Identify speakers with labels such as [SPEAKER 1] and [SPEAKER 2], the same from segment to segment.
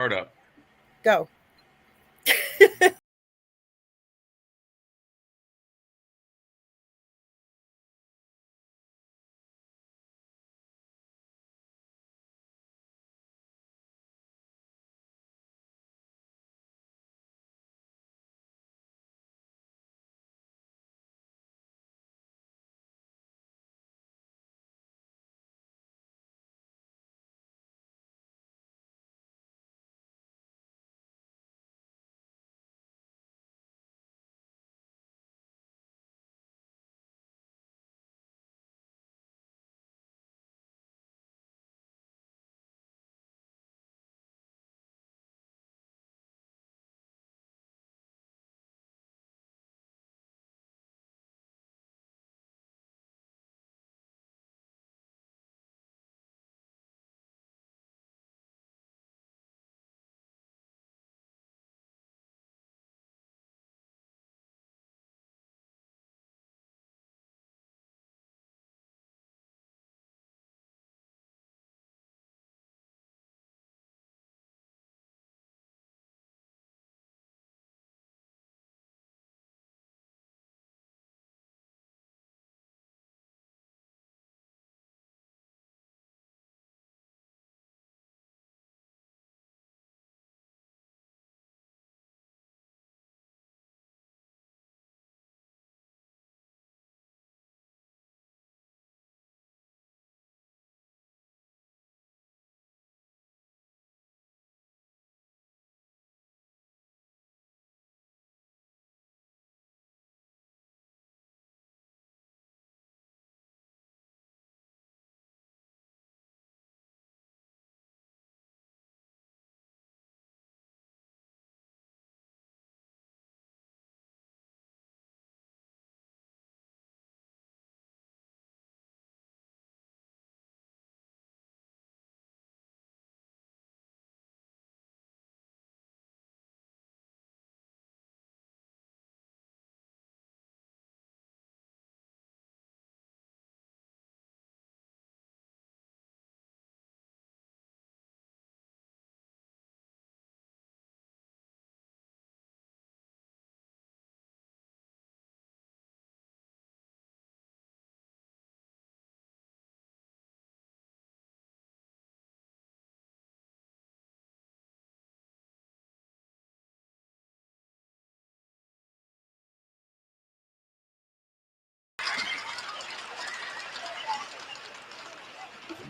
[SPEAKER 1] Start up.
[SPEAKER 2] Go.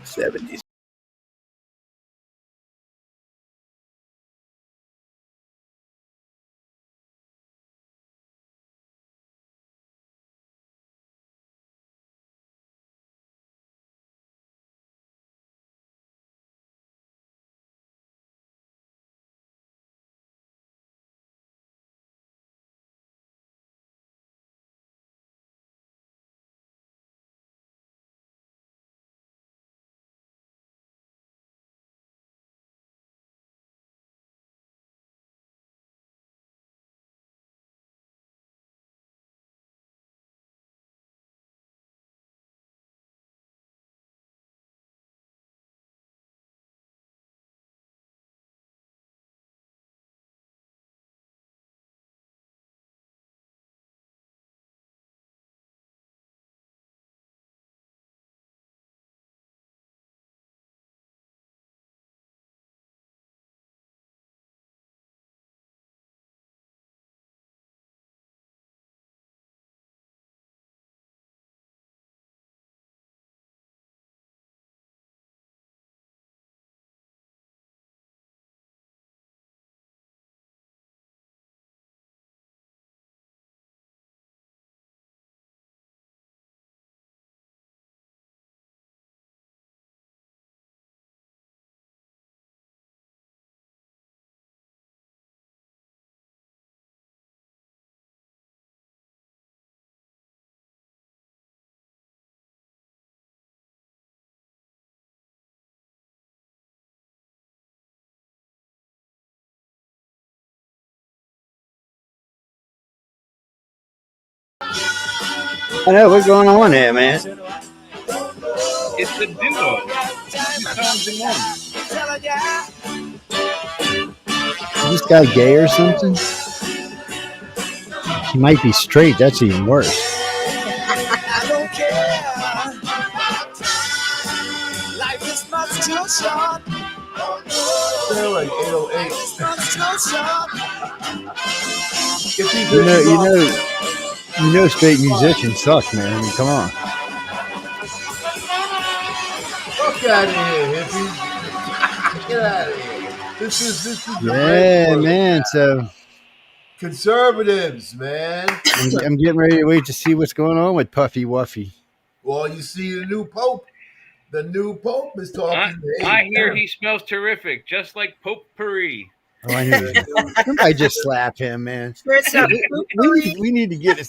[SPEAKER 2] '70s.
[SPEAKER 3] I know what's going on here, man.
[SPEAKER 1] It's the duo. You tell them
[SPEAKER 3] this guy gay or something? He might be straight. That's even worse.
[SPEAKER 2] I don't care. Life is much too short.
[SPEAKER 1] They're like 808.
[SPEAKER 2] It's much too short.
[SPEAKER 1] If he's
[SPEAKER 3] You know, straight musicians suck, man. I mean, come on.
[SPEAKER 1] Fuck out of here, hippies. Get out of here. This is the
[SPEAKER 3] Yeah,
[SPEAKER 1] right word.
[SPEAKER 3] man. So
[SPEAKER 1] Conservatives, man.
[SPEAKER 3] I'm getting ready to wait to see what's going on with Puffy Wuffy.
[SPEAKER 1] Well, you see the new Pope. The new Pope is talking.
[SPEAKER 4] I hear he smells terrific, just like Pope Puri.
[SPEAKER 3] Oh, I knew it. Somebody just slap him, man.
[SPEAKER 2] First up,
[SPEAKER 3] We need to get it.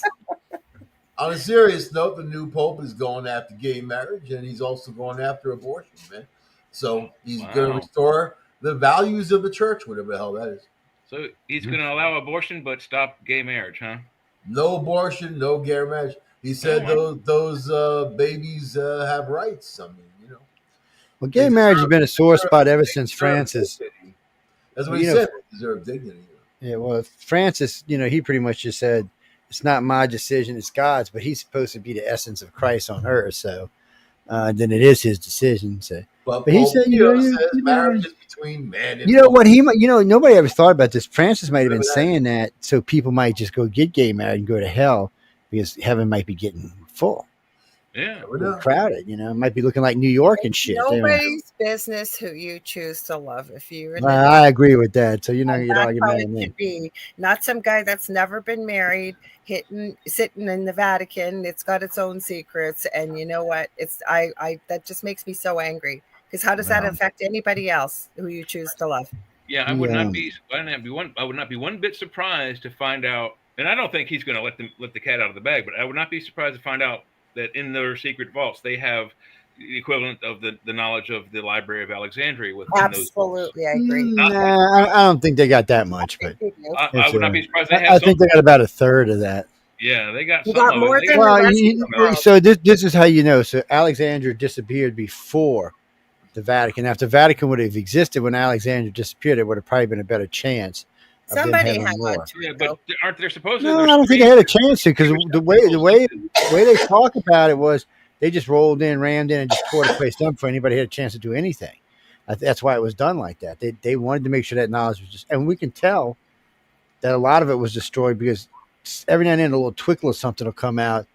[SPEAKER 1] On a serious note, the new Pope is going after gay marriage, and he's also going after abortion, man. So he's going to restore the values of the church, whatever the hell that is.
[SPEAKER 4] So he's going to allow abortion but stop gay marriage, huh?
[SPEAKER 1] No abortion, no gay marriage. He said those babies have rights. I mean, you know.
[SPEAKER 3] Well, gay marriage has been a sore spot ever since Francis.
[SPEAKER 1] That's what he said. They deserve dignity.
[SPEAKER 3] Yeah, well, Francis, he pretty much just said, it's not my decision, it's God's, but he's supposed to be the essence of Christ on earth, so then it is his decision. So,
[SPEAKER 1] but
[SPEAKER 3] he said,
[SPEAKER 1] says marriage is between man and
[SPEAKER 3] nobody ever thought about this. Francis might have been saying that so people might just go get gay married and go to hell because heaven might be getting full.
[SPEAKER 4] Yeah,
[SPEAKER 3] crowded. It might be looking like New York and shit.
[SPEAKER 2] Nobody's business who you choose to love. If you're,
[SPEAKER 3] I agree with that. So you're not going to argue about
[SPEAKER 2] it. Be not some guy that's never been married, sitting in the Vatican. It's got its own secrets, and you know what? That just makes me so angry because how does that affect anybody else who you choose to love?
[SPEAKER 4] Yeah, I would not be one bit surprised to find out, and I don't think he's going to let the cat out of the bag. But I would not be surprised to find out that in their secret vaults they have the equivalent of the knowledge of the Library of Alexandria.
[SPEAKER 2] Absolutely, I agree.
[SPEAKER 3] Nah, I don't think they got that much, but
[SPEAKER 4] I would not be surprised.
[SPEAKER 3] I think they got about a third of that.
[SPEAKER 4] Yeah, they got.
[SPEAKER 2] More than
[SPEAKER 3] so this is how you know. So Alexandria disappeared before the Vatican. Now, if the Vatican would have existed when Alexandria disappeared, it would have probably been a better chance.
[SPEAKER 2] Somebody had more.
[SPEAKER 4] Yeah, but aren't there supposed to?
[SPEAKER 3] No, I don't think they had a chance to because the way they talk about it was they just rolled in, rammed in, and just tore the place down before anybody had a chance to do anything. That's why it was done like that. They wanted to make sure that knowledge was just, and we can tell that a lot of it was destroyed because every now and then a little twinkle of something will come out,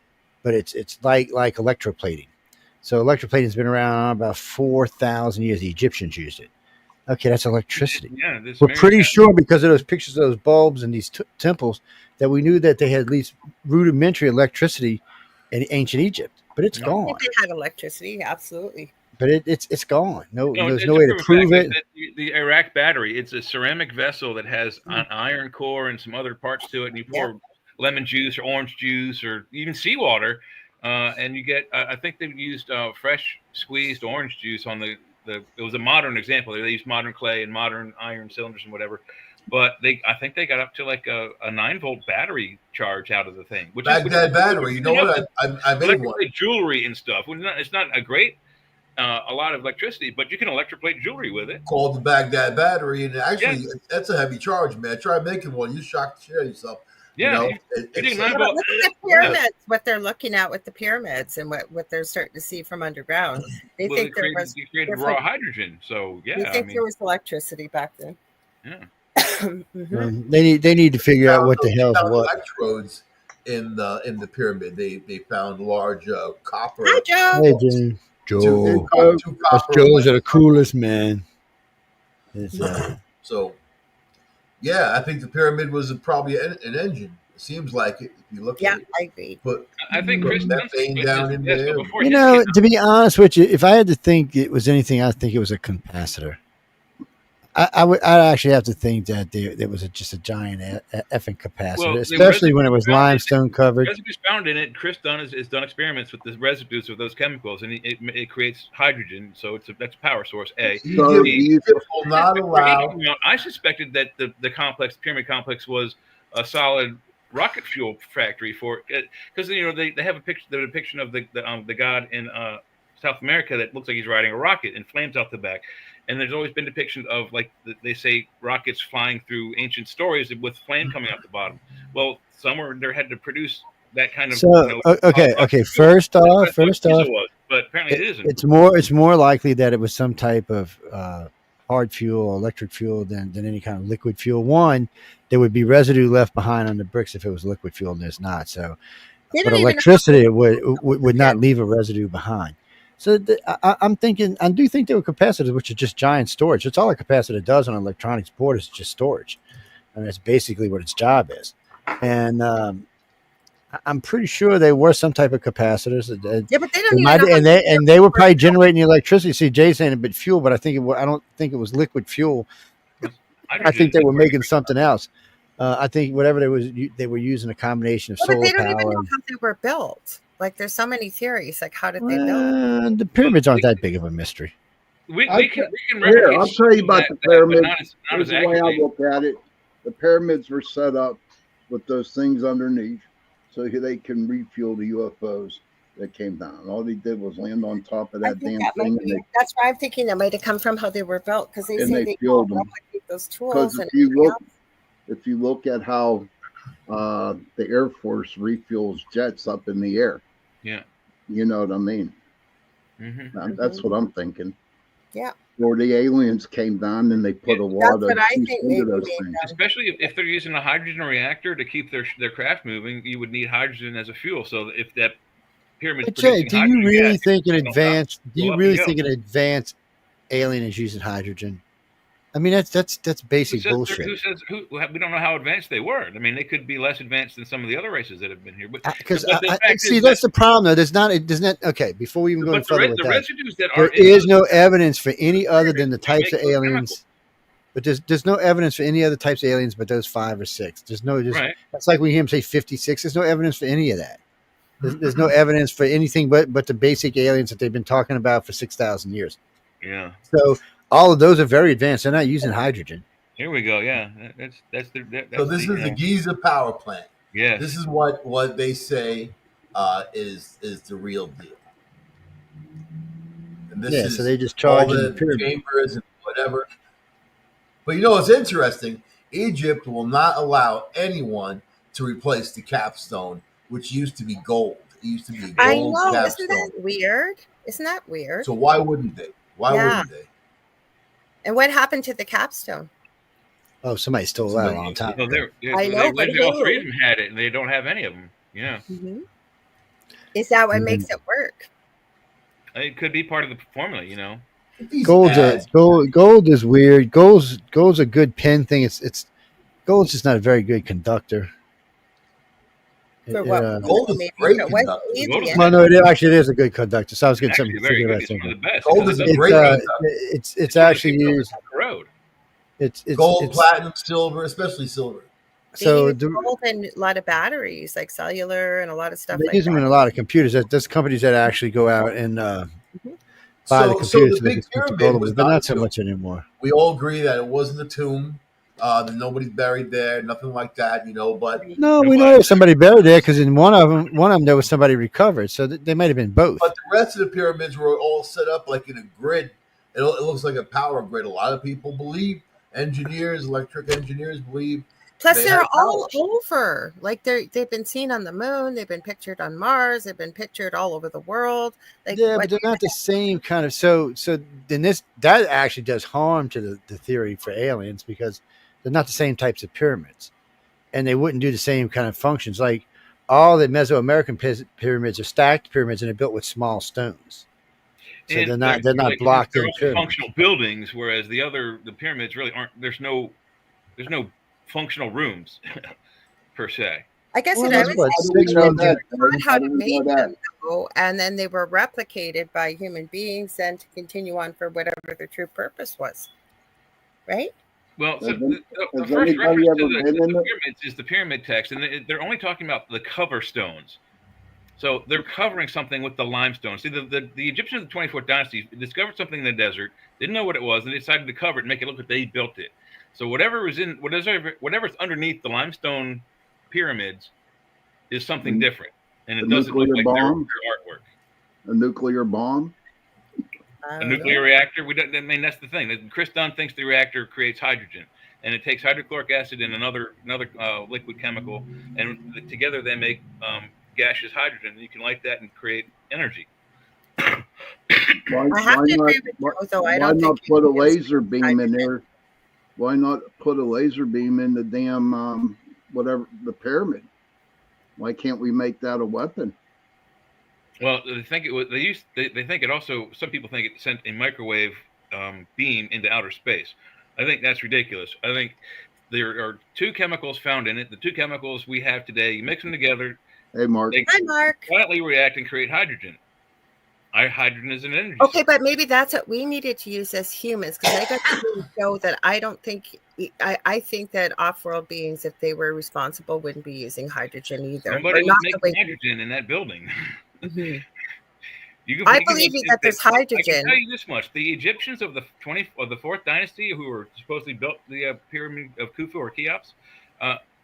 [SPEAKER 3] but it's like electroplating. So electroplating has been around about 4,000 years. The Egyptians used it. Okay, that's electricity.
[SPEAKER 4] Yeah,
[SPEAKER 3] we're pretty sure because of those pictures of those bulbs and these temples that we knew that they had at least rudimentary electricity in ancient Egypt. But it's gone.
[SPEAKER 2] I think they had electricity, absolutely.
[SPEAKER 3] But it's gone. There's no way to prove it.
[SPEAKER 4] The Iraq battery, it's a ceramic vessel that has an iron core and some other parts to it, and you pour lemon juice or orange juice or even seawater, and you get. I think they used fresh squeezed orange juice on the. It was a modern example. They used modern clay and modern iron cylinders and whatever, but I think they got up to like a 9-volt battery charge out of the thing. Which
[SPEAKER 1] Baghdad battery. You know what? I made one.
[SPEAKER 4] Jewelry and stuff. It's not a great a lot of electricity, but you can electroplate jewelry with it.
[SPEAKER 1] Called the Baghdad battery, and actually that's a heavy charge, man. Try making one. You're shocked to share yourself.
[SPEAKER 4] Yeah,
[SPEAKER 2] look at the pyramids. What they're looking at with the pyramids and what they're starting to see from underground. They think there was
[SPEAKER 4] raw hydrogen. So
[SPEAKER 2] they think there was electricity back then.
[SPEAKER 4] Yeah.
[SPEAKER 2] Mm-hmm.
[SPEAKER 3] They need to figure out what the hell's what.
[SPEAKER 1] Electrodes in the pyramid. They found large copper.
[SPEAKER 2] Hi, Joe.
[SPEAKER 3] Hey, Jim. Joe. Joe's are the coolest, man.
[SPEAKER 1] So. Yeah, I think the pyramid was probably an engine. It seems like it. If you look at it.
[SPEAKER 2] I agree.
[SPEAKER 1] But
[SPEAKER 4] I think Chris
[SPEAKER 1] methane down in there.
[SPEAKER 3] To be honest with you, if I had to think it was anything, I'd think it was a capacitor. I'd actually have to think that there was just a giant effing capacitor, especially when it was limestone covered.
[SPEAKER 4] Residues found in it. Chris has done experiments with the residues of those chemicals, and it creates hydrogen. So that's a power source. A.
[SPEAKER 1] So not allow.
[SPEAKER 4] I suspected that the pyramid complex was a solid rocket fuel factory for because they have the depiction of the god in South America that looks like he's riding a rocket and flames out the back. And there's always been depictions of, like they say, rockets flying through ancient stories with flame coming out the bottom. Well, somewhere there had to produce that kind of.
[SPEAKER 3] So okay. First off,
[SPEAKER 4] but apparently it isn't.
[SPEAKER 3] It's more likely that it was some type of hard fuel or electric fuel than any kind of liquid fuel. One, there would be residue left behind on the bricks if it was liquid fuel, and there's not. So, but electricity it would not leave a residue behind. So I'm thinking, I do think they were capacitors, which are just giant storage. That's all a capacitor does on an electronics board is just storage. And that's basically what its job is. And I'm pretty sure they were some type of capacitors.
[SPEAKER 2] Yeah, but they don't even know
[SPEAKER 3] and they were probably generating the electricity. See, Jay's saying a bit fuel, but I don't think it was liquid fuel. I think they were making something else. I think whatever they were using a combination of solar power.
[SPEAKER 2] But they don't even know how they were built. Like, there's so many theories. Like, how did they build?
[SPEAKER 3] The pyramids aren't that big of a mystery.
[SPEAKER 4] We can
[SPEAKER 5] I'll tell you about the pyramids. Here's the way I look at it. The pyramids were set up with those things underneath so they can refuel the UFOs that came down. All they did was land on top of that damn thing.
[SPEAKER 2] That's why I'm thinking that might have come from how they were built, because they say they
[SPEAKER 5] fueled them.
[SPEAKER 2] Those tools.
[SPEAKER 5] Because if you look at how the Air Force refuels jets up in the air,
[SPEAKER 4] yeah,
[SPEAKER 5] you know what I mean. That's what I'm thinking.
[SPEAKER 2] Yeah.
[SPEAKER 5] Or the aliens came down and they put a lot of into those things.
[SPEAKER 4] Especially if they're using a hydrogen reactor to keep their craft moving, you would need hydrogen as a fuel. So if that pyramid,
[SPEAKER 3] Jay, do you really think an advanced alien is using hydrogen? I mean, that's basic bullshit.
[SPEAKER 4] We don't know how advanced they were. I mean, they could be less advanced than some of the other races that have been here. But
[SPEAKER 3] because that's the problem, though. There's not. Okay, before we even go further with that, there is no evidence for any other than the types of aliens. But there's no evidence for any other types of aliens, but those 5 or 6. There's no. That's like we hear him say 56. There's no evidence for any of that. There's no evidence for anything but the basic aliens that they've been talking about for 6,000 years.
[SPEAKER 4] Yeah.
[SPEAKER 3] So. All of those are very advanced. They're not using hydrogen.
[SPEAKER 4] Here we go. Yeah, that's
[SPEAKER 1] so this is the Giza power plant.
[SPEAKER 4] Yeah,
[SPEAKER 1] this is what they say is the real deal. And this
[SPEAKER 3] so they just charge
[SPEAKER 1] all the chambers and whatever. But you know what's interesting? Egypt will not allow anyone to replace the capstone, which used to be gold. It used to be a gold capstone.
[SPEAKER 2] Isn't that weird?
[SPEAKER 1] So why wouldn't they? Why wouldn't they?
[SPEAKER 2] And what happened to the capstone?
[SPEAKER 3] Oh, somebody stole that a long time ago.
[SPEAKER 2] I know,
[SPEAKER 4] but all 3 of them had it, and they don't have any of them. Yeah.
[SPEAKER 2] Mm-hmm. Is that what makes it work?
[SPEAKER 4] It could be part of the formula, you know.
[SPEAKER 3] Gold is weird. Gold's a good pin thing. Gold's just not a very good conductor.
[SPEAKER 2] For what?
[SPEAKER 1] Gold is great conductor.
[SPEAKER 3] Well, no, it is a good conductor. So I was getting something.
[SPEAKER 4] It's one of the best.
[SPEAKER 1] Gold is a great conductor.
[SPEAKER 3] It's actually used. It's
[SPEAKER 1] gold, platinum, silver, especially silver.
[SPEAKER 2] So gold in a lot of batteries, like cellular, and a lot of stuff.
[SPEAKER 3] They use them in a lot of computers. There's companies that actually go out and buy the computers.
[SPEAKER 1] So the big pyramid was
[SPEAKER 3] not so much anymore.
[SPEAKER 1] We all agree that it wasn't a tomb. That nobody's buried there, nothing like that, you know. But
[SPEAKER 3] we know there's somebody buried there because in one of them there was somebody recovered, so they might have been both.
[SPEAKER 1] But the rest of the pyramids were all set up like in a grid. It looks like a power grid. A lot of people believe, electric engineers believe.
[SPEAKER 2] Plus, they're all over. Like they've been seen on the moon. They've been pictured on Mars. They've been pictured all over the world.
[SPEAKER 3] But they're not the same kind of. So then that actually does harm to the theory for aliens because they're not the same types of pyramids, and they wouldn't do the same kind of functions. Like all the Mesoamerican pyramids are stacked pyramids, and they're built with small stones. So they're not blocked in
[SPEAKER 4] functional buildings, whereas the pyramids really aren't. There's no functional rooms per se.
[SPEAKER 2] I guess I was how to make them, and then they were replicated by human beings, then to continue on for whatever their true purpose was, right?
[SPEAKER 4] Well, so the first reference to the pyramids is the pyramid text, and they're only talking about the cover stones. So they're covering something with the limestone. See, the Egyptians of the 24th dynasty discovered something in the desert, didn't know what it was, and they decided to cover it and make it look like they built it. So whatever's underneath the limestone pyramids is something different, and it doesn't look like their artwork.
[SPEAKER 5] A nuclear bomb?
[SPEAKER 4] A nuclear reactor. We don't. I mean, that's the thing. Chris Dunn thinks the reactor creates hydrogen, and it takes hydrochloric acid and another liquid chemical, and together they make gaseous hydrogen. And you can light that and create energy.
[SPEAKER 5] Why not put a laser beam in there? Why not put a laser beam in the damn whatever the pyramid? Why can't we make that a weapon?
[SPEAKER 4] Well, they think it was. They think it also. Some people think it sent a microwave beam into outer space. I think that's ridiculous. I think there are two chemicals found in it. The two chemicals we have today. You mix them together.
[SPEAKER 5] Hey, Mark.
[SPEAKER 2] Hi, Mark.
[SPEAKER 4] Quietly react and create hydrogen. Hydrogen is an energy.
[SPEAKER 2] Okay, but maybe that's what we needed to use as humans, because I got to show that I don't think I think that off-world beings, if they were responsible, wouldn't be using hydrogen either.
[SPEAKER 4] Somebody was making hydrogen in that building.
[SPEAKER 2] Mm-hmm. I believe that there's hydrogen. I
[SPEAKER 4] can tell you this much: the Egyptians of the 4th dynasty, who were supposedly built the pyramid of Khufu or Cheops,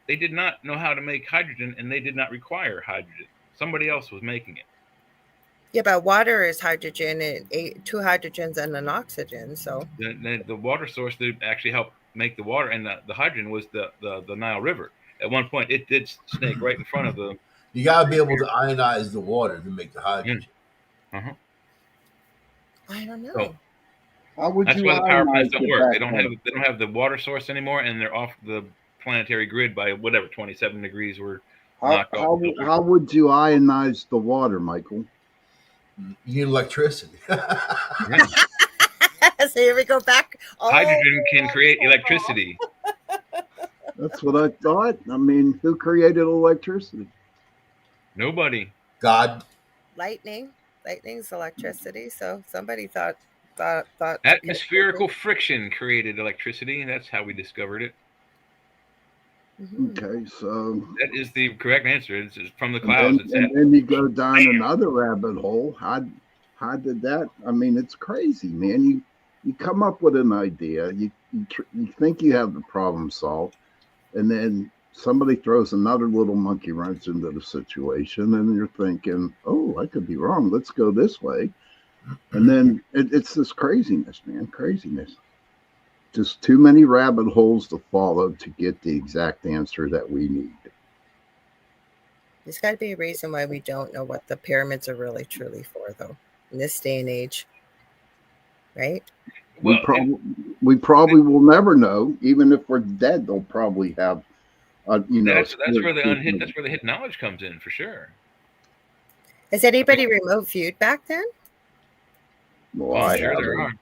[SPEAKER 4] they did not know how to make hydrogen, and they did not require hydrogen. Somebody else was making it.
[SPEAKER 2] Yeah, but water is hydrogen, and 2 hydrogens and an oxygen. So
[SPEAKER 4] the water source that actually helped make the water and the hydrogen was the Nile River. At one point, it did snake right in front of the.
[SPEAKER 1] You gotta be able to ionize the water to make the hydrogen.
[SPEAKER 2] I don't know.
[SPEAKER 4] So,
[SPEAKER 5] how would
[SPEAKER 4] that's
[SPEAKER 5] you
[SPEAKER 4] why the power plants don't work. They don't have the water source anymore, and they're off the planetary grid by whatever 27 degrees were knocked off.
[SPEAKER 5] How would you ionize the water, Michael?
[SPEAKER 1] You need electricity.
[SPEAKER 2] So here we go back.
[SPEAKER 4] Hydrogen can create electricity.
[SPEAKER 5] That's what I thought. I mean, who created electricity?
[SPEAKER 4] Nobody.
[SPEAKER 1] God.
[SPEAKER 2] Lightning. Lightning's electricity. So somebody thought.
[SPEAKER 4] Atmospherical friction created electricity. That's how we discovered it.
[SPEAKER 2] Mm-hmm.
[SPEAKER 5] Okay, so
[SPEAKER 4] that is the correct answer. It's from the clouds.
[SPEAKER 5] And then you go down another rabbit hole. How did that? I mean, it's crazy, man. You come up with an idea. You think you have the problem solved, and then somebody throws another little monkey wrench into the situation, and you're thinking, "Oh, I could be wrong. Let's go this way." And then it's this craziness, man. Craziness. Just too many rabbit holes to follow to get the exact answer that we need.
[SPEAKER 2] There's got to be a reason why we don't know what the pyramids are really truly for, though, in this day and age, right?
[SPEAKER 5] Well, we probably will never know. Even if we're dead, they'll probably have,
[SPEAKER 4] That's where the hidden knowledge comes in, for sure.
[SPEAKER 2] Has anybody remote viewed back then?
[SPEAKER 5] Well,
[SPEAKER 4] sure there are.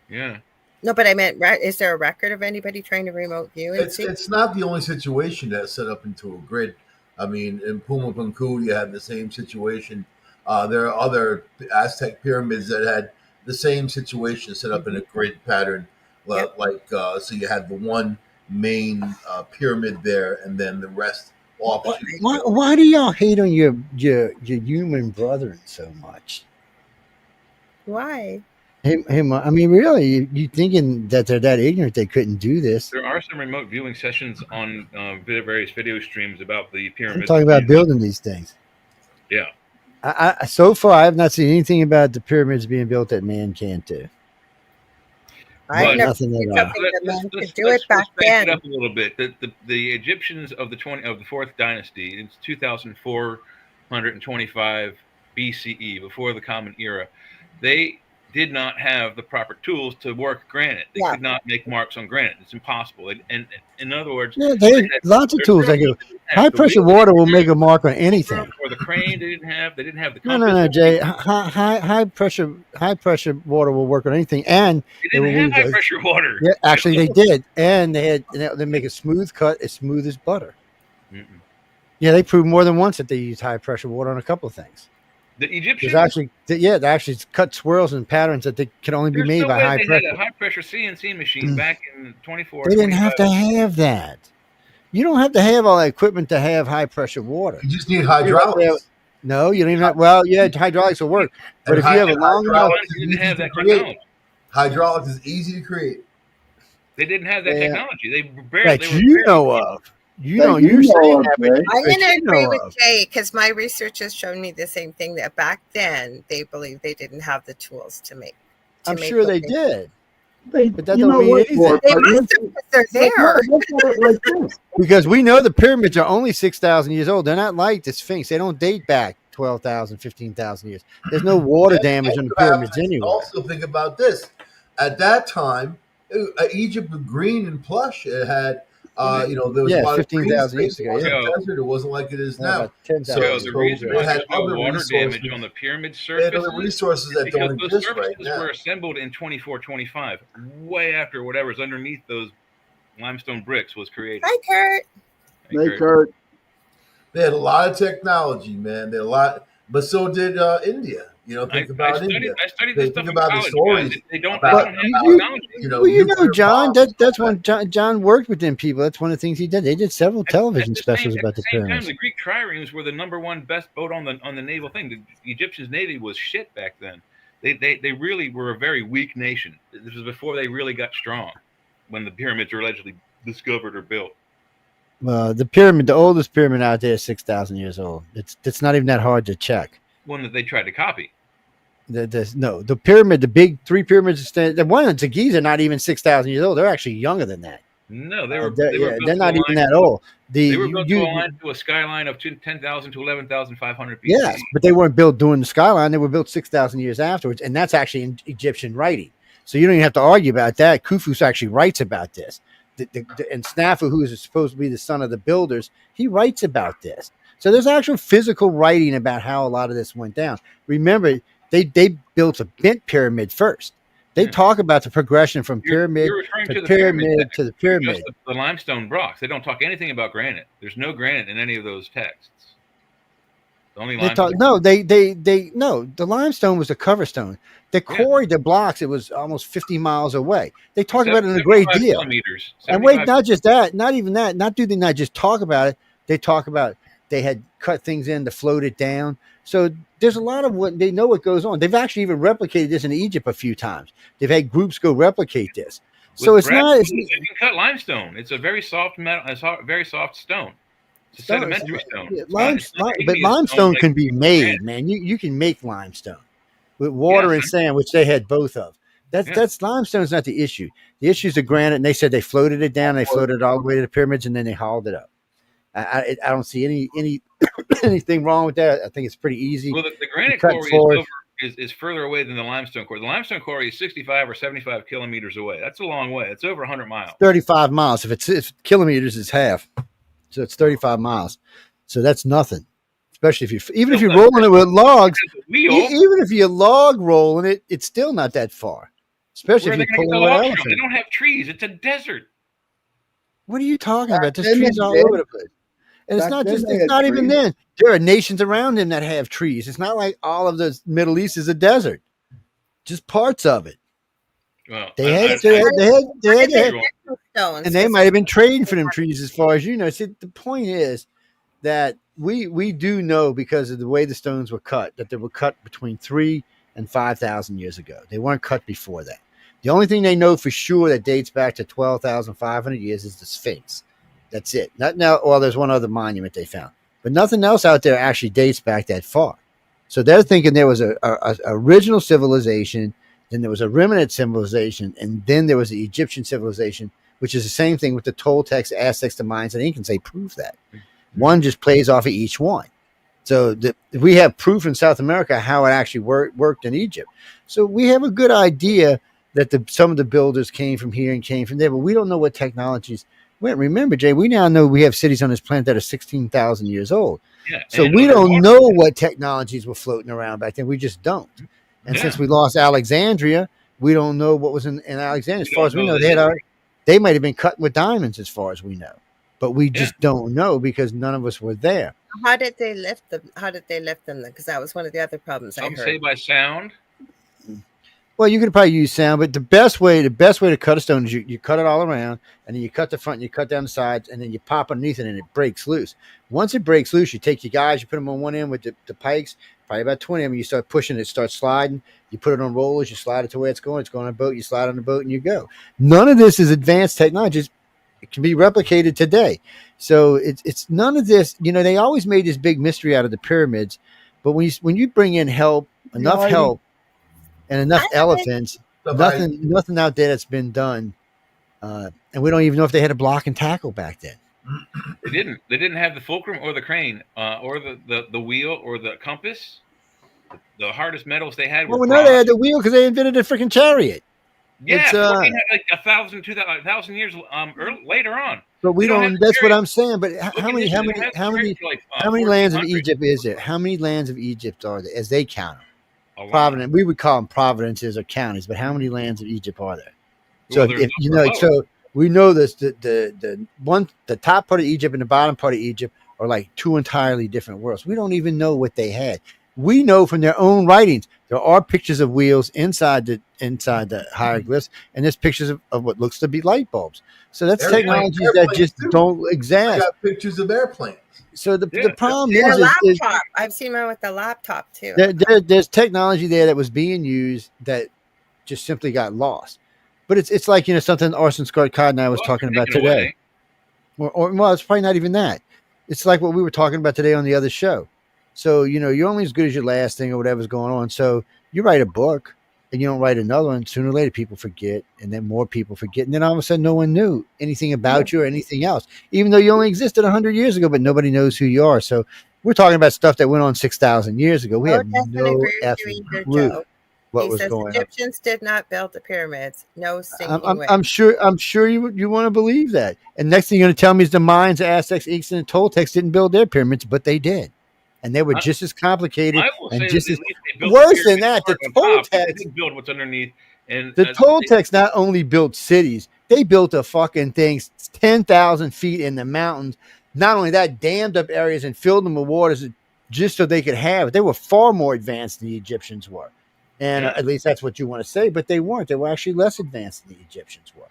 [SPEAKER 4] Yeah.
[SPEAKER 2] No, but I meant, is there a record of anybody trying to remote view?
[SPEAKER 1] It's not the only situation that's set up into a grid. I mean, in Puma Punku, you had the same situation. There are other Aztec pyramids that had the same situation set up in a grid pattern. So you had the one main pyramid there, and then the rest offshoot.
[SPEAKER 3] Why do y'all hate on your human brethren so much?
[SPEAKER 2] Why?
[SPEAKER 3] Hey, I mean, really, you thinking that they're that ignorant they couldn't do this?
[SPEAKER 4] There are some remote viewing sessions on various video streams about the pyramids.
[SPEAKER 3] I'm talking about building these things.
[SPEAKER 4] Yeah.
[SPEAKER 3] So far, I have not seen anything about the pyramids being built that man can't do.
[SPEAKER 2] I've never seen something that man could do it back then.
[SPEAKER 4] Up a little bit. The Egyptians of the 4th dynasty, it's 2425 BCE, before the Common Era, they did not have the proper tools to work granite. They could not make marks on granite. It's impossible. And in other words,
[SPEAKER 3] they had lots of tools. High pressure water will make a mark on anything.
[SPEAKER 4] Or the crane, they didn't have the compass.
[SPEAKER 3] No, Jay. High pressure water will work on anything, and
[SPEAKER 4] they didn't have high pressure water.
[SPEAKER 3] Yeah, actually, they did, and they make a smooth cut as smooth as butter. Mm-mm. Yeah, they proved more than once that they used high pressure water on a couple of things.
[SPEAKER 4] The Egyptians,
[SPEAKER 3] they actually cut swirls and patterns that they could only be made by high pressure.
[SPEAKER 4] They had a high pressure CNC machine back in 24.
[SPEAKER 3] They didn't have to have that. You don't have to have all that equipment to have high pressure water.
[SPEAKER 1] You just need hydraulics.
[SPEAKER 3] No, you don't even have. Well, yeah, hydraulics will work, but if you have a long enough,
[SPEAKER 4] you didn't have that technology.
[SPEAKER 1] Hydraulics is easy to create.
[SPEAKER 4] They didn't have that technology. They
[SPEAKER 3] barely. That you know of. You're saying that.
[SPEAKER 2] I'm going to agree with Jay, because my research has shown me the same thing, that back then they believed they didn't have the tools to make. to
[SPEAKER 3] I'm
[SPEAKER 2] make
[SPEAKER 3] sure
[SPEAKER 2] what
[SPEAKER 3] they did. But that
[SPEAKER 5] you
[SPEAKER 3] don't
[SPEAKER 5] know
[SPEAKER 3] mean
[SPEAKER 5] what,
[SPEAKER 3] anything.
[SPEAKER 5] Mark,
[SPEAKER 2] They
[SPEAKER 5] but
[SPEAKER 2] must have, because they're there.
[SPEAKER 5] look at it like this.
[SPEAKER 3] Because we know the pyramids are only 6,000 years old. They're not like the Sphinx. They don't date back 12,000, 15,000 years. There's no water damage on the pyramids anywhere.
[SPEAKER 1] Also, think about this. At that time, Egypt was green and plush. It had, there was a lot of green
[SPEAKER 3] 15,000 years
[SPEAKER 1] space. It
[SPEAKER 3] ago.
[SPEAKER 1] wasn't
[SPEAKER 3] Yeah,
[SPEAKER 1] desert. It wasn't like it is
[SPEAKER 3] yeah,
[SPEAKER 1] now.
[SPEAKER 3] about 10,000.
[SPEAKER 1] So-
[SPEAKER 4] The reason
[SPEAKER 1] they
[SPEAKER 4] why
[SPEAKER 1] had
[SPEAKER 4] there's no
[SPEAKER 1] other
[SPEAKER 4] water damage
[SPEAKER 1] resources.
[SPEAKER 4] on the pyramid
[SPEAKER 1] They had
[SPEAKER 4] surface
[SPEAKER 1] other resources that
[SPEAKER 4] because
[SPEAKER 1] don't
[SPEAKER 4] those
[SPEAKER 1] exist
[SPEAKER 4] surfaces
[SPEAKER 1] right now.
[SPEAKER 4] were assembled in 2425, way after whatever's underneath those limestone bricks was created.
[SPEAKER 2] Hi, Kurt.
[SPEAKER 5] Hey, Kurt.
[SPEAKER 1] They had a lot of technology, man. They had a lot, but so did India. Think about India.
[SPEAKER 4] I studied
[SPEAKER 1] They
[SPEAKER 4] this stuff
[SPEAKER 1] think
[SPEAKER 4] in
[SPEAKER 1] about the
[SPEAKER 4] college.
[SPEAKER 1] stories
[SPEAKER 4] Guys. They don't
[SPEAKER 1] about-
[SPEAKER 4] have
[SPEAKER 3] You-
[SPEAKER 4] technology.
[SPEAKER 1] Nuclear
[SPEAKER 3] John,
[SPEAKER 1] bombs.
[SPEAKER 3] that's when John worked with them people. That's one of the things he did. They did several television specials about the
[SPEAKER 4] At the same time,
[SPEAKER 3] pyramids.
[SPEAKER 4] the Greek triremes were the #1 best boat on the naval thing. The Egyptians' navy was shit back then. They really were a very weak nation. This was before they really got strong, when the pyramids were allegedly discovered or built.
[SPEAKER 3] The oldest pyramid out there is 6,000 years old. It's not even that hard to check.
[SPEAKER 4] One that they tried to copy.
[SPEAKER 3] The pyramid, the big 3 pyramids, the one in Giza, not even 6,000 years old. They're actually younger than that.
[SPEAKER 4] No, they were.
[SPEAKER 3] They're not even that old.
[SPEAKER 4] They were built to a skyline of 10,000 to 11,500 BC.
[SPEAKER 3] Yes, but they weren't built during the skyline. They were built 6,000 years afterwards, and that's actually in Egyptian writing. So you don't even have to argue about that. Khufu actually writes about this. And Snafu, who is supposed to be the son of the builders, he writes about this. So there's actual physical writing about how a lot of this went down. Remember, they built a bent pyramid first. They talk about the progression from pyramid to pyramid to the pyramid.
[SPEAKER 4] Just the limestone blocks. They don't talk anything about granite. There's no granite in any of those texts. The only limestone.
[SPEAKER 3] The limestone was the cover stone. They quarried the blocks. It was almost 50 miles away. They talk about it in a great deal. And wait, not just that, not even that. Not do they not just talk about it? They talk about they had cut things in to float it down. So there's a lot of what they know what goes on. They've actually even replicated this in Egypt a few times. They've had groups go replicate this. So it's not.
[SPEAKER 4] You can cut limestone. It's a very soft metal. It's a very soft stone. It's a sedimentary stone.
[SPEAKER 3] Yeah, but limestone can be made, man. You can make limestone with water and sand, which they had both of. That's limestone's not the issue. The issue is the granite, and they said they floated it down. They floated it all the way to the pyramids, and then they hauled it up. I don't see any anything wrong with that. I think it's pretty easy.
[SPEAKER 4] Well, the granite quarry is further away than the limestone quarry. The limestone quarry is 65 or 75 kilometers away. That's a long way. It's over 100 miles.
[SPEAKER 3] 35 miles. If kilometers is half, so it's 35 miles. So that's nothing. Especially if you're rolling it with logs. Even if you're log rolling it, it's still not that far. Especially if you're pulling it with elephant.
[SPEAKER 4] They don't have trees. It's a desert.
[SPEAKER 3] What are you talking about? There's trees all over the place. And it's not even then. There are nations around them that have trees. It's not like all of the Middle East is a desert. Just parts of it.
[SPEAKER 4] Well,
[SPEAKER 3] they had
[SPEAKER 2] stones,
[SPEAKER 3] and they might have been trading for them trees, as far as you know. See, the point is that we do know, because of the way the stones were cut, that they were cut between 3,000 and 5,000 years ago. They weren't cut before that. The only thing they know for sure that dates back to 12,500 years is the Sphinx. That's it. Not now. Well, there's one other monument they found, but nothing else out there actually dates back that far. So they're thinking there was a original civilization, then there was a remnant civilization, and then there was the Egyptian civilization, which is the same thing with the Toltecs, Aztecs, the Mayans, and Incans. They prove that. One just plays off of each one. So we have proof in South America how it actually worked in Egypt. So we have a good idea that some of the builders came from here and came from there, but we don't know what technologies. Well, remember, Jay, we now know we have cities on this planet that are 16,000 years old. Yeah, so we don't know what technologies were floating around back then. We just don't. And since we lost Alexandria, we don't know what was in Alexandria. As far as we know, they might have been cut with diamonds, as far as we know. But we just don't know because none of us were there.
[SPEAKER 2] How did they lift them? Because that was one of the other problems I heard.
[SPEAKER 4] Some say by sound.
[SPEAKER 3] Well, you could probably use sound, but the best way to cut a stone is you cut it all around, and then you cut the front, and you cut down the sides, and then you pop underneath it, and it breaks loose. Once it breaks loose, you take your guys, you put them on one end with the pikes, probably about 20 of them. You start pushing it, starts sliding. You put it on rollers, you slide it to where it's going. It's going on a boat. You slide on the boat, and you go. None of this is advanced technology. It can be replicated today. So it's none of this. You know, they always made this big mystery out of the pyramids, but when you bring in enough help, and enough elephants, Nothing out there that's been done, and we don't even know if they had a block and tackle back then.
[SPEAKER 4] They didn't. They didn't have the fulcrum or the crane, or the wheel or the compass. The hardest metals they had were.
[SPEAKER 3] Well, no, they had the wheel because they invented a freaking chariot.
[SPEAKER 4] Yeah, they had like 1,000 years later on.
[SPEAKER 3] But we don't. That's what I'm saying. But how many lands of Egypt is there? How many lands of Egypt are there as they count them? Providence. We would call them provinces or counties. But how many lands of Egypt are there? So if you know, so we know this. The top part of Egypt and the bottom part of Egypt are like two entirely different worlds. We don't even know what they had. We know from their own writings there are pictures of wheels inside the hieroglyphs, and there's pictures of what looks to be light bulbs. So that's technologies that just don't exist.
[SPEAKER 1] I got pictures of airplanes.
[SPEAKER 3] So the problem is
[SPEAKER 2] I've seen one with the laptop too.
[SPEAKER 3] There's technology there that was being used that just simply got lost. But it's like, you know, something Orson Scott Card and I was talking about today. Or well, it's probably not even that. It's like what we were talking about today on the other show. So, you know, you're only as good as your last thing or whatever's going on. So you write a book and you don't write another one. Sooner or later, people forget, and then more people forget. And then all of a sudden, no one knew anything about you or anything else, even though you only existed 100 years ago, but nobody knows who you are. So we're talking about stuff that went on 6,000 years ago. We have no clue what was going on.
[SPEAKER 2] Egyptians did not build the pyramids. No single way.
[SPEAKER 3] I'm sure you want to believe that. And next thing you're going to tell me is the Mayans, the Aztecs, Inks, and the Toltecs didn't build their pyramids, but they did. And they were just as complicated and just as worse than that. The Toltecs
[SPEAKER 4] build what's underneath. And
[SPEAKER 3] the Toltecs not only built cities, they built a fucking thing 10,000 feet in the mountains. Not only that, dammed up areas and filled them with waters just so they could have it. They were far more advanced than the Egyptians were. And at least that's what you want to say, but they weren't. They were actually less advanced than the Egyptians were.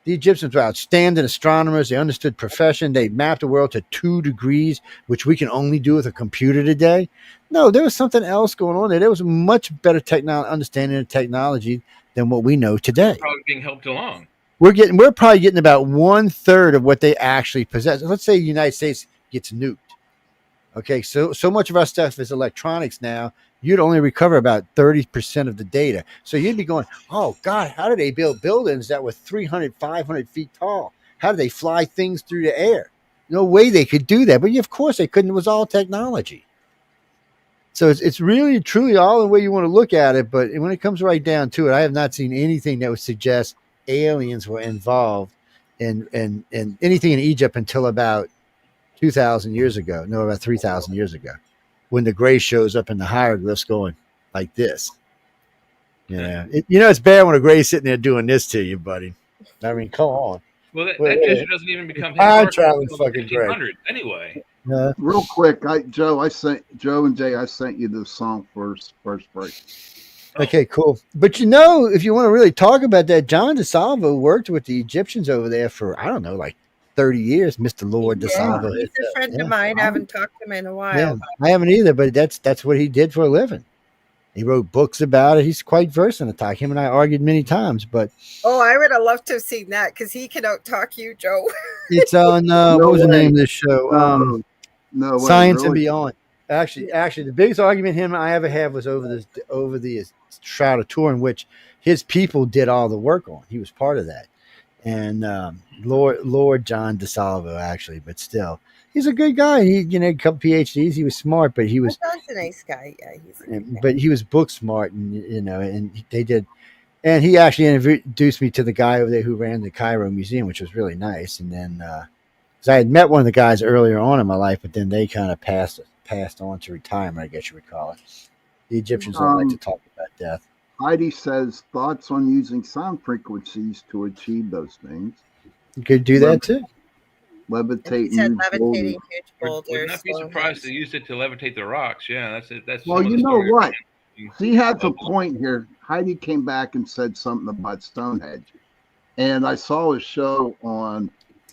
[SPEAKER 3] The Egyptians were outstanding astronomers. They understood profession. They mapped the world to 2 degrees, which we can only do with a computer today. No, there was something else going on there. There was a much better understanding of technology than what we know today.
[SPEAKER 4] Probably being helped along.
[SPEAKER 3] We're probably getting about 1/3 of what they actually possess. Let's say the United States gets nuked. Okay, so much of our stuff is electronics now. You'd only recover about 30% of the data. So you'd be going, oh, God, how did they build buildings that were 300, 500 feet tall? How did they fly things through the air? No way they could do that. But of course they couldn't. It was all technology. So it's really, truly all the way you want to look at it. But when it comes right down to it, I have not seen anything that would suggest aliens were involved in anything in Egypt until about 2,000 years ago. No, about 3,000 years ago. When the gray shows up in the hieroglyphs going like this. It's bad when a gray's sitting there doing this to you, buddy. I mean, come on.
[SPEAKER 4] Well, that gesture doesn't even become
[SPEAKER 3] traveling fucking gray.
[SPEAKER 4] Anyway.
[SPEAKER 5] Real quick, Joe and Jay, I sent you the song first break.
[SPEAKER 3] Okay, cool. But if you want to really talk about that, John DeSalvo worked with the Egyptians over there for, I don't know, like 30 years, Mr. Lord DeSalvo.
[SPEAKER 2] He's a friend of mine. I haven't talked to him in a while.
[SPEAKER 3] Yeah, I haven't either, but that's what he did for a living. He wrote books about it. He's quite versed in the talk. Him and I argued many times, but
[SPEAKER 2] I would have loved to have seen that because he can out-talk you, Joe.
[SPEAKER 3] It's on what was the name of this show? Science and Beyond. Actually, the biggest argument him and I ever had was over the Shroud of Turin, which his people did all the work on. He was part of that. And Lord John DeSalvo, actually, but still, he's a good guy. He, a couple PhDs. He was smart, but he was
[SPEAKER 2] a nice guy. Yeah, he's a good guy.
[SPEAKER 3] But he was book smart, and and they did. And he actually introduced me to the guy over there who ran the Cairo Museum, which was really nice. And then, because I had met one of the guys earlier on in my life, but then they kind of passed on to retirement, I guess you would call it. The Egyptians don't like to talk about death.
[SPEAKER 5] Heidi says thoughts on using sound frequencies to achieve those things.
[SPEAKER 3] You could do that too.
[SPEAKER 5] Levitating
[SPEAKER 2] huge boulders.
[SPEAKER 4] Would not be surprised to use it to levitate the rocks. Yeah, that's it. That's
[SPEAKER 5] well, you know what? He has a point here. Heidi came back and said something about Stonehenge, and I saw a show on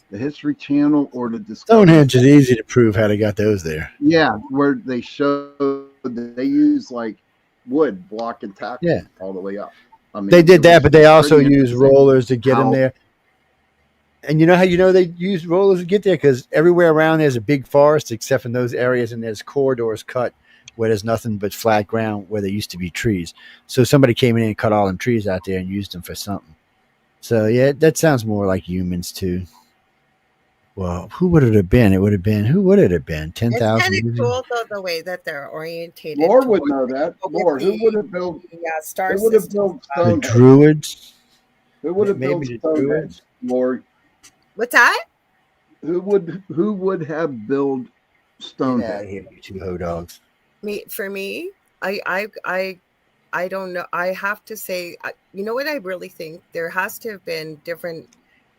[SPEAKER 5] the History Channel or the Discovery.
[SPEAKER 3] Stonehenge is easy to prove how they got those there.
[SPEAKER 5] Yeah, where they showed they use like wood block and tackle all the way up. I mean,
[SPEAKER 3] they did that, but they also use rollers to get them there. And you know how they use rollers to get there? Because everywhere around there's a big forest, except in those areas, and there's corridors cut where there's nothing but flat ground where there used to be trees. So somebody came in and cut all them trees out there and used them for something. So yeah, that sounds more like humans too. Well, who would it have been? It would have been, who would it have been? 10,000
[SPEAKER 2] It's kind
[SPEAKER 3] years
[SPEAKER 2] of
[SPEAKER 3] ago?
[SPEAKER 2] cool though the way that they're orientated.
[SPEAKER 5] Lord would
[SPEAKER 2] towards
[SPEAKER 5] know that.
[SPEAKER 2] with
[SPEAKER 5] Lord, who
[SPEAKER 2] the-
[SPEAKER 5] would have built?
[SPEAKER 2] the, star
[SPEAKER 5] Who would have
[SPEAKER 2] systems.
[SPEAKER 5] built
[SPEAKER 3] The
[SPEAKER 5] Stonehenge?
[SPEAKER 3] Druids?
[SPEAKER 5] Who would have built
[SPEAKER 3] Maybe the
[SPEAKER 5] Stonehenge?
[SPEAKER 3] Druids?
[SPEAKER 5] Lord,
[SPEAKER 2] What's that?
[SPEAKER 5] who would have built
[SPEAKER 3] Get out of
[SPEAKER 5] Stonehenge?
[SPEAKER 3] here, you two hoe dogs.
[SPEAKER 2] For me, I don't know. I have to say, you know what I really think? There has to have been different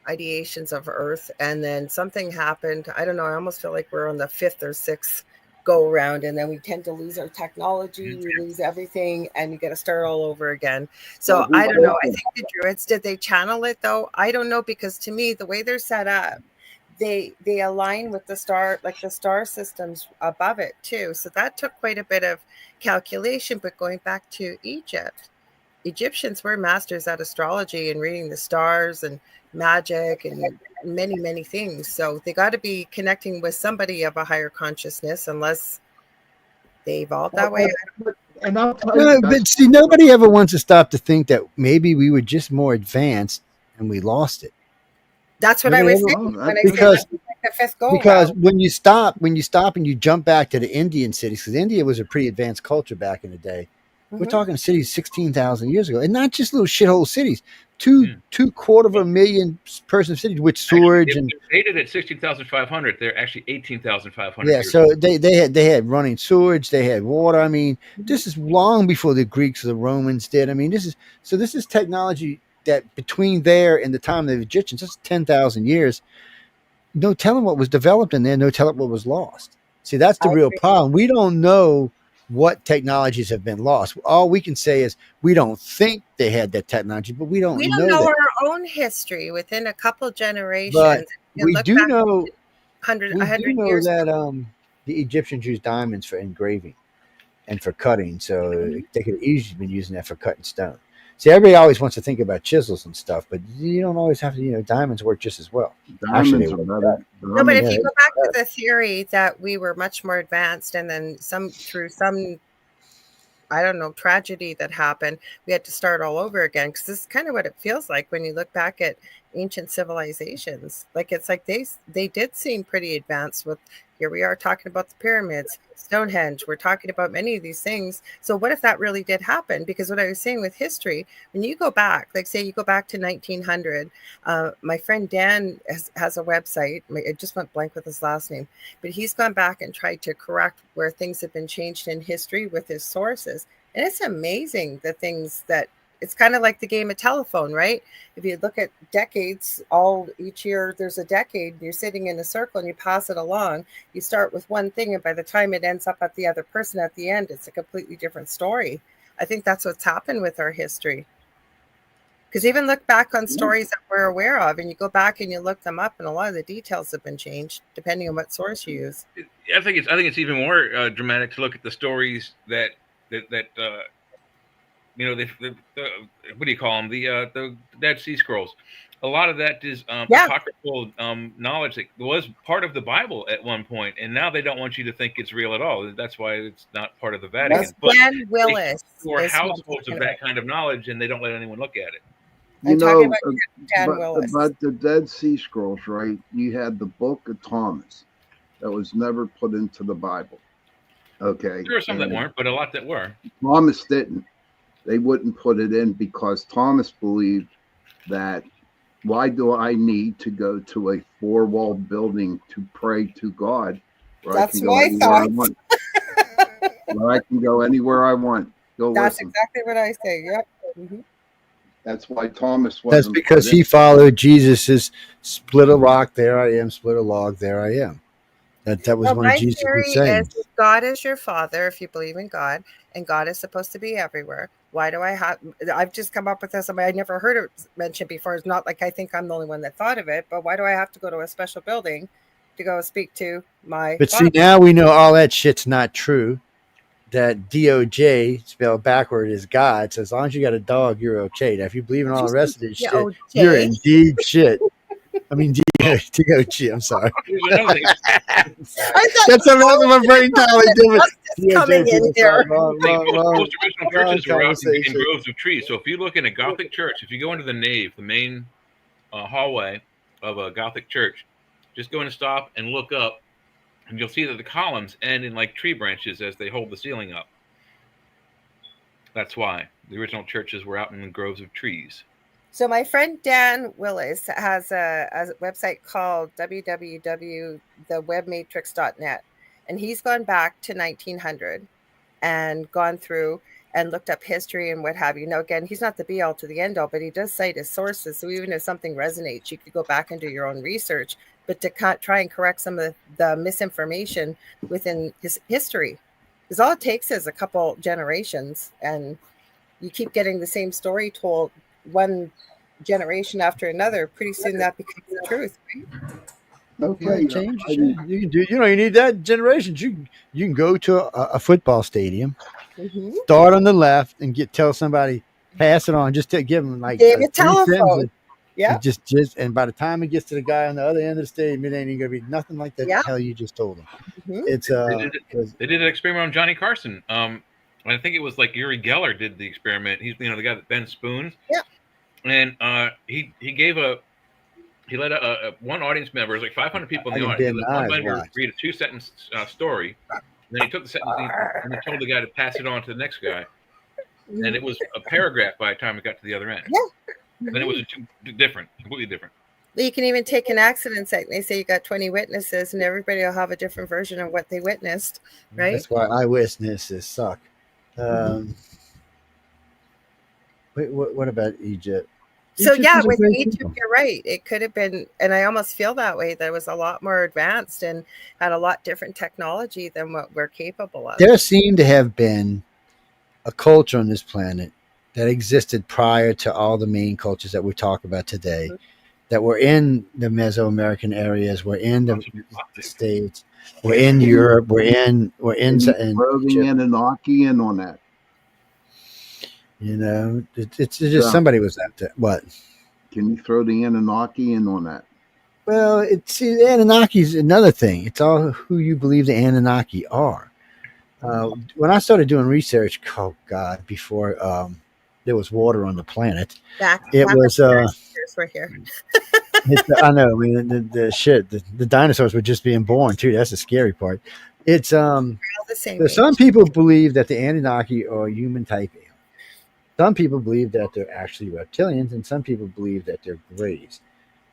[SPEAKER 2] ideations of Earth, and then something happened. I don't know. I almost feel like we're on the 5th or 6th go around, and then we tend to lose our technology, we lose everything, and you got to start all over again. So
[SPEAKER 5] Well, who
[SPEAKER 2] I don't know. I
[SPEAKER 5] built
[SPEAKER 2] think the Druids, did they channel it though? I don't know, because to me, the way they're set up, they align with the star, like the star systems above it too. So that took quite a bit of calculation. But going back to Egypt, Egyptians were masters at astrology and reading the stars and magic and many things. So they got to be connecting with somebody of a higher consciousness, unless they evolved that way.
[SPEAKER 5] And I'll tell
[SPEAKER 3] No,
[SPEAKER 5] you,
[SPEAKER 3] but see, nobody ever wants to stop to think that maybe we were just more advanced and we lost it.
[SPEAKER 2] That's what
[SPEAKER 3] Nobody
[SPEAKER 2] I was
[SPEAKER 3] ever-
[SPEAKER 2] saying when I
[SPEAKER 3] because-
[SPEAKER 2] said like the 5th go
[SPEAKER 3] Because
[SPEAKER 2] around.
[SPEAKER 3] when you stop and you jump back to the Indian cities, because India was a pretty advanced culture back in the day. We're
[SPEAKER 2] Mhm.
[SPEAKER 3] talking cities 16,000 years ago, and not just little shithole cities. Two quarter of a million person cities with sewage
[SPEAKER 4] Actually,
[SPEAKER 3] and
[SPEAKER 4] they dated at 16,500. They're actually 18,500.
[SPEAKER 3] yeah.
[SPEAKER 4] years
[SPEAKER 3] So
[SPEAKER 4] old.
[SPEAKER 3] they had running sewage, they had water. I mean, this is long before the Greeks or the Romans did. I mean, this is technology that between there and the time of the Egyptians, that's 10,000 years. No telling what was developed in there. No telling what was lost. See, that's the
[SPEAKER 2] I
[SPEAKER 3] real
[SPEAKER 2] agree.
[SPEAKER 3] problem. We don't know what technologies have been lost. All we can say is we don't think they had that technology, but we don't
[SPEAKER 2] We
[SPEAKER 3] know
[SPEAKER 2] don't know
[SPEAKER 3] that.
[SPEAKER 2] our own history within a couple generations.
[SPEAKER 3] But
[SPEAKER 2] You
[SPEAKER 3] we
[SPEAKER 2] look
[SPEAKER 3] do
[SPEAKER 2] back
[SPEAKER 3] know
[SPEAKER 2] 100
[SPEAKER 3] we do
[SPEAKER 2] 100
[SPEAKER 3] know
[SPEAKER 2] years
[SPEAKER 3] that
[SPEAKER 2] ago.
[SPEAKER 3] the Egyptians used diamonds for engraving and for cutting, so they could have easily been using that for cutting stone. See, everybody always wants to think about chisels and stuff, but you don't always have to. Diamonds work just as well. Actually,
[SPEAKER 5] diamonds
[SPEAKER 3] they
[SPEAKER 5] are
[SPEAKER 3] work
[SPEAKER 5] better.
[SPEAKER 2] No, but if
[SPEAKER 3] yeah,
[SPEAKER 2] you go back to the theory that we were much more advanced, and then through some, I don't know, tragedy that happened, we had to start all over again. Because this is kind of what it feels like when you look back at ancient civilizations. Like it's like they did seem pretty advanced. With here we are talking about the pyramids, Stonehenge. We're talking about many of these things. So what if that really did happen? Because what I was saying with history, when you go back, like say you go back to 1900, my friend Dan has a website. I just went blank with his last name, but he's gone back and tried to correct where things have been changed in history with his sources. And it's amazing the things that it's kind of like the game of telephone, right? If you look at decades, each year there's a decade, you're sitting in a circle and you pass it along. You start with one thing, and by the time it ends up at the other person at the end, it's a completely different story. I think that's what's happened with our history. Because even look back on stories that we're aware of, and you go back and you look them up, and a lot of the details have been changed depending on what source you use.
[SPEAKER 4] I think it's even more dramatic to look at the stories that the what do you call them? The Dead Sea Scrolls. A lot of that is apocryphal knowledge that was part of the Bible at one point, and now they don't want you to think it's real at all. That's why it's not part of the Vatican.
[SPEAKER 2] That's Dan Willis.
[SPEAKER 4] Or households of that kind of knowledge, and they don't let anyone look at it.
[SPEAKER 5] You
[SPEAKER 2] I'm
[SPEAKER 5] know,
[SPEAKER 2] talking about Dan Willis.
[SPEAKER 5] but the Dead Sea Scrolls, right? You had the Book of Thomas that was never put into the Bible. Okay.
[SPEAKER 4] There were some that weren't, but a lot that were.
[SPEAKER 5] Thomas didn't. They wouldn't put it in because Thomas believed that why do I need to go to a four-walled building to pray to God?
[SPEAKER 2] That's my thought.
[SPEAKER 5] Where I can go anywhere I want.
[SPEAKER 2] That's exactly what I say. Yep. Mm-hmm.
[SPEAKER 5] That's why Thomas wasn't.
[SPEAKER 3] That's because he followed Jesus's split a rock, there I am, split a log, there I am. That was one of Jesus' sayings.
[SPEAKER 2] Is God is your father if you believe in God, and God is supposed to be everywhere. Why do I have? I've just come up with this. I mean, I never heard it mentioned before. It's not like I think I'm the only one that thought of it. But why do I have to go to a special building to go speak to my?
[SPEAKER 3] But
[SPEAKER 2] father?
[SPEAKER 3] see, now we know all that shit's not true. That DOJ spelled backward is God. So as long as you got a dog, you're okay. Now, if you believe in all the rest of this shit, you're indeed shit. I mean, DOG. I'm sorry.
[SPEAKER 2] I thought
[SPEAKER 3] That's something else my brain totally different.
[SPEAKER 2] is coming in here.
[SPEAKER 4] Most original churches were out in groves of trees. So if you look in a Gothic church, if you go into the nave, the main hallway of a Gothic church, just go in and stop and look up, and you'll see that the columns end in like tree branches as they hold the ceiling up. That's why the original churches were out in the groves of trees.
[SPEAKER 2] So my friend Dan Willis has a website called www.thewebmatrix.net, and he's gone back to 1900 and gone through and looked up history and what have you. Now, again, he's not the be all to the end all, but he does cite his sources. So even if something resonates, you could go back and do your own research, but to try and correct some of the misinformation within his history. Because all it takes is a couple generations, and you keep getting the same story told one generation after another. Pretty soon that becomes the truth, right?
[SPEAKER 5] Okay,
[SPEAKER 3] change. You can do. You need that generations. You can go to a football stadium, start on the left, and tell somebody, pass it on. Just to give them like
[SPEAKER 2] a telephone. Yeah.
[SPEAKER 3] Just and by the time it gets to the guy on the other end of the stadium, it ain't even gonna be nothing like that. The hell you just told him. It's
[SPEAKER 4] they did an experiment on Johnny Carson. I think it was like Uri Geller did the experiment. He's the guy that bends spoons. Yeah. And he let one audience member, it was like 500 people in the audience, one member read a 2-sentence story. And then he took the sentence and he told the guy to pass it on to the next guy. And it was a paragraph by the time it got to the other end. Yeah. Then it was completely different.
[SPEAKER 2] You can even take an accident site. They say you got 20 witnesses, and everybody will have a different version of what they witnessed, right?
[SPEAKER 3] That's why eyewitnesses suck. What about Egypt?
[SPEAKER 2] So with Egypt, you're right. It could have been, and I almost feel that way, that it was a lot more advanced and had a lot different technology than what we're capable of.
[SPEAKER 3] There seemed to have been a culture on this planet that existed prior to all the main cultures that we talk about today, that were in the Mesoamerican areas, were in the States, we're in Europe, we're in
[SPEAKER 5] the Anunnaki in on that.
[SPEAKER 3] It's just somebody was at that. What?
[SPEAKER 5] Can you throw the Anunnaki in on that?
[SPEAKER 3] Well, the Anunnaki is another thing. It's all who you believe the Anunnaki are. When I started doing research, before there was water on the planet,
[SPEAKER 2] we're here.
[SPEAKER 3] I know. I mean, the dinosaurs were just being born too. That's the scary part. It's some people believe that the Anunnaki are human type. Some people believe that they're actually reptilians, and some people believe that they're grays.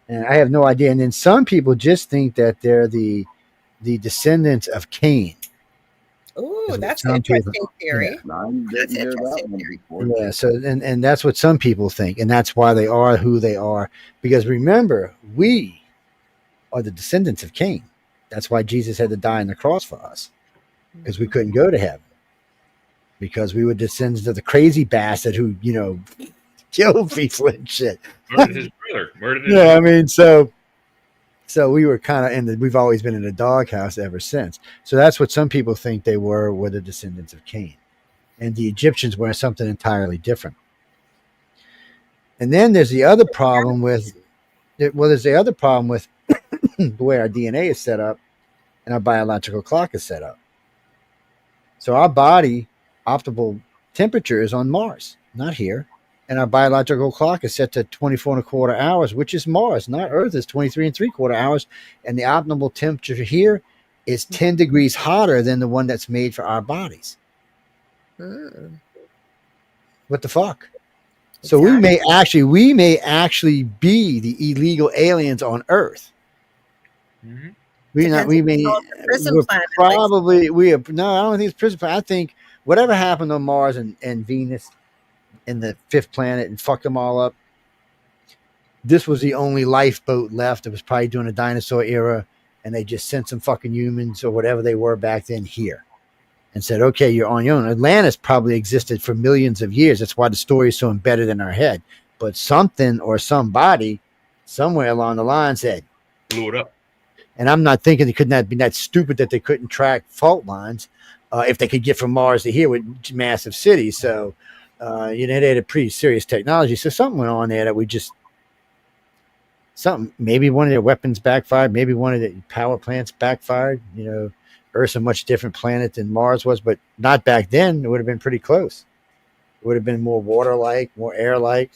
[SPEAKER 3] And I have no idea. And then some people just think that they're the descendants of Cain.
[SPEAKER 2] Oh, that's an interesting theory.
[SPEAKER 3] Yeah, so and that's what some people think, and that's why they are who they are. Because remember, we are the descendants of Cain. That's why Jesus had to die on the cross for us, because we couldn't go to heaven, because we were descendants of the crazy bastard who killed people and shit.
[SPEAKER 4] Murdered his brother.
[SPEAKER 3] I mean, so we were kind of we've always been in a doghouse ever since. So that's what some people think they were the descendants of Cain. And the Egyptians were something entirely different. And then there's the other problem with the way our DNA is set up and our biological clock is set up. So our body optimal temperature is on Mars, not here. And our biological clock is set to 24 1/4 hours, which is Mars, not Earth. Is 23 3/4 hours. And the optimal temperature here is 10 degrees hotter than the one that's made for our bodies. What the fuck? Exactly. So we may actually be the illegal aliens on Earth. Mm-hmm. I don't think it's prison planet. I think whatever happened on Mars and Venus and the fifth planet and fucked them all up, this was the only lifeboat left. It was probably during the dinosaur era, and they just sent some fucking humans or whatever they were back then here and said, okay, you're on your own. Atlantis probably existed for millions of years. That's why the story is so embedded in our head. But something or somebody somewhere along the line said,
[SPEAKER 4] blew it up.
[SPEAKER 3] And I'm not thinking they could not be that stupid that they couldn't track fault lines if they could get from Mars to here with massive cities. So, they had a pretty serious technology. So something went on there that maybe one of their weapons backfired. Maybe one of the power plants backfired, Earth's a much different planet than Mars was, but not back then. It would have been pretty close. It would have been more water-like, more air-like.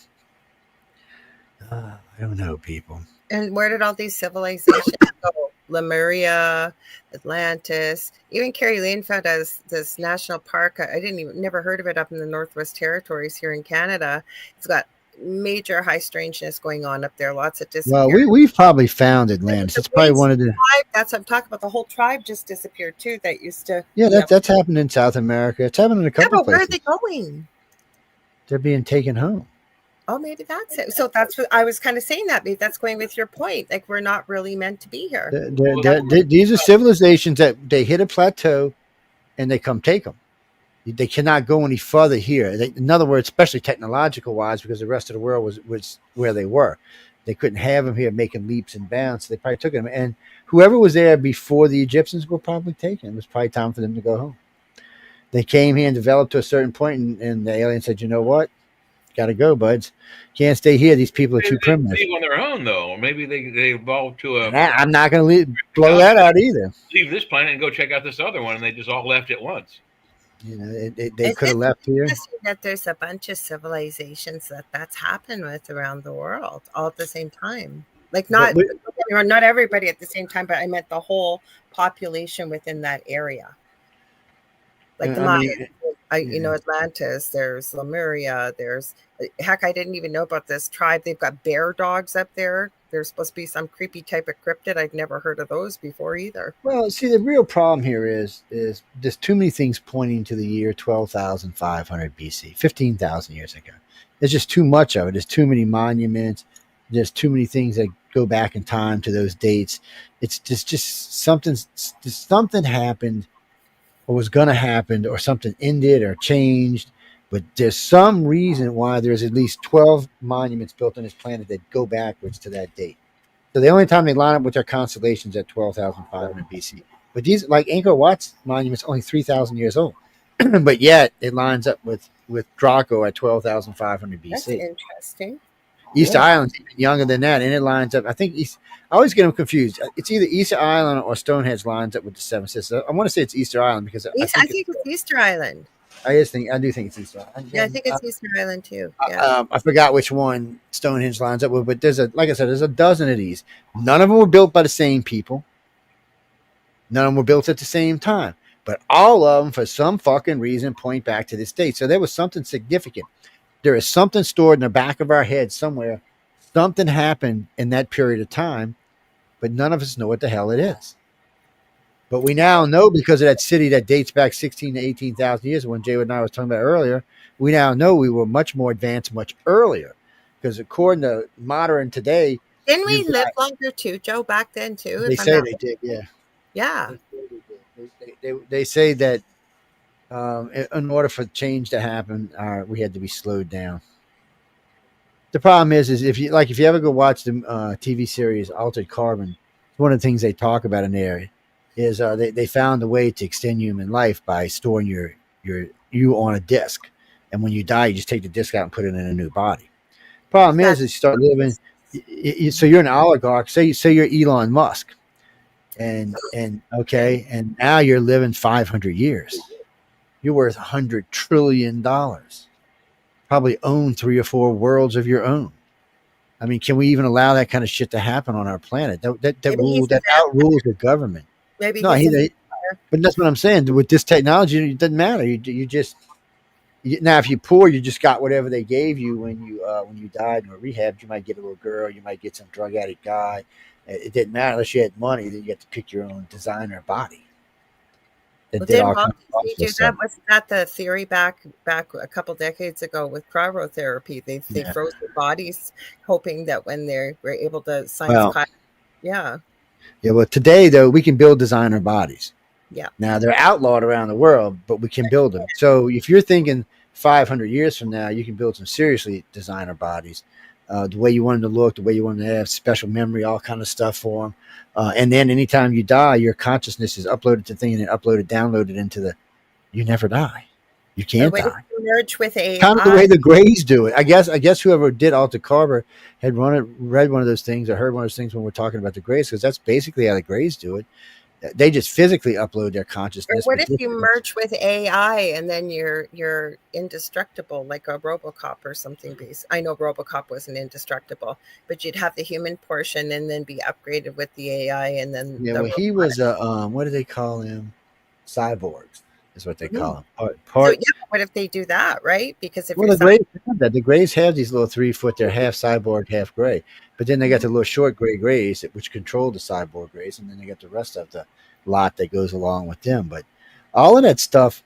[SPEAKER 3] I don't know, people.
[SPEAKER 2] And where did all these civilizations go? Lemuria, Atlantis, even Kerry Lane found this national park. I never heard of it up in the Northwest Territories here in Canada. It's got major high strangeness going on up there. Lots of disappearances.
[SPEAKER 3] Well, we've probably found Atlantis. It's probably one of the.
[SPEAKER 2] That's what I'm talking about. The whole tribe just disappeared too. That used to.
[SPEAKER 3] Yeah, that's happened in South America. It's happened in a couple
[SPEAKER 2] but
[SPEAKER 3] places.
[SPEAKER 2] where are they going?
[SPEAKER 3] They're being taken home.
[SPEAKER 2] Oh, maybe that's it. So that's what I was kind of saying. That maybe that's going with your point. Like we're not really meant to be here.
[SPEAKER 3] These are civilizations that they hit a plateau, and they come take them. They cannot go any further here. In other words, especially technological wise, because the rest of the world was where they were. They couldn't have them here making leaps and bounds. So they probably took them. And whoever was there before the Egyptians were probably taken. It was probably time for them to go home. They came here and developed to a certain point, and the alien said, "You know what? Got to go, buds. Can't stay here. These people are too primitive."
[SPEAKER 4] Leave on their own, though. Or maybe they evolved to a.
[SPEAKER 3] I'm not going to blow that out either.
[SPEAKER 4] Leave this planet and go check out this other one, and they just all left at once.
[SPEAKER 3] You know, they could have left here.
[SPEAKER 2] That there's a bunch of civilizations that's happened with around the world all at the same time. Like not everybody at the same time, but I meant the whole population within that area. Like the Mayans, Atlantis, there's Lemuria, there's I didn't even know about this tribe. They've got bear dogs up there. There's supposed to be some creepy type of cryptid. I'd never heard of those before either.
[SPEAKER 3] Well, see, the real problem here is there's too many things pointing to the year 12,500 BC, 15,000 years ago. There's just too much of it. There's too many monuments. There's too many things that go back in time to those dates. It's just something happened, or was going to happen, or something ended or changed. But there's some reason why there's at least 12 monuments built on this planet that go backwards to that date. So the only time they line up with their constellations at 12,500 BC. But these, like Angkor Wat's monument's only 3,000 years old. But yet it lines up with Draco at 12,500 BC.
[SPEAKER 2] That's interesting.
[SPEAKER 3] Easter Island's even younger than that, and it lines up. I think I always get them confused. It's either Easter Island or Stonehenge lines up with the Seven Sisters. I want to say it's Easter Island because I think
[SPEAKER 2] it's Easter Island.
[SPEAKER 3] I do think it's Easter Island.
[SPEAKER 2] Yeah, I think it's Easter Island too. Yeah.
[SPEAKER 3] I forgot which one Stonehenge lines up with, but like I said, there's a dozen of these. None of them were built by the same people. None of them were built at the same time, but all of them, for some fucking reason, point back to this date. So there was something significant. There is something stored in the back of our head somewhere. Something happened in that period of time, but none of us know what the hell it is. But we now know, because of that city that dates back 16 to 18,000 years, when Jay and I was talking about earlier, we now know we were much more advanced much earlier. Because according to modern today...
[SPEAKER 2] Didn't we live longer too, Joe, back then too?
[SPEAKER 3] They say they did, yeah.
[SPEAKER 2] Yeah.
[SPEAKER 3] They say that in order for change to happen, we had to be slowed down. The problem is if you ever go watch the TV series Altered Carbon, one of the things they talk about in there is they found a way to extend human life by storing you on a disc, and when you die, you just take the disc out and put it in a new body. Problem is you start living. So you're an oligarch. Say you're Elon Musk, and now you're living 500 years. You're worth $100 trillion. Probably own 3 or 4 worlds of your own. I mean, can we even allow that kind of shit to happen on our planet? That outrules the government.
[SPEAKER 2] Maybe
[SPEAKER 3] no, but that's what I'm saying. With this technology, it doesn't matter. Now, if you're poor, you just got whatever they gave you when you died and were rehabbed. You might get a little girl. You might get some drug addict guy. It didn't matter unless you had money. Then you get to pick your own designer body.
[SPEAKER 2] Was that the theory back a couple decades ago with cryotherapy? They froze their bodies, hoping that when they were able to
[SPEAKER 3] Well, today though we can build designer bodies.
[SPEAKER 2] Yeah.
[SPEAKER 3] Now they're outlawed around the world, but we can build them. So if you're thinking 500 years from now, you can build some seriously designer bodies, the way you want them to look, the way you want them to have special memory, all kind of stuff for them. And then anytime you die, your consciousness is uploaded to thing and then downloaded into you never die. You can't die.
[SPEAKER 2] Merge with AI.
[SPEAKER 3] Kind of the way the Greys do it. I guess whoever did Altered Carbon had read one of those things or heard one of those things when we're talking about the Greys, because that's basically how the Greys do it. They just physically upload their
[SPEAKER 2] Or
[SPEAKER 3] consciousness.
[SPEAKER 2] what
[SPEAKER 3] but
[SPEAKER 2] if you merge with AI and then you're indestructible, like a RoboCop or something? I know RoboCop wasn't indestructible, but you'd have the human portion and then be upgraded with the AI, and then
[SPEAKER 3] Yeah, well, he was a what do they call him? Cyborgs is what they call him.
[SPEAKER 2] So yeah, what if they do that, right? Because if
[SPEAKER 3] well, the Greys have that. The Greys have these little 3 foot. They're half cyborg, half gray. But then they got the little short gray Greys which control the cyborg Greys, and then they got the rest of the lot that goes along with them. But all of that stuff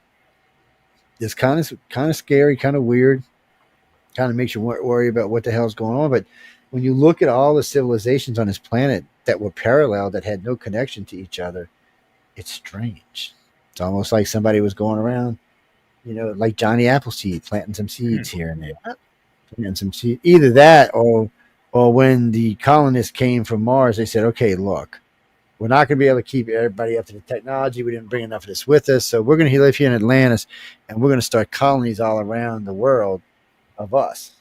[SPEAKER 3] is kind of scary, kind of weird, kind of makes you worry about what the hell's going on. But when you look at all the civilizations on this planet that were parallel, that had no connection to each other, it's strange. It's almost like somebody was going around, like Johnny Appleseed, planting some seeds here and there. Planting some seeds. Either that or when the colonists came from Mars, they said, okay, look, we're not going to be able to keep everybody up to the technology. We didn't bring enough of this with us. So we're going to live here in Atlantis, and we're going to start colonies all around the world of us.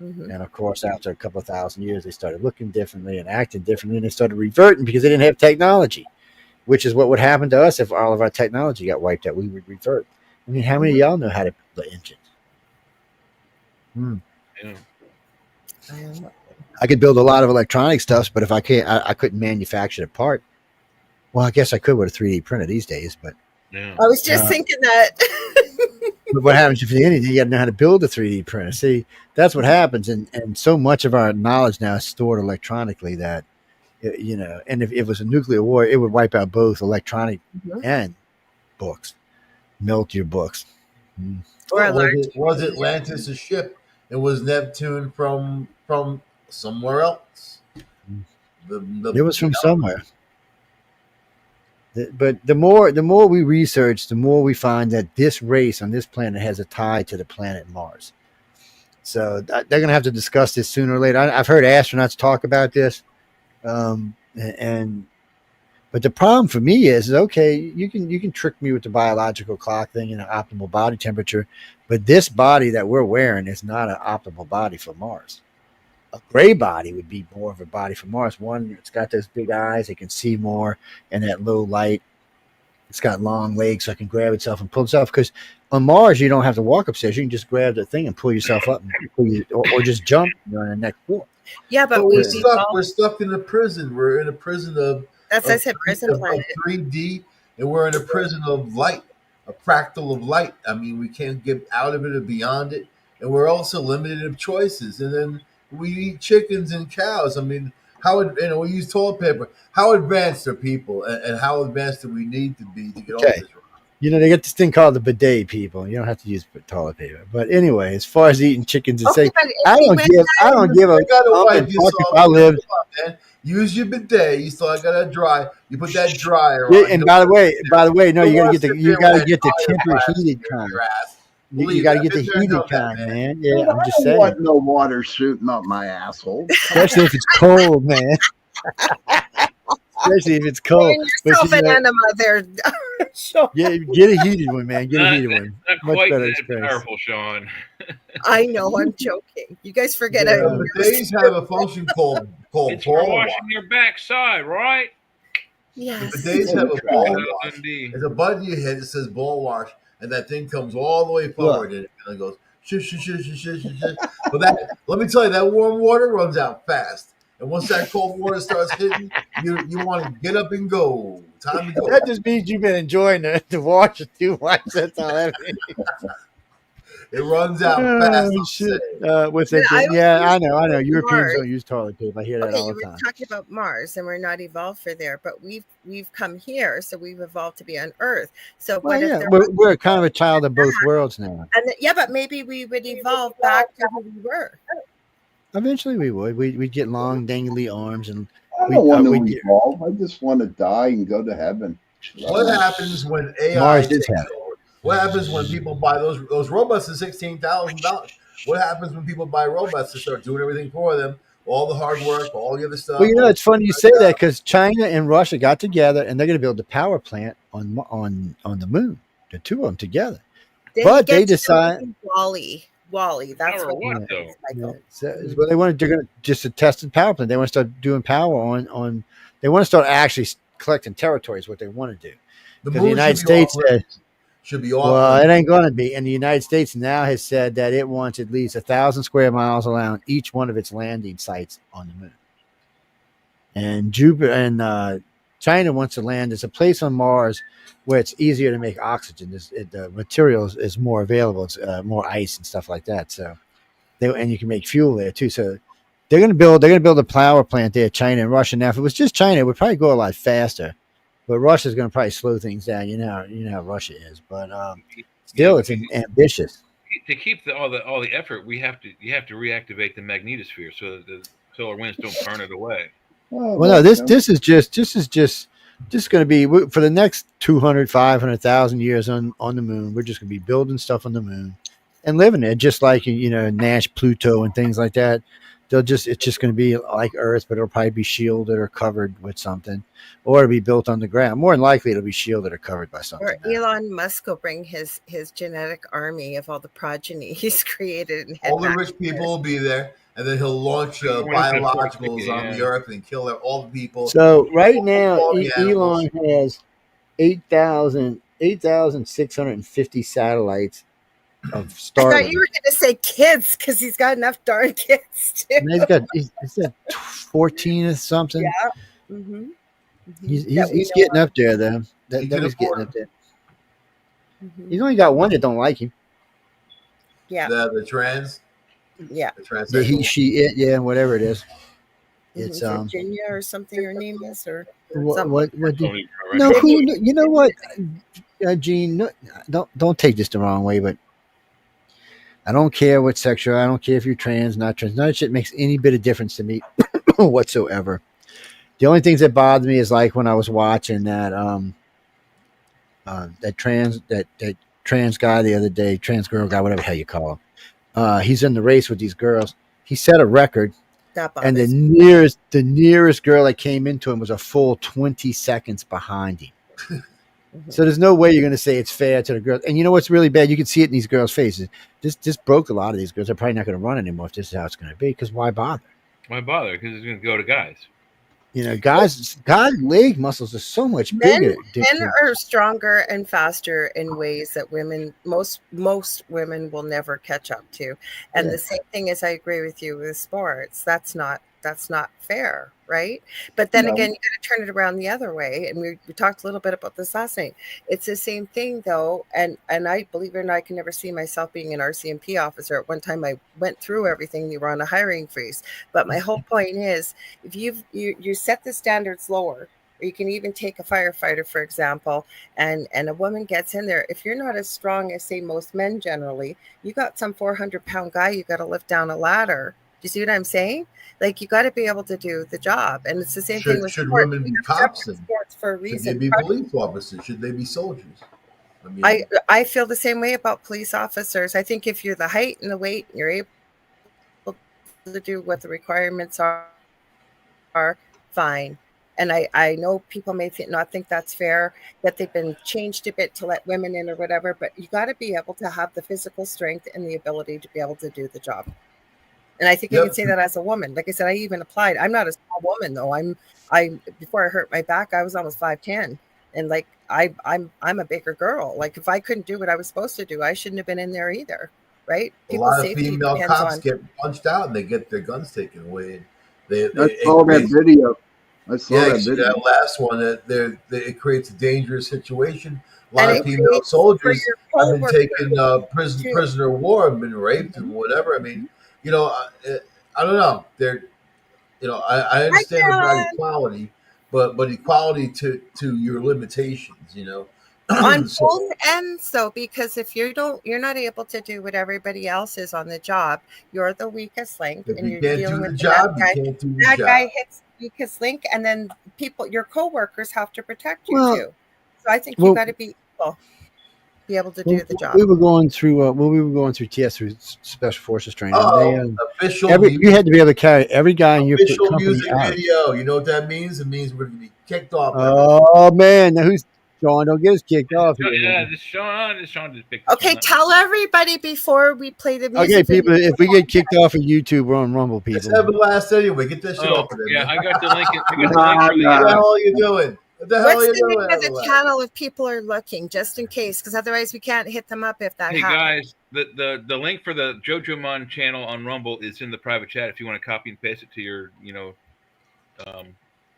[SPEAKER 3] Mm-hmm. And of course, after a couple of thousand years, they started looking differently and acting differently, and they started reverting because they didn't have technology, which is what would happen to us if all of our technology got wiped out. We would revert. I mean, how many of y'all know how to build the engine? Yeah. I could build a lot of electronic stuff, but if I can't, I couldn't manufacture the part. Well, I guess I could with a 3D printer these days, but
[SPEAKER 2] I was just thinking that.
[SPEAKER 3] But what happens if you got to know how to build a 3D printer? See, that's what happens, and so much of our knowledge now is stored electronically that, and if it was a nuclear war, it would wipe out both electronic and books, melt your books.
[SPEAKER 1] Was Atlantis a ship? It was Neptune from somewhere else.
[SPEAKER 3] It was from somewhere. But the more we research, the more we find that this race on this planet has a tie to the planet Mars. So they're going to have to discuss this sooner or later. I've heard astronauts talk about this, but the problem for me is okay. You can trick me with the biological clock thing and an optimal body temperature, but this body that we're wearing is not an optimal body for Mars. A gray body would be more of a body for Mars. One, it's got those big eyes. It can see more in that low light. It's got long legs so it can grab itself and pull itself. Because on Mars, you don't have to walk upstairs. You can just grab the thing and pull yourself up or just jump on the next floor.
[SPEAKER 2] Yeah, but
[SPEAKER 1] we're stuck in a prison. We're in a prison of...
[SPEAKER 2] That's I said prison planet.
[SPEAKER 1] 3D, and we're in a prison of light, a fractal of light. I mean, we can't get out of it or beyond it. And we're also limited of choices. And then we eat chickens and cows. I mean, we use toilet paper. How advanced are people, and how advanced do we need to be to get off this road?
[SPEAKER 3] They get this thing called the bidet, people. You don't have to use toilet paper. But anyway, as far as eating chickens and say, I don't give a fuck if I live.
[SPEAKER 1] Use your bidet. You still got to dry. You put that dryer on.
[SPEAKER 3] Yeah, and by the way, no, you got to get the temper heated kind. You got to get the heated kind, man. Yeah, I'm just saying.
[SPEAKER 5] I want no water shooting up my asshole.
[SPEAKER 3] Especially if it's cold, man. Especially if it's cold.
[SPEAKER 2] Yourself an enema there.
[SPEAKER 3] Yeah, get a heated one, man. Get a heated one.
[SPEAKER 4] Not quite that powerful, Sean.
[SPEAKER 2] I know, I'm joking. You guys forget it.
[SPEAKER 1] Bidets have a function called
[SPEAKER 4] it's for washing your backside, right?
[SPEAKER 2] Yes.
[SPEAKER 1] Bidets have a ball wash. There's a button you hit that says ball wash, and that thing comes all the way forward, and it goes shush, shush, shush, shush, shush, shush. But let me tell you, that warm water runs out fast. And once that cold water starts hitting, you want to get up and go. Time to go.
[SPEAKER 3] That just means you've been enjoying the water too much. That's all that means.
[SPEAKER 1] It runs out fast.
[SPEAKER 3] Shit. I know. Europeans don't use toilet paper. I hear that all the time.
[SPEAKER 2] We're talking about Mars, and we're not evolved for there, but we've come here, so we've evolved to be on Earth. So
[SPEAKER 3] we're kind of a child of both worlds now.
[SPEAKER 2] And but maybe we would evolve back to who we were.
[SPEAKER 3] Eventually, we would. We'd get long, dangly arms, and
[SPEAKER 5] I don't want to evolve. I just want to die and go to heaven.
[SPEAKER 1] What happens when AI?
[SPEAKER 3] Mars is heaven.
[SPEAKER 1] What happens when people buy those robots at $16,000? What happens when people buy robots to start doing everything for them? All the hard work, all the other stuff.
[SPEAKER 3] Well, it's funny you say that because China and Russia got together and they're going to build a power plant on the moon. The two of them together. They decide.
[SPEAKER 2] Wally, that's what
[SPEAKER 3] they want. They're going to just a tested power plant. They want to start doing power on. They want to start actually collecting territory is what they want to do.
[SPEAKER 1] The
[SPEAKER 3] Because
[SPEAKER 1] moon
[SPEAKER 3] the United
[SPEAKER 1] should be
[SPEAKER 3] States
[SPEAKER 1] off limits. Should be off
[SPEAKER 3] well,
[SPEAKER 1] limits.
[SPEAKER 3] it ain't going to be. And the United States now has said that it wants at least 1,000 square miles around each one of its landing sites on the moon. And Jupiter and China wants to land. There's a place on Mars where it's easier to make oxygen. The materials is more available. It's more ice and stuff like that. So, and you can make fuel there too. So, they're going to build a power plant there. China and Russia. Now, if it was just China, it would probably go a lot faster. But Russia's going to probably slow things down. You know how Russia is. But still, it's ambitious.
[SPEAKER 4] To keep all the effort, you have to reactivate the magnetosphere so that the solar winds don't burn it away.
[SPEAKER 3] Well, no, this is just going to be for the next 200, 500,000 years on the moon. We're just going to be building stuff on the moon and living there, just like Nash, Pluto, and things like that. It's just going to be like Earth, but it'll probably be shielded or covered with something, or it'll be built on the ground. More than likely, it'll be shielded or covered by something.
[SPEAKER 2] Or Elon Musk will bring his genetic army of all the progeny he's created. And
[SPEAKER 1] all the rich people will be there, and then he'll launch biologicals on the Earth and kill all the people.
[SPEAKER 3] So right now, Elon has 8,650 satellites of Starlink.
[SPEAKER 2] I thought you were going to say kids because he's got enough darn kids too.
[SPEAKER 3] And he's got 14 or something.
[SPEAKER 2] Yeah. Mm-hmm. Mm-hmm.
[SPEAKER 3] He's getting up there though. That he's getting up there. Mm-hmm. He's only got one that don't like him.
[SPEAKER 2] Yeah.
[SPEAKER 1] The trans.
[SPEAKER 2] Yeah.
[SPEAKER 1] The trans.
[SPEAKER 3] He, she, it, yeah, whatever it is.
[SPEAKER 2] It's Virginia or something. Her name is or
[SPEAKER 3] what no, who? You know what, Gene? No, don't take this the wrong way, but I don't care what sexual. I don't care if you're trans, not trans. None of that shit makes any bit of difference to me whatsoever. The only things that bother me is like when I was watching that trans guy the other day, trans girl guy, whatever the hell you call him. He's in the race with these girls. He set a record, and the nearest girl that came into him was a full 20 seconds behind him. So there's no way you're going to say it's fair to the girls. And you know what's really bad? You can see it in these girls' faces. This broke a lot of these girls. They're probably not going to run anymore if this is how it's going to be. Because why bother?
[SPEAKER 4] Why bother? Because it's going to go to guys.
[SPEAKER 3] Guys' leg muscles are so much bigger.
[SPEAKER 2] Men are stronger and faster in ways that most women will never catch up to. And the same thing is, I agree with you with sports. That's not fair, right? But then again, you got to turn it around the other way. And we talked a little bit about this last night. It's the same thing though. And I believe it or not, I can never see myself being an RCMP officer. At one time I went through everything. You were on a hiring freeze. But my whole point is, if you set the standards lower, or you can even take a firefighter, for example, and a woman gets in there. If you're not as strong as, say, most men generally, you got some 400-pound guy you got to lift down a ladder. Do you see what I'm saying? Like, you got to be able to do the job. And it's the same thing with
[SPEAKER 1] should
[SPEAKER 2] sports.
[SPEAKER 1] Women be cops?
[SPEAKER 2] Sports for a reason.
[SPEAKER 1] Should they be police officers? Should they be soldiers?
[SPEAKER 2] I feel the same way about police officers. I think if you're the height and the weight and you're able to do what the requirements are fine. And I know people may not think that's fair, that they've been changed a bit to let women in or whatever, but you got to be able to have the physical strength and the ability to be able to do the job. And I think I can say that as a woman. Like I said, I even applied. I'm not a small woman though. Before I hurt my back, I was almost 5'10", and like I'm a bigger girl. Like if I couldn't do what I was supposed to do, I shouldn't have been in there either, right?
[SPEAKER 1] People's a lot of female cops get punched out and they get their guns taken away.
[SPEAKER 5] I saw that video.
[SPEAKER 1] That last one. It creates a dangerous situation. A lot of female soldiers have been taken prisoner of war, have been raped and whatever. I mean. I don't know. I understand about equality, but equality to your limitations.
[SPEAKER 2] On both ends, though, because if you're not able to do what everybody else is on the job, you're the weakest link,
[SPEAKER 1] and
[SPEAKER 2] you're
[SPEAKER 1] dealing with that
[SPEAKER 2] guy hits the weakest link, and then your coworkers have to protect you too. So I think you got to be equal. Be able to do the job.
[SPEAKER 3] We were going through TS through Special Forces training.
[SPEAKER 1] You
[SPEAKER 3] had to be able to carry every guy in your
[SPEAKER 1] official music video. You know what that means? It means we're going to be kicked off.
[SPEAKER 3] Oh man, now who's Sean? Don't get us kicked off.
[SPEAKER 4] This Sean just picked.
[SPEAKER 2] Okay, tell everybody before we play the music.
[SPEAKER 3] Okay, people, if we get kicked off of YouTube, we're on Rumble. People,
[SPEAKER 1] let's have a blast anyway. Get that shit off of there.
[SPEAKER 4] Yeah, I got the link.
[SPEAKER 1] What the hell are you doing? What the hell
[SPEAKER 2] What's
[SPEAKER 1] are you
[SPEAKER 2] the
[SPEAKER 1] doing?
[SPEAKER 2] name of the channel if people are looking, just in case? Because otherwise we can't hit them up if that
[SPEAKER 4] Hey
[SPEAKER 2] happens.
[SPEAKER 4] guys, the link for the JoJo channel on Rumble is in the private chat if you want to copy and paste it to your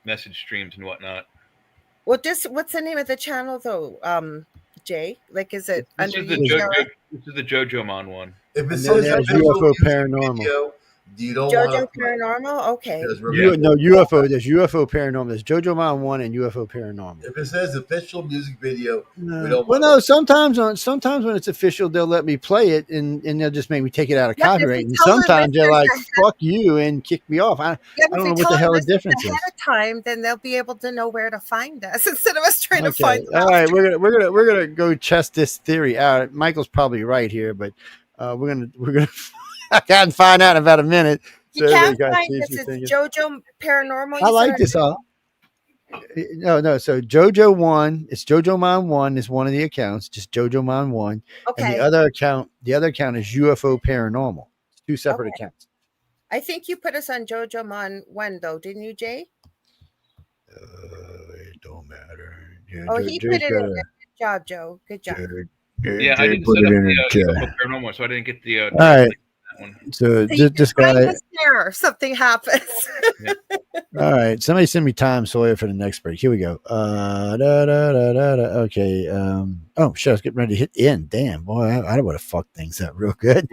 [SPEAKER 4] message streams and whatnot.
[SPEAKER 2] What's the name of the channel though, Jay? Like, is it
[SPEAKER 4] This is the JoJo one.
[SPEAKER 1] If it says
[SPEAKER 3] UFO Paranormal.
[SPEAKER 1] Video, you don't
[SPEAKER 2] JoJo
[SPEAKER 1] want to
[SPEAKER 2] Paranormal? Okay.
[SPEAKER 3] No, UFO. There's UFO Paranormal. There's JoJo 1 and UFO Paranormal.
[SPEAKER 1] If it says official music video, we
[SPEAKER 3] No.
[SPEAKER 1] don't.
[SPEAKER 3] Well, no. Sometimes when it's official, they'll let me play it, and they'll just make me take it out of copyright. And sometimes they're like, "Fuck you," and kick me off. I don't know what the hell the difference is.
[SPEAKER 2] Ahead of time, then they'll be able to know where to find us instead of us trying to find them.
[SPEAKER 3] All right, we're gonna go test this theory out. Michael's probably right here, but we're gonna I can find out in about a minute.
[SPEAKER 2] You can't find this. It's JoJo Paranormal.
[SPEAKER 3] I like this. No. So JoJo 1, it's JoJo Man 1 is one of the accounts, just JoJo Man 1.
[SPEAKER 2] Okay.
[SPEAKER 3] And the other account is UFO Paranormal. It's two separate accounts.
[SPEAKER 2] I think you put us on JoJo Man 1 though, didn't you, Jay?
[SPEAKER 3] It don't matter.
[SPEAKER 2] Yeah, he put it in there. Good job, Joe. Good job.
[SPEAKER 4] Yeah, I didn't set up the Paranormal, so I didn't get the.
[SPEAKER 3] All right. So this guy,
[SPEAKER 2] something happens.
[SPEAKER 3] Yeah. All right, somebody send me Tom Sawyer for the next break. Here we go. Okay. Oh shit, I was getting ready to hit end. Damn, boy, I would have fucked things up real good.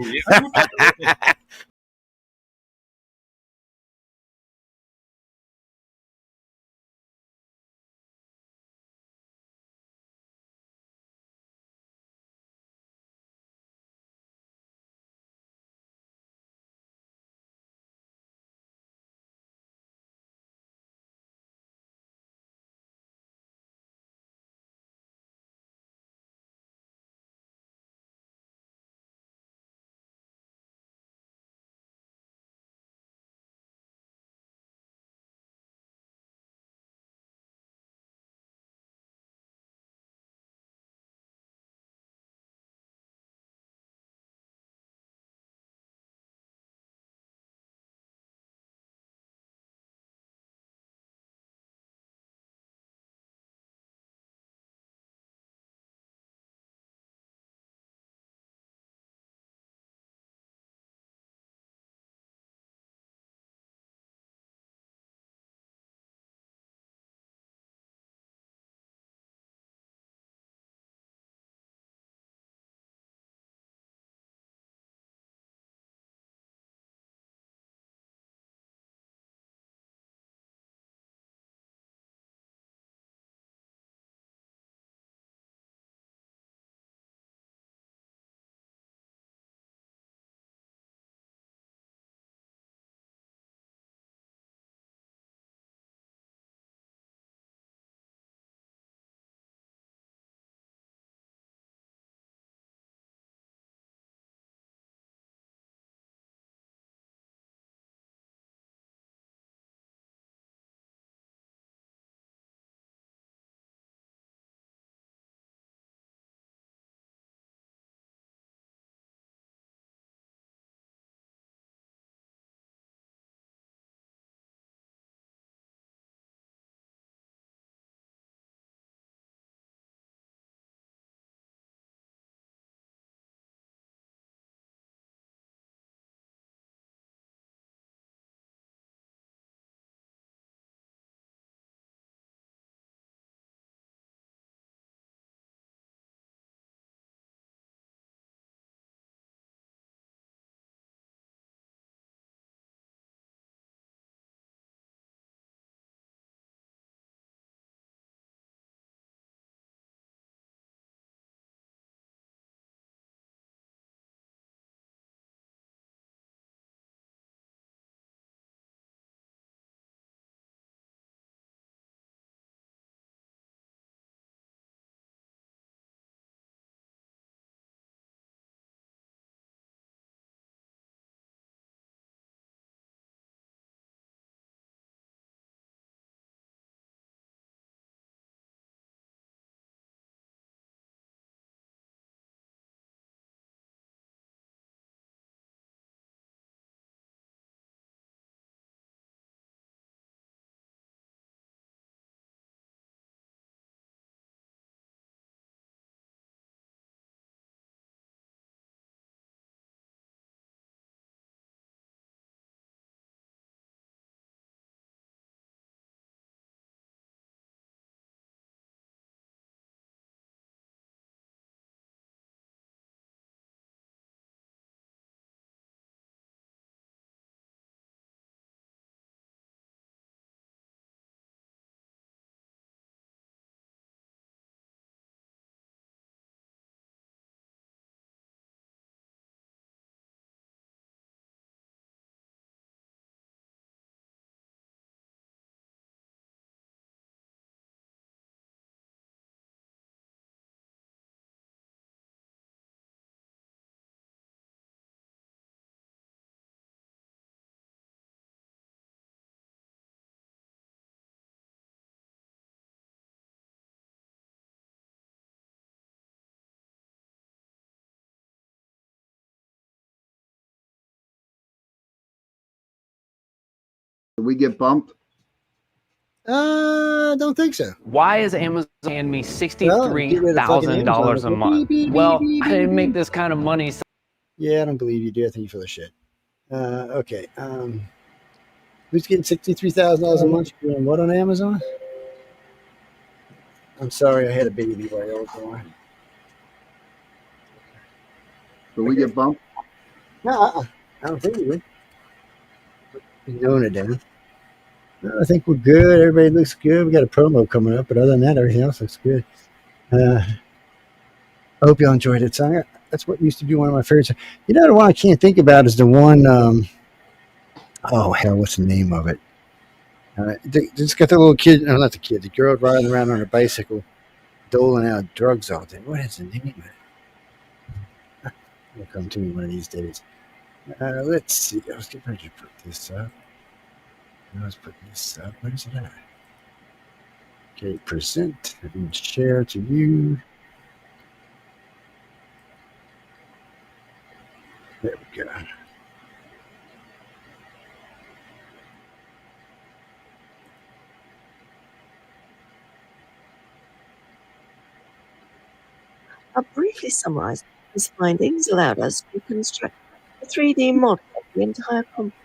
[SPEAKER 5] Did we get bumped?
[SPEAKER 3] Don't think so.
[SPEAKER 6] Why is Amazon paying me $63,000 a month? Well, I didn't make this kind of money.
[SPEAKER 3] Yeah, I don't believe you do. I think you're full of shit. Okay. Who's getting $63,000 a month doing what on Amazon? I'm sorry, I had a baby while I was gone.
[SPEAKER 5] Did we get bumped?
[SPEAKER 3] No, I don't think we would. Knowing it down. No, I think we're good. Everybody looks good. We got a promo coming up, but other than that, everything else looks good. I hope y'all enjoyed it song. That's what used to be one of my favorites. You know, the one I can't think about is the one. Oh hell, what's the name of it? They just got the little kid. No, not the kid. The girl riding around on a bicycle, doling out drugs all day. What is the name of it? It'll come to me one of these days. Let's see. I was getting ready to put this up. I was putting this up. Where's it at? Okay, present and share to you. There we go.
[SPEAKER 7] I'll briefly summarize. These findings allowed us to construct a 3D model of the entire complex.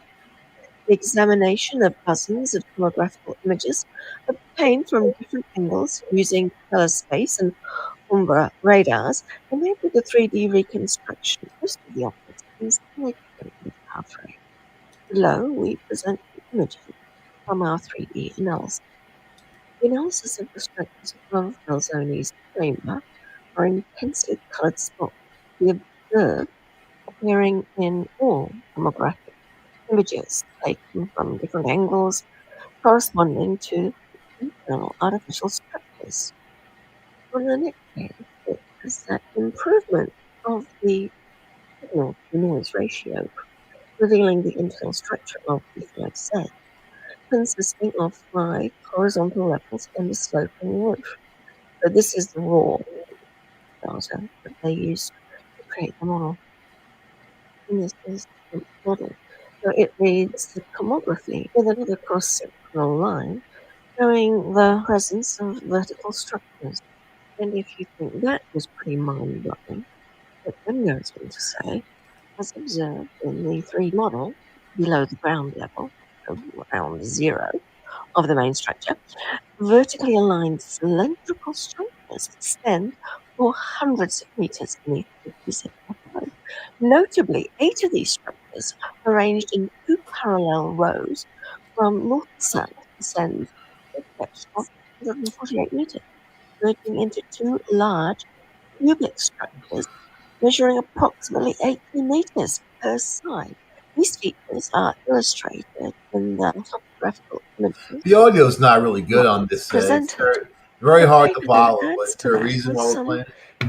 [SPEAKER 7] The examination of dozens of tomographical images obtained from different angles using color space and umbra radars enabled the 3D reconstruction of most of the objects in significantly half rate. Below, we present the images from our 3D analysis. The analysis of the structures above Belzoni's chamber are intensely colored spots we observed appearing in all tomographic images taken from different angles corresponding to internal artificial structures. On the next page, it is that improvement of the signal to noise ratio, revealing the internal structure of the third set, consisting of 5 horizontal levels and a sloping roof. So this is the raw data that they used to create the model. And this is the model. So it reads the tomography with another cross-sectional line showing the presence of vertical structures. And if you think that was pretty mind-blowing, it then goes on to say, as observed in the 3D model below the ground level, around 0 of the main structure, vertically aligned cylindrical structures extend for hundreds of meters beneath the piece of plateau. Notably, 8 of these structures, arranged in 2 parallel rows from north to south, descend to a depth of 148 meters, merging into 2 large cubic structures measuring approximately 80 meters per side. These features are illustrated in the topographical images.
[SPEAKER 1] The audio is not really good on this. It's very hard to follow. But is there a reason why we're playing?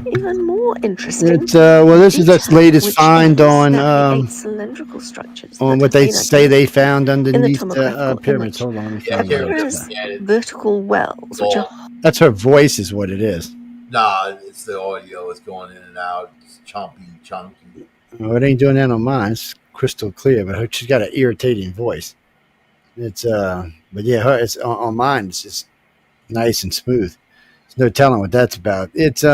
[SPEAKER 7] Even more interesting.
[SPEAKER 3] It's well, this is its latest find on
[SPEAKER 7] cylindrical structures
[SPEAKER 3] on what they say they found underneath the pyramids. Hold on,
[SPEAKER 7] vertical wells, which are
[SPEAKER 3] that's her voice, is what it is.
[SPEAKER 1] Nah, it's the audio. It's going in and out. It's chunky.
[SPEAKER 3] Oh, it ain't doing that on mine. It's crystal clear, but she's got an irritating voice. It's but yeah, it's on mine. It's just nice and smooth. There's no telling what that's about. It's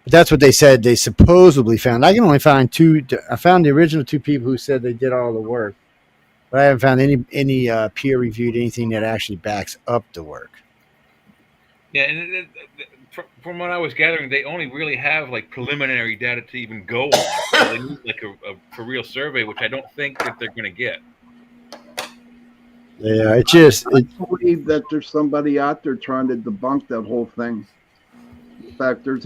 [SPEAKER 3] but that's what they said they supposedly found. I can only find 2. I found the original 2 people who said they did all the work, but I haven't found any peer reviewed anything that actually backs up the work.
[SPEAKER 4] Yeah, and from what I was gathering, they only really have like preliminary data to even go on. So they need like a real survey, which I don't think that they're going to get.
[SPEAKER 3] Yeah, it's just.
[SPEAKER 5] I believe that there's somebody out there trying to debunk that whole thing. In fact,
[SPEAKER 3] there is.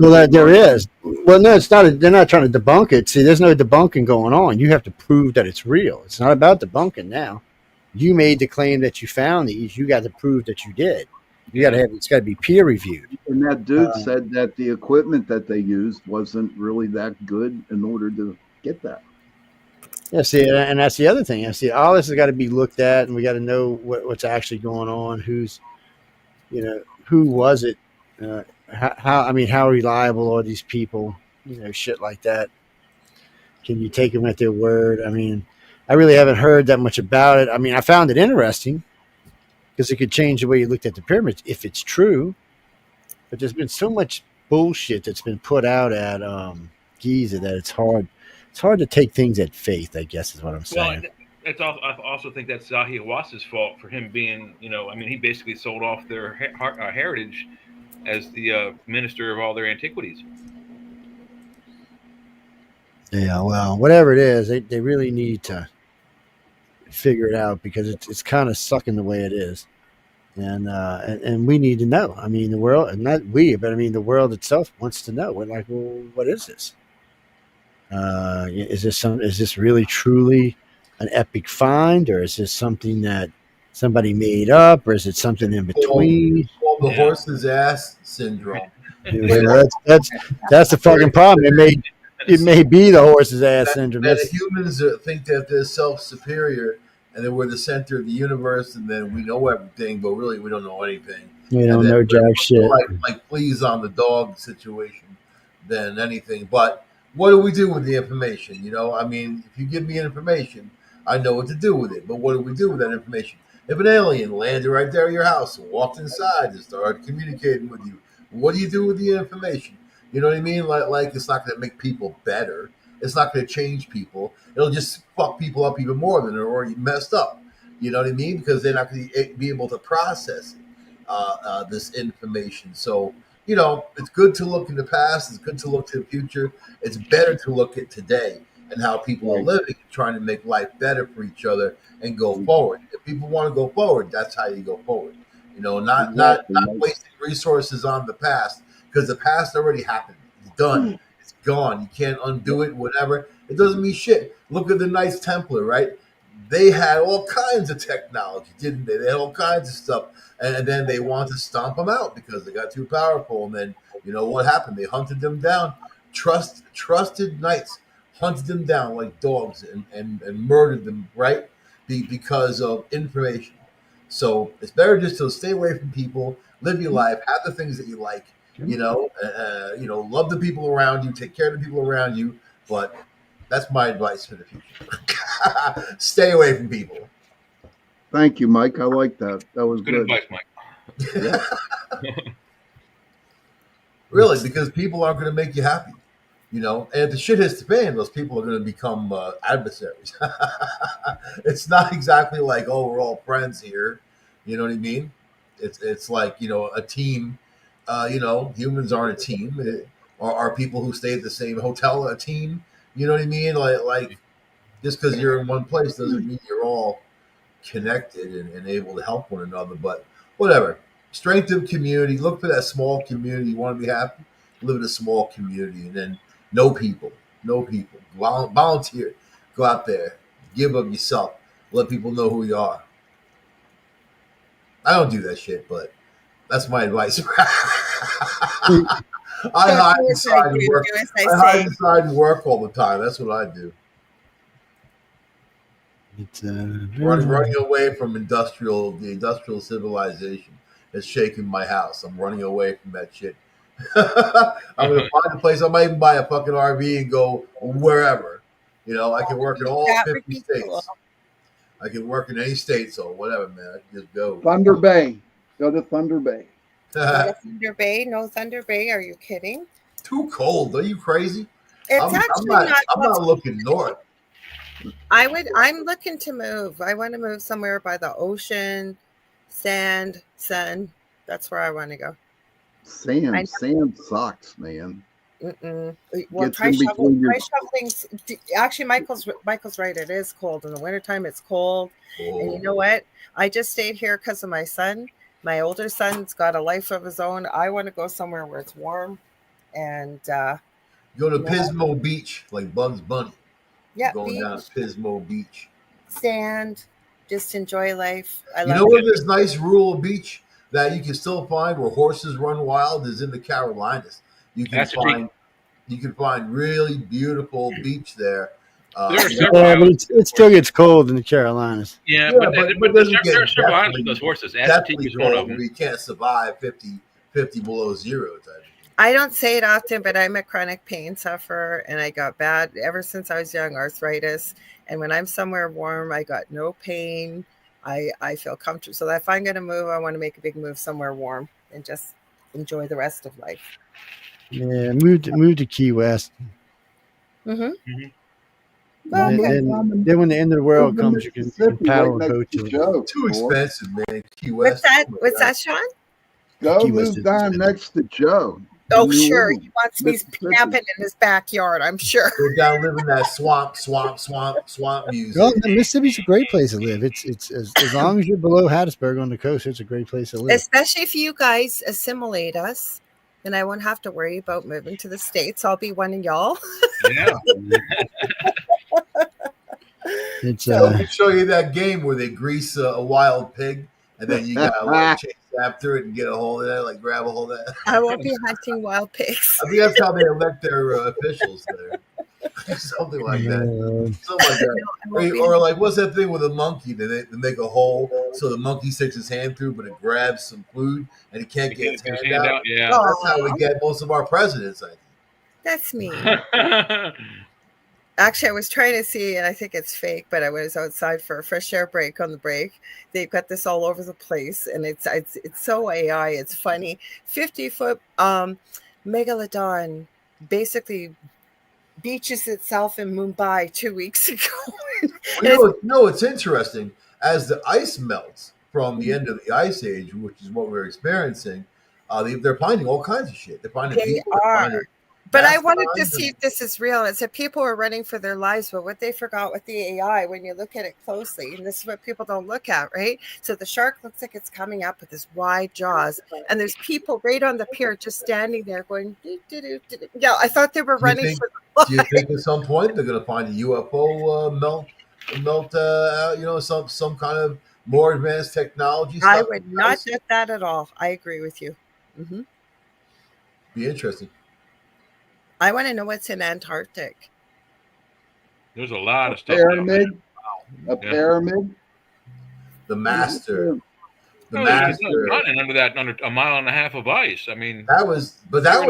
[SPEAKER 3] Well, no, it's not. They're not trying to debunk it. See, there's no debunking going on. You have to prove that it's real. It's not about debunking now. You made the claim that you found these. You got to prove that you did. You got to have. It's got to be peer reviewed.
[SPEAKER 5] And that dude said that the equipment that they used wasn't really that good in order to get that.
[SPEAKER 3] Yeah, see, and that's the other thing. I see all this has got to be looked at, and we got to know what's actually going on. Who's, who was it? How reliable are these people? Shit like that. Can you take them at their word? I mean, I really haven't heard that much about it. I mean, I found it interesting because it could change the way you looked at the pyramids if it's true. But there's been so much bullshit that's been put out at Giza that it's hard to take things at faith, I guess is what I'm saying.
[SPEAKER 4] Well, it's also, I also think that's Zahi Hawas's fault for him being, I mean, he basically sold off their heritage as the minister of all their antiquities.
[SPEAKER 3] Yeah, well, whatever it is, they really need to figure it out because it's kind of sucking the way it is, and we need to know. I mean, the world, and not we, but I mean the world itself wants to know. We're like, well, what is this? Is this really truly an epic find, or is this something that somebody made up, or is it something in between?
[SPEAKER 1] It's called the horse's ass syndrome.
[SPEAKER 3] That's the fucking problem. It may be the horse's ass syndrome.
[SPEAKER 1] That humans think that they're self-superior and that we're the center of the universe and then we know everything, but really we don't know anything.
[SPEAKER 3] We don't know jack shit.
[SPEAKER 1] Like fleas on the dog situation than anything. But what do we do with the information? I mean, if you give me information, I know what to do with it. But what do we do with that information? If an alien landed right there at your house and walked inside and started communicating with you, what do you do with the information? You know what I mean? Like it's not going to make people better. It's not going to change people. It'll just fuck people up even more than they're already messed up. You know what I mean? Because they're not going to be able to process this information. So, it's good to look in the past. It's good to look to the future. It's better to look at today and how people are living, trying to make life better for each other and go forward. If people want to go forward, that's how you go forward. Not wasting resources on the past. Because the past already happened. It's done. It's gone. You can't undo it, whatever. It doesn't mean shit. Look at the Knights Templar, right? They had all kinds of technology, didn't they? They had all kinds of stuff. And then they wanted to stomp them out because they got too powerful. And then, what happened? They hunted them down. Trusted knights hunted them down like dogs and murdered them, right? Because of information. So it's better just to stay away from people, live your life, have the things that you like. Love the people around you, take care of the people around you, but that's my advice for the future. Stay away from people.
[SPEAKER 5] Thank you, Mike. I like that. That was
[SPEAKER 4] good advice, Mike.
[SPEAKER 1] Really, because people aren't going to make you happy, and if the shit hits the fan, those people are going to become adversaries. It's not exactly like, oh, we're all friends here. You know what I mean? It's like, a team. Humans aren't a team. Are people who stay at the same hotel a team? You know what I mean? Like just because you're in one place doesn't mean you're all connected and able to help one another. But whatever. Strength of community. Look for that small community. You want to be happy? Live in a small community, and then know people. Volunteer. Go out there. Give of yourself. Let people know who you are. I don't do that shit, but that's my advice. I hide inside and work. I hide inside and work all the time. That's what I do.
[SPEAKER 3] It's
[SPEAKER 1] running away from the industrial civilization that's shaking my house. I'm running away from that shit. I'm gonna find a place. I might even buy a fucking RV and go wherever. I can work in all 50 states. I can work in any state, so whatever, man. I can just go.
[SPEAKER 5] Thunder Bay. Go to Thunder Bay.
[SPEAKER 2] Thunder Bay? No Thunder Bay? Are you kidding?
[SPEAKER 1] Too cold. Are you crazy?
[SPEAKER 2] I'm
[SPEAKER 1] not looking north.
[SPEAKER 2] I'm looking to move. I want to move somewhere by the ocean, sand, sun. That's where I want to go.
[SPEAKER 5] Sand sucks, man.
[SPEAKER 2] Well, try shoveling. Actually, Michael's right. It is cold in the wintertime. It's cold, and you know what? I just stayed here because of my son. My older son's got a life of his own. I want to go somewhere where it's warm, and
[SPEAKER 1] go to Pismo Beach like Bugs Bunny.
[SPEAKER 2] Yeah,
[SPEAKER 1] going down to Pismo Beach.
[SPEAKER 2] Sand, just enjoy life.
[SPEAKER 1] Where there's nice rural beach that you can still find where horses run wild is in the Carolinas. You can find really beautiful beach there.
[SPEAKER 3] But it still gets cold in the Carolinas.
[SPEAKER 4] Yeah, but there are several islands with those horses.
[SPEAKER 1] Definitely cold. You can't survive 50 below zero type.
[SPEAKER 2] I don't say it often, but I'm a chronic pain sufferer, and I got bad ever since I was young, arthritis. And when I'm somewhere warm, I got no pain. I feel comfortable. So if I'm going to move, I want to make a big move somewhere warm and just enjoy the rest of life.
[SPEAKER 3] Yeah, move to Key West.
[SPEAKER 2] Mm-hmm.
[SPEAKER 3] And then when the end of the world comes, you can paddle a boat to
[SPEAKER 5] Joe.
[SPEAKER 1] Too expensive, man. Key West.
[SPEAKER 2] What's that, Sean?
[SPEAKER 5] Go
[SPEAKER 3] Key West
[SPEAKER 5] move
[SPEAKER 3] is
[SPEAKER 5] down
[SPEAKER 3] expensive.
[SPEAKER 5] next to Joe.
[SPEAKER 2] Oh,
[SPEAKER 5] New
[SPEAKER 2] sure.
[SPEAKER 5] Orleans,
[SPEAKER 2] He wants me
[SPEAKER 5] Mississippi.
[SPEAKER 2] camping in his backyard, I'm sure.
[SPEAKER 1] Go down, live in that swamp music.
[SPEAKER 3] Well, Mississippi's a great place to live. It's as long as you're below Hattiesburg on the coast, it's a great place to live.
[SPEAKER 2] Especially if you guys assimilate us, then I won't have to worry about moving to the States. I'll be one of y'all.
[SPEAKER 4] Yeah.
[SPEAKER 3] It's
[SPEAKER 1] Let me show you that game where they grease a wild pig, and then you gotta like chase after it and get a hold of that, like grab a hold of that.
[SPEAKER 2] I won't be hunting wild pigs.
[SPEAKER 1] I think that's how they elect their officials there. Something like that. Something like that. Or like, what's that thing with a monkey that they make a hole so the monkey sticks his hand through, but it grabs some food and he can't get his hand out.
[SPEAKER 4] Yeah,
[SPEAKER 1] that's how we get most of our presidents. I think.
[SPEAKER 2] That's me. Actually, I was trying to see, and I think it's fake, but I was outside for a fresh air break on the break. They've got this all over the place, and it's so AI. It's funny. 50-foot megalodon basically beaches itself in Mumbai 2 weeks ago.
[SPEAKER 1] It's interesting. As the ice melts from the end of the ice age, which is what we're experiencing, they're finding all kinds of shit. They're finding people.
[SPEAKER 2] But I wanted to see if this is real. It said people are running for their lives, but what they forgot with the AI, when you look at it closely, and this is what people don't look at, right? So the shark looks like it's coming up with this wide jaws, and there's people right on the pier just standing there going, doo, doo, doo, doo. Yeah, I thought they were running for their lives.
[SPEAKER 1] Do you think at some point they're going to find a UFO melt, some kind of more advanced technology?
[SPEAKER 2] I would not get that at all. I agree with you. Mm-hmm.
[SPEAKER 1] Be interesting.
[SPEAKER 2] I want to know what's in Antarctic.
[SPEAKER 4] There's a lot of stuff.
[SPEAKER 5] Pyramid. Pyramid.
[SPEAKER 1] The Master. The
[SPEAKER 4] Master.
[SPEAKER 1] Master.
[SPEAKER 4] Running under a mile and a half of ice. I mean,
[SPEAKER 1] that was green. That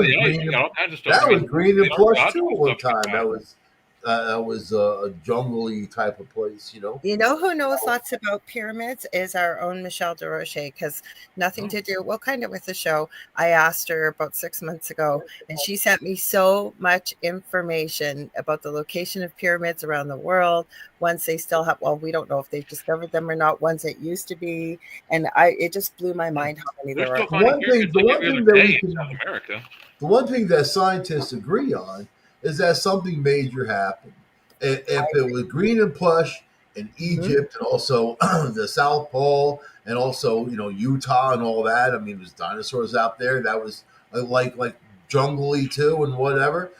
[SPEAKER 1] was green and plush too at one time. That was a jungly type of place, you know.
[SPEAKER 2] You know who knows lots about pyramids is our own Michelle DeRoche, because nothing to do, well, kind of with the show. I asked her about 6 months ago, and she sent me so much information about the location of pyramids around the world. Ones they still have, well, we don't know if they've discovered them or not. Ones that used to be, and it just blew my mind how many there are.
[SPEAKER 1] The one thing that scientists agree on is that something major happened. If it was green and plush in Egypt and also the South Pole and also Utah and all that, I mean, there's dinosaurs out there. That was like jungly too and whatever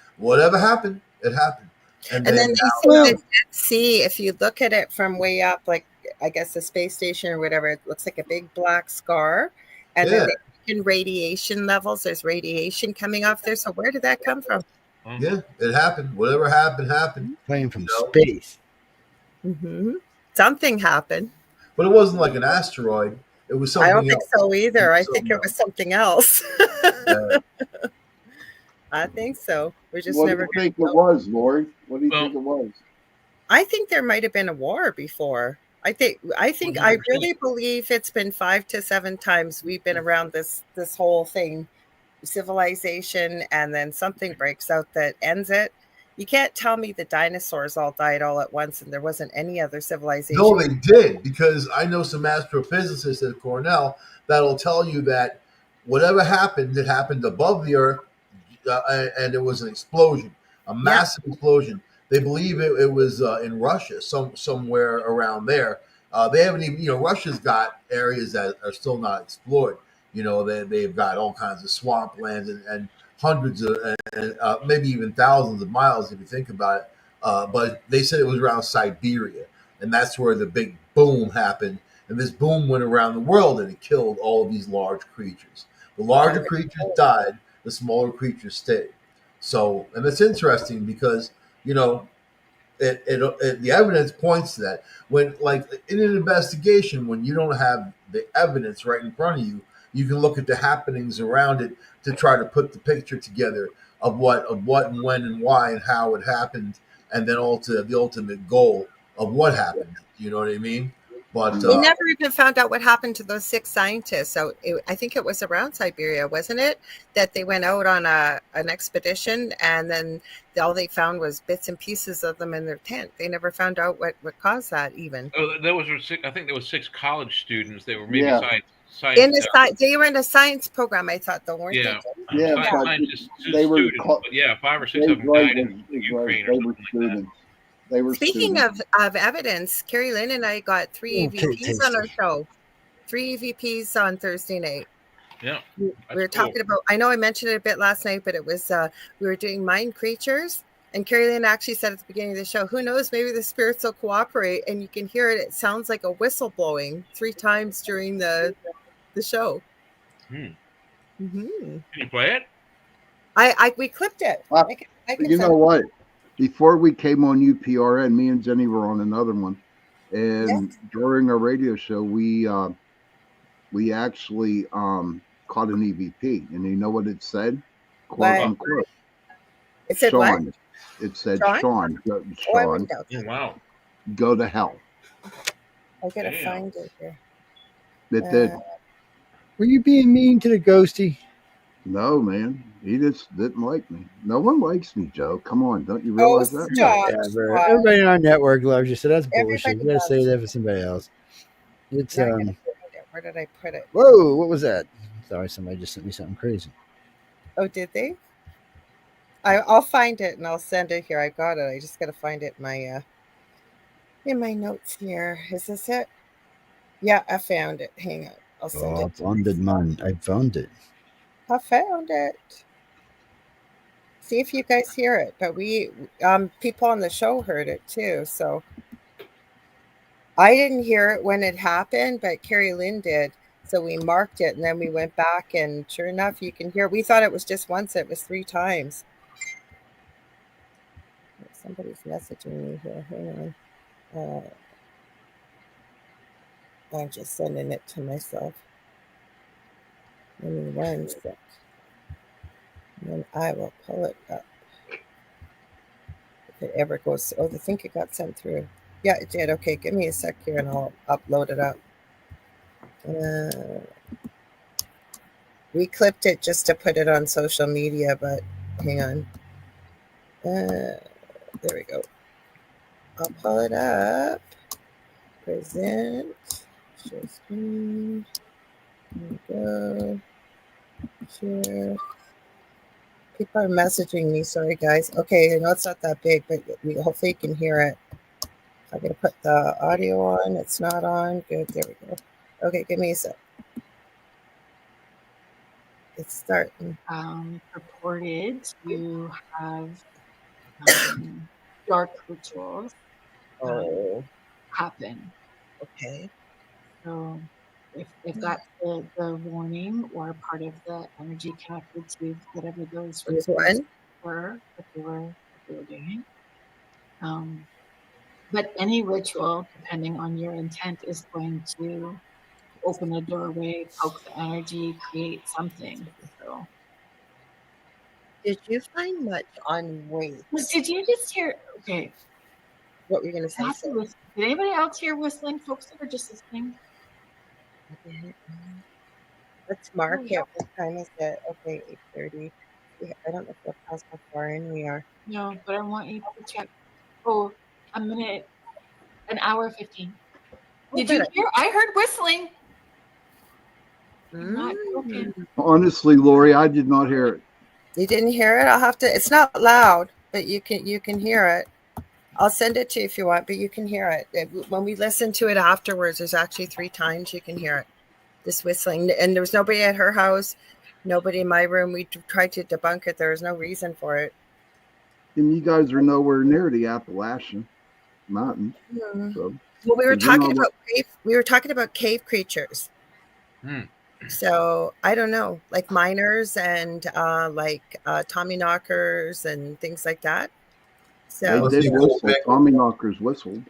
[SPEAKER 1] happened, it happened. And then
[SPEAKER 2] the Dead Sea, if you look at it from way up, like I guess the space station or whatever, it looks like a big black scar. And then in radiation levels, there's radiation coming off there. So where did that come from?
[SPEAKER 1] Yeah, it happened. Whatever happened.
[SPEAKER 3] Playing from space.
[SPEAKER 2] Mm-hmm. Something happened.
[SPEAKER 1] But it wasn't like an asteroid. It was something else.
[SPEAKER 2] I don't think so either. I think it was something else. I think so. We're just
[SPEAKER 5] what
[SPEAKER 2] never.
[SPEAKER 5] What do you think it was, Lori? What do you think it was?
[SPEAKER 2] I think there might have been a war before. I think I really believe it's been 5 to 7 times we've been around this whole thing. Civilization, and then something breaks out that ends it. You can't tell me the dinosaurs all died all at once and there wasn't any other civilization.
[SPEAKER 1] No, they did, because I know some astrophysicists at Cornell that'll tell you that whatever happened, it happened above the Earth, and it was an explosion, a massive explosion. They believe it was in Russia, somewhere around there. They haven't even, Russia's got areas that are still not explored. They've got all kinds of swamplands and hundreds of, maybe even thousands of miles if you think about it. But they said it was around Siberia, and that's where the big boom happened. And this boom went around the world, and it killed all of these large creatures. The larger creatures died, the smaller creatures stayed. So, and it's interesting because, the evidence points to that. When, like in an investigation, when you don't have the evidence right in front of you, you can look at the happenings around it to try to put the picture together of what and when and why and how it happened, and then also the ultimate goal of what happened. You know what I mean? But
[SPEAKER 2] we never even found out what happened to those 6 scientists. So I think it was around Siberia, wasn't it? That they went out on an expedition, and then all they found was bits and pieces of them in their tent. They never found out what caused that even.
[SPEAKER 4] Oh, I think there was 6 college students. They were maybe science.
[SPEAKER 2] They were in a science program, I thought, though, weren't they?
[SPEAKER 4] Scientists, they were students, but 5 or 6 of them died in Ukraine.
[SPEAKER 5] They were students. They were
[SPEAKER 2] Speaking
[SPEAKER 5] students.
[SPEAKER 2] of evidence, Carrie Lynn and I got 3 EVPs on our show. 3 EVPs on Thursday night.
[SPEAKER 4] Yeah.
[SPEAKER 2] We were talking about, I know I mentioned it a bit last night, but it was, we were doing mind creatures. And Carrie Lynn actually said at the beginning of the show, who knows, maybe the spirits will cooperate. And you can hear it. It sounds like a whistle blowing 3 times during the show.
[SPEAKER 4] Mm-hmm. Can you play
[SPEAKER 2] it? We clipped it. I can
[SPEAKER 5] you know what? Before we came on UPRN, me and Jenny were on another one, and during our radio show, we actually caught an EVP, and you know what it said? "Quote unquote."
[SPEAKER 2] It said
[SPEAKER 5] Sean.
[SPEAKER 2] What?
[SPEAKER 5] It said Sean. Sean.
[SPEAKER 4] Wow.
[SPEAKER 5] Go to hell.
[SPEAKER 2] I gotta find it here.
[SPEAKER 5] It did.
[SPEAKER 3] Were you being mean to the ghosty?
[SPEAKER 5] No, man. He just didn't like me. No one likes me, Joe. Come on. Don't you realize that?
[SPEAKER 3] Whatever. Everybody on our network loves you, so that's bullshit. You got to say that for somebody else. It's
[SPEAKER 2] Where did I put it?
[SPEAKER 3] Whoa, what was that? Sorry, somebody just sent me something crazy.
[SPEAKER 2] Oh, did they? I'll find it and I'll send it here. I got it. I just got to find it in my notes here. Is this it? Yeah, I found it. Hang on. I'll send it.
[SPEAKER 3] I found it, man. I found it.
[SPEAKER 2] I found it. See if you guys hear it. But we, people on the show heard it too. So I didn't hear it when it happened, but Carrie Lynn did. So we marked it and then we went back and sure enough, you can hear. We thought it was just once. It was 3 times. Somebody's messaging me here. Hang on. I'm just sending it to myself. Give me 1 sec. And then I will pull it up. If it ever goes. Oh, I think it got sent through. Yeah, it did. Okay, give me a sec here and I'll upload it up. We clipped it just to put it on social media, but hang on. There we go. I'll pull it up. Present. Share screen. There we go. Share. People are messaging me. Sorry, guys. Okay, I know it's not that big, but hopefully you can hear it. I'm going to put the audio on. It's not on. Good. There we go. Okay, give me a sec. It's starting.
[SPEAKER 8] Purported to have dark rituals happen.
[SPEAKER 2] Okay.
[SPEAKER 8] So if that's the warning or part of the energy connected to whatever those rituals were that they were doing. But any ritual, depending on your intent, is going to open a doorway, poke the energy, create something. So,
[SPEAKER 2] did you find much on weight?
[SPEAKER 8] Did you just hear? Okay,
[SPEAKER 2] what were you going to say?
[SPEAKER 8] Did anybody else hear whistling, folks, that are just listening?
[SPEAKER 2] Let's mark it. What time is it? Okay, 8:30. I don't know how far in we are.
[SPEAKER 8] No, but I want you to check. Oh, a minute, an hour 15. Did you hear? I heard whistling. Not joking.
[SPEAKER 5] Honestly, Lori, I did not hear it.
[SPEAKER 2] You didn't hear it? I'll have to. It's not loud, but you can hear it. I'll send it to you if you want, but you can hear it. When we listen to it afterwards, there's actually 3 times you can hear it. This whistling, and there was nobody at her house, nobody in my room. We tried to debunk it. There was no reason for it.
[SPEAKER 5] And you guys are nowhere near the Appalachian Mountains.
[SPEAKER 2] Mm-hmm.
[SPEAKER 5] So
[SPEAKER 2] well, we were talking about cave creatures. So I don't know, like miners and Tommy knockers and things like that. So
[SPEAKER 5] they did whistle. Tommy knockers whistled.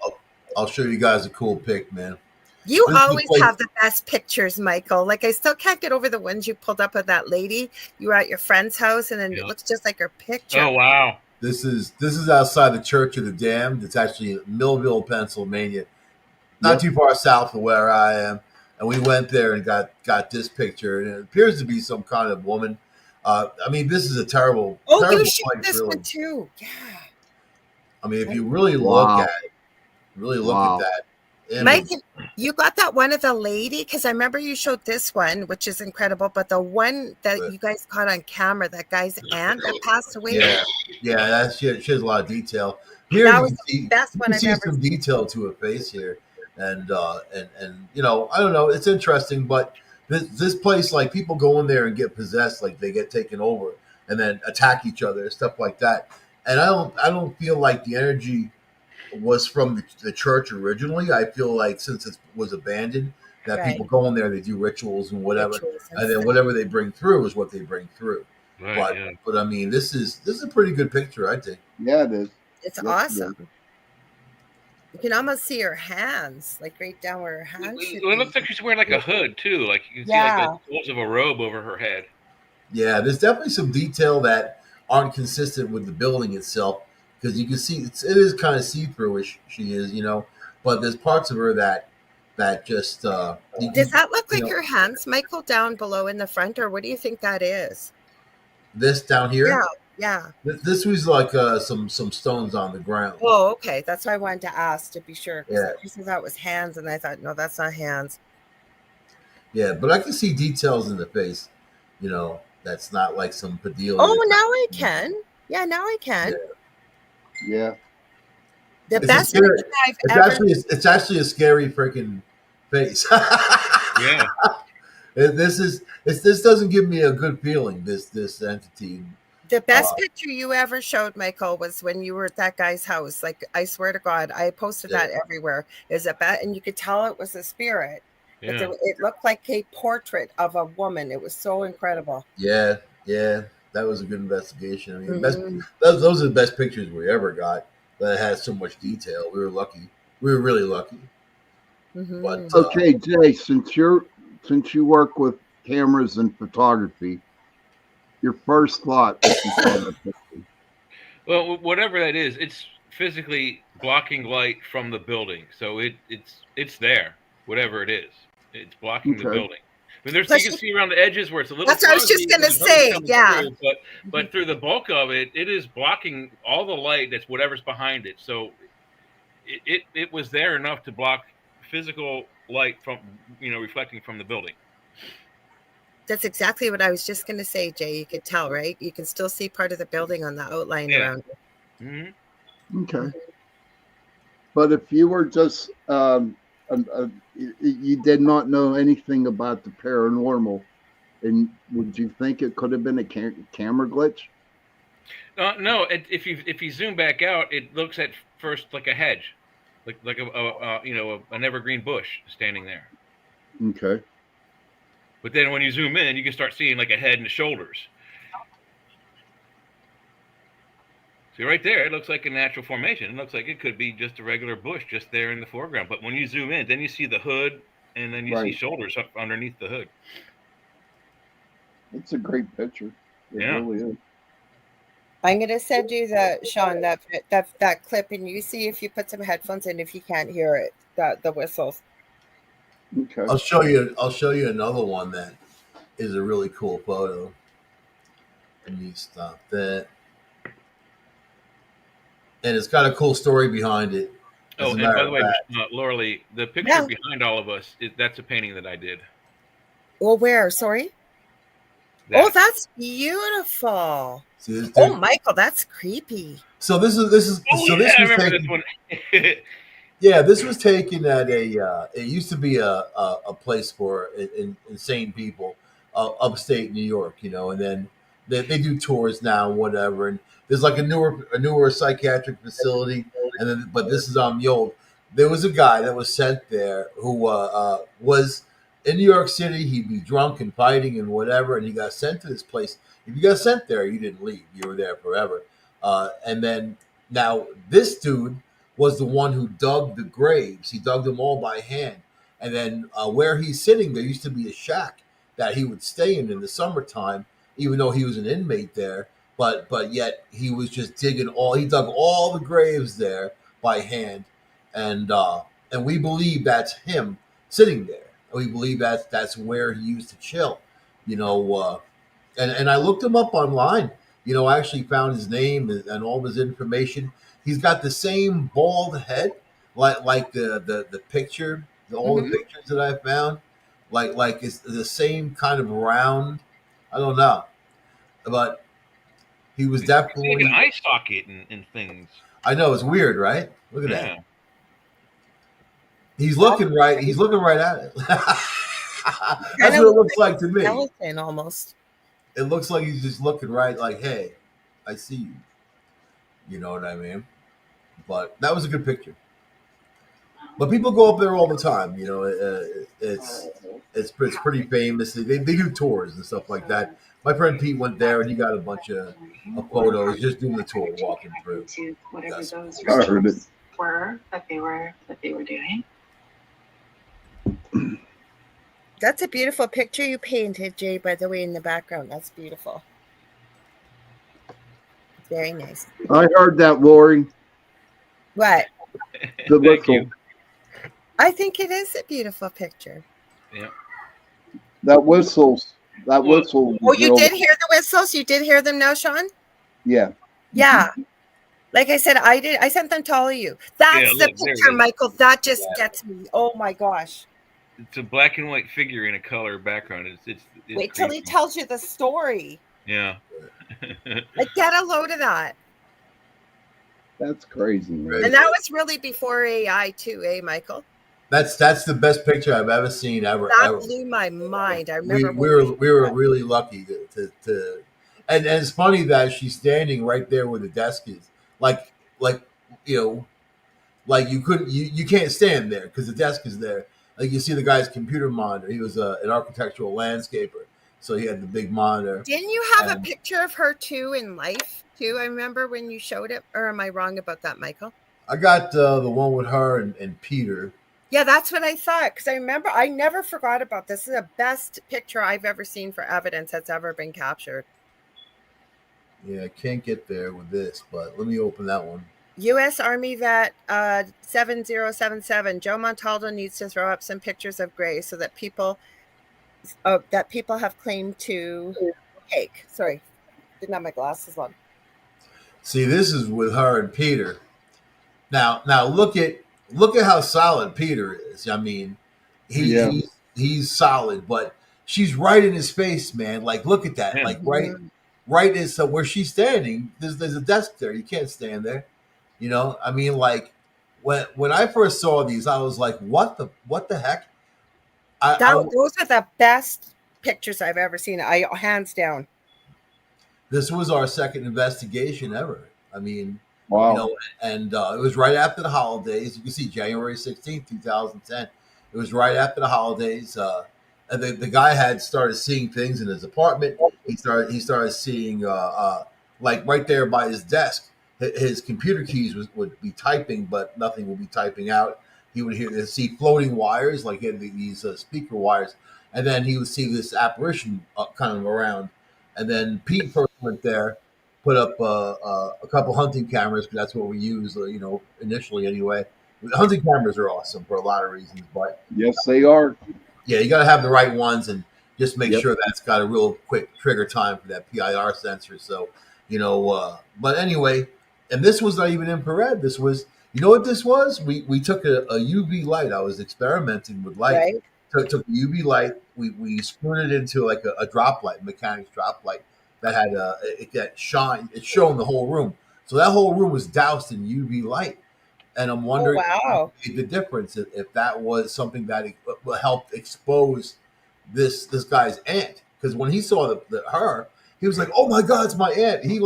[SPEAKER 1] I'll show you guys a cool pic, man.
[SPEAKER 2] You always have the best pictures, Michael. Like, I still can't get over the ones you pulled up of that lady. You were at your friend's house, and then it looks just like her picture.
[SPEAKER 4] Oh, wow.
[SPEAKER 1] This is outside the Church of the Damned. It's actually in Millville, Pennsylvania, not too far south of where I am. And we went there and got this picture, and it appears to be some kind of woman. I mean, this is a terrible.
[SPEAKER 2] Oh,
[SPEAKER 1] terrible
[SPEAKER 2] you shoot this
[SPEAKER 1] really.
[SPEAKER 2] one too. Yeah.
[SPEAKER 1] I mean, if you really look at it, at that.
[SPEAKER 2] Mike, you got that one of the lady? Because I remember you showed this one, which is incredible, but the one that you guys caught on camera, that guy's aunt that passed away.
[SPEAKER 1] Yeah, she has a lot of detail. Here
[SPEAKER 2] that was the best one I've ever
[SPEAKER 1] seen. Some detail to her face here, and you know, I don't know, it's interesting, but this place, like, people go in there and get possessed, like they get taken over and then attack each other and stuff like that. And I don't feel like the energy was from the church originally. I feel like since it was abandoned, that people go in there, they do rituals and whatever, and then whatever they bring through is what they bring through. Right, but I mean, this is a pretty good picture, I think.
[SPEAKER 5] Yeah, it is.
[SPEAKER 2] It's awesome. You can almost see her hands, like right down where her hands.
[SPEAKER 4] It looks like she's wearing like a hood too. Like you can see like the folds of a robe over her head.
[SPEAKER 1] Yeah, there's definitely some detail that aren't consistent with the building itself. Because you can see it is kind of see-through-ish, she is, you know, but there's parts of her that just
[SPEAKER 2] does that look like her hands, Michael, down below in the front, or what do you think that is?
[SPEAKER 1] This down here?
[SPEAKER 2] Yeah.
[SPEAKER 1] This was like some stones on the ground.
[SPEAKER 2] Oh, okay. That's why I wanted to ask to be sure. Because you said that was hands, and I thought, no, that's not hands.
[SPEAKER 1] Yeah, but I can see details in the face, you know, that's not like some Padilla.
[SPEAKER 2] Oh, now I can. Yeah, now I can.
[SPEAKER 5] Yeah.
[SPEAKER 2] The best thing I've ever.
[SPEAKER 1] It's actually a scary freaking face.
[SPEAKER 4] Yeah.
[SPEAKER 1] This doesn't give me a good feeling. This entity.
[SPEAKER 2] The best picture you ever showed, Michael, was when you were at that guy's house. Like, I swear to God, I posted that everywhere. And you could tell it was a spirit. Yeah. But it looked like a portrait of a woman. It was so incredible.
[SPEAKER 1] Yeah. That was a good investigation. I mean, those are the best pictures we ever got that had so much detail. We were lucky. We were really lucky.
[SPEAKER 2] Mm-hmm.
[SPEAKER 5] But, okay, Jay, since you work with cameras and photography, your first thought if you saw the picture?
[SPEAKER 4] Well, whatever that is, it's physically blocking light from the building. So it's there, whatever it is. It's blocking the building. I mean, you can see around the edges where it's a little.
[SPEAKER 2] That's what I was just going to say. Yeah.
[SPEAKER 4] But through the bulk of it, it is blocking all the light that's whatever's behind it. So it was there enough to block physical light from, reflecting from the building.
[SPEAKER 2] That's exactly what I was just going to say, Jay. You could tell, right? You can still see part of the building on the outline around it.
[SPEAKER 4] Mm-hmm.
[SPEAKER 5] Okay. But if you were just, you did not know anything about the paranormal, and would you think it could have been a camera glitch?
[SPEAKER 4] No. If you zoom back out, it looks at first like a hedge, like an evergreen bush standing there.
[SPEAKER 5] Okay.
[SPEAKER 4] But then when you zoom in, you can start seeing like a head and the shoulders. See right there, it looks like a natural formation. It looks like it could be just a regular bush just there in the foreground. But when you zoom in, then you see the hood, and then you see shoulders up underneath the hood.
[SPEAKER 5] It's a great picture. It really is.
[SPEAKER 2] I'm going to send you Sean, that clip, and you see if you put some headphones in, if you can't hear it, the whistles.
[SPEAKER 5] Okay.
[SPEAKER 1] I'll show you another one that is a really cool photo. Let me stop that. And it's got a cool story behind it.
[SPEAKER 4] Oh, and by the way, Laura Lee, the picture behind all of us, that's a painting that I did.
[SPEAKER 2] Well, where? Sorry? That's beautiful.
[SPEAKER 1] See,
[SPEAKER 2] Michael, that's creepy.
[SPEAKER 1] So this was taken. Yeah, this was taken at it used to be a place for insane people, upstate New York, and then they do tours now, whatever. And there's like a newer psychiatric facility, but this is on the old. There was a guy that was sent there who was in New York City. He'd be drunk and fighting and whatever, and he got sent to this place. If you got sent there, you didn't leave. You were there forever. And then now this dude was the one who dug the graves. He dug them all by hand, And then where he's sitting, there used to be a shack that he would stay in the summertime, even though he was an inmate there. But yet he was just he dug all the graves there by hand, and we believe that's him sitting there. We believe that's where he used to chill, you know. And I looked him up online. You know, I actually found his name and all of his information. He's got the same bald head, like the picture, all the pictures that I found, like it's the same kind of round. I don't know, but he was definitely
[SPEAKER 4] like an eye socket and things.
[SPEAKER 1] I know, it's weird, right? Look at that. He's looking right. He's looking right at it. That's what it looks like to me.
[SPEAKER 2] Skeleton almost.
[SPEAKER 1] It looks like he's just looking right, like, "Hey, I see you." You know what I mean? But that was a good picture. But people go up there all the time. You know, it's pretty famous. They do tours and stuff like that. My friend Pete went there and he got a bunch of photos just doing the tour, walking through.
[SPEAKER 8] Whatever those restrictions were that they were doing.
[SPEAKER 2] That's a beautiful picture you painted, Jay, by the way, in the background. That's beautiful. Very nice.
[SPEAKER 5] I heard that, Lori.
[SPEAKER 2] What?
[SPEAKER 5] The whistle.
[SPEAKER 2] I think it is a beautiful picture.
[SPEAKER 4] Yeah.
[SPEAKER 5] That whistle.
[SPEAKER 2] Oh, you did hear the whistles? You did hear them now, Sean?
[SPEAKER 5] Yeah.
[SPEAKER 2] Yeah. Like I said, I sent them to all of you. That's the picture, Michael. That just gets me. Oh my gosh.
[SPEAKER 4] It's a black and white figure in a color background. It's
[SPEAKER 2] wait till he tells you the story.
[SPEAKER 4] Yeah.
[SPEAKER 2] Like, get a load of that.
[SPEAKER 5] That's crazy, man.
[SPEAKER 2] And that was really before AI too, Michael?
[SPEAKER 1] That's the best picture I've ever seen ever.
[SPEAKER 2] That blew my mind. I remember
[SPEAKER 1] we were really lucky to and it's funny that she's standing right there where the desk is. Like you know, like you can't stand there because the desk is there. Like you see the guy's computer monitor. He was an architectural landscaper, so he had the big monitor.
[SPEAKER 2] Didn't you have a picture of her too in life too? I remember when you showed it, or am I wrong about that, Michael?
[SPEAKER 1] I got the one with her and Peter.
[SPEAKER 2] Yeah, that's what I thought, because I remember I never forgot about this. This is the best picture I've ever seen for evidence that's ever been captured.
[SPEAKER 1] Yeah, I can't get there with this, but let me open that one.
[SPEAKER 2] U.S. Army Vet 7077. Joe Montaldo needs to throw up some pictures of Grace so that people have claimed to take. Sorry, didn't have my glasses on.
[SPEAKER 1] See, this is with her and Peter. Now look at how solid Peter is. I mean, he's solid, but she's right in his face, man. Like, look at that. Like right is so where she's standing. There's a desk there. You can't stand there. You know, I mean, like when I first saw these, I was like, what the heck?
[SPEAKER 2] Those are the best pictures I've ever seen. Hands down.
[SPEAKER 1] This was our second investigation ever. I mean,
[SPEAKER 5] wow.
[SPEAKER 1] You know, and it was right after the holidays. You can see January 16th, 2010. It was right after the holidays. And the guy had started seeing things in his apartment. He started seeing like right there by his desk. His computer keys would be typing, but nothing would be typing out. He would see floating wires, like he had these speaker wires, and then he would see this apparition kind of around. And then Pete first went there, put up a couple hunting cameras, because that's what we use, you know, initially anyway. Hunting cameras are awesome for a lot of reasons, but
[SPEAKER 5] yes, they are.
[SPEAKER 1] Yeah, you got to have the right ones, and just make sure that's got a real quick trigger time for that PIR sensor. So, you know, but anyway. And this was not even infrared. This was, you know what this was? We took a UV light. I was experimenting with light. Right. Took UV light. We screwed it into like a drop light, mechanics drop light that had it shone. It shone the whole room. So that whole room was doused in UV light. And I'm wondering the difference if that was something that helped expose this guy's aunt. Because when he saw her, he was like, "Oh my God, it's my aunt." He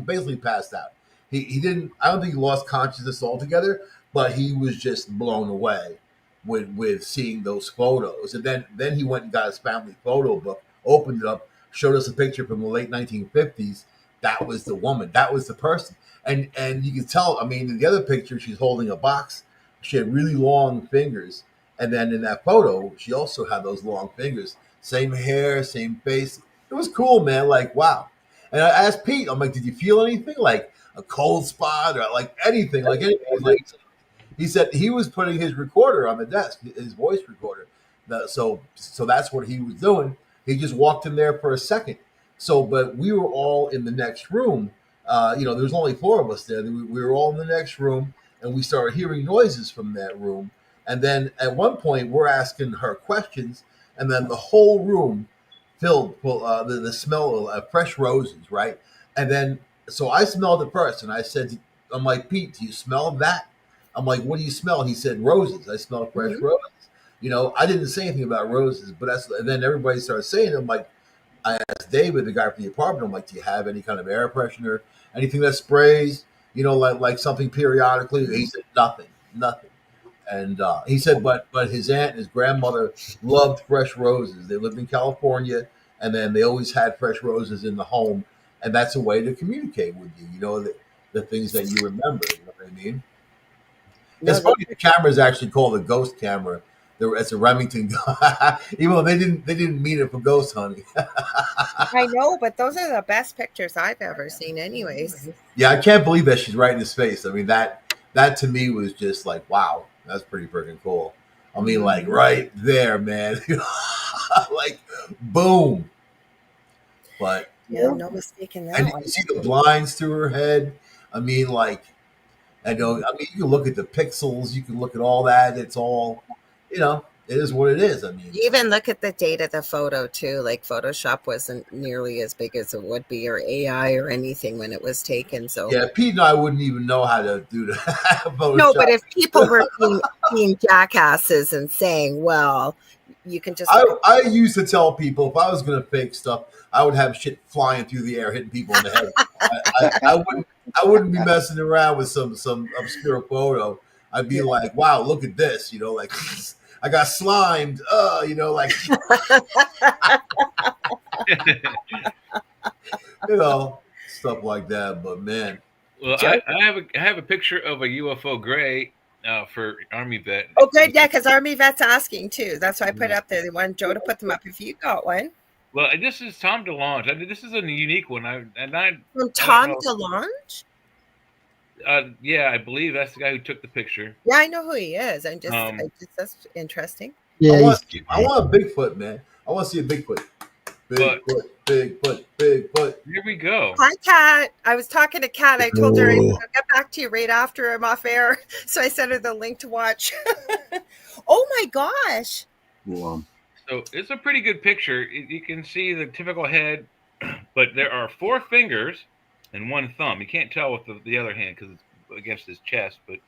[SPEAKER 1] basically passed out. He didn't. I don't think he lost consciousness altogether, but he was just blown away with seeing those photos. And then he went and got his family photo book, opened it up, showed us a picture from the late 1950s. That was the woman. That was the person. And you can tell. I mean, in the other picture, she's holding a box. She had really long fingers, And then in that photo, she also had those long fingers, same hair, same face. It was cool, man. Like, wow. And I asked Pete, I'm like, did you feel anything like a cold spot or like anything? Like anything? He said he was putting his recorder on the desk, his voice recorder. So that's what he was doing. He just walked in there for a second. So, but we were all in the next room. There was only 4 of us there. We were all in the next room, and we started hearing noises from that room. And then at one point, we're asking her questions, and then the whole room filled with the smell of fresh roses, right? And then, so I smelled it first, and I'm like, Pete, do you smell that? I'm like, what do you smell? He said, roses. I smell fresh roses. I didn't say anything about roses, but and then everybody started saying it. I'm like, I asked David, the guy from the apartment, I'm like, do you have any kind of air freshener, anything that sprays, like something periodically? He said, nothing. And he said, but his aunt and his grandmother loved fresh roses. They lived in California, and then they always had fresh roses in the home. And that's a way to communicate with you, the things that you remember. You know what I mean? It's funny, the camera is actually called a ghost camera. It's a Remington, even though they didn't mean it for ghost hunting.
[SPEAKER 2] I know, but those are the best pictures I've ever seen, anyways.
[SPEAKER 1] Yeah, I can't believe that she's right in his face. I mean, that to me was just like, wow, that's pretty freaking cool. I mean, like right there, man, like boom. But
[SPEAKER 2] yeah, no mistaking that.
[SPEAKER 1] And you can see the blinds through her head. I mean, like, you can look at the pixels, you can look at all that. It's all. It is what it is. I mean,
[SPEAKER 2] even look at the date of the photo too. Like Photoshop wasn't nearly as big as it would be, or AI or anything when it was taken. So
[SPEAKER 1] yeah, Pete and I wouldn't even know how to do that.
[SPEAKER 2] No, but if people were being jackasses and saying, "Well, you can just,"
[SPEAKER 1] I used to tell people if I was going to fake stuff, I would have shit flying through the air, hitting people in the head. I wouldn't be messing around with some obscure photo. I'd be like, wow, look at this, like. I got slimed, like, stuff like that. But man,
[SPEAKER 4] well, I have a picture of a UFO gray for Army vet.
[SPEAKER 2] Oh, good, yeah, because Army vet's asking too. That's why I put it up there. They want Joe to put them up if you got one.
[SPEAKER 4] Well, this is Tom DeLonge. I mean, this is a unique one.
[SPEAKER 2] From Tom DeLonge.
[SPEAKER 4] Yeah, I believe that's the guy who took the picture.
[SPEAKER 2] Yeah, I know who he is. I just that's interesting.
[SPEAKER 1] Yeah, I want a Bigfoot, man. I want to see a Bigfoot. Bigfoot.
[SPEAKER 4] Here we go.
[SPEAKER 2] Hi, Kat. I was talking to Kat. I told her I'll get back to you right after I'm off air. So I sent her the link to watch. Oh my gosh.
[SPEAKER 5] Wow.
[SPEAKER 4] So it's a pretty good picture. You can see the typical head, but there are 4 fingers and 1 thumb. You can't tell with the other hand because it's against his chest, but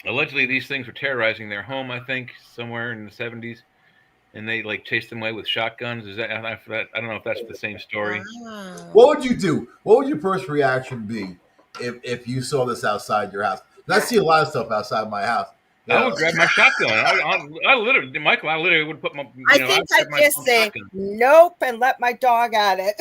[SPEAKER 4] allegedly these things were terrorizing their home, I think, somewhere in the 70s, and they like chased them away with shotguns. Is that, I don't know if that's the same story.
[SPEAKER 2] Wow.
[SPEAKER 1] What would you do? What would your first reaction be if you saw this outside your house? I see a lot of stuff outside my house.
[SPEAKER 4] I would grab my shotgun. I literally, Michael, I literally would put my.
[SPEAKER 2] I think I'd just say shotgun. Nope and let my dog at it.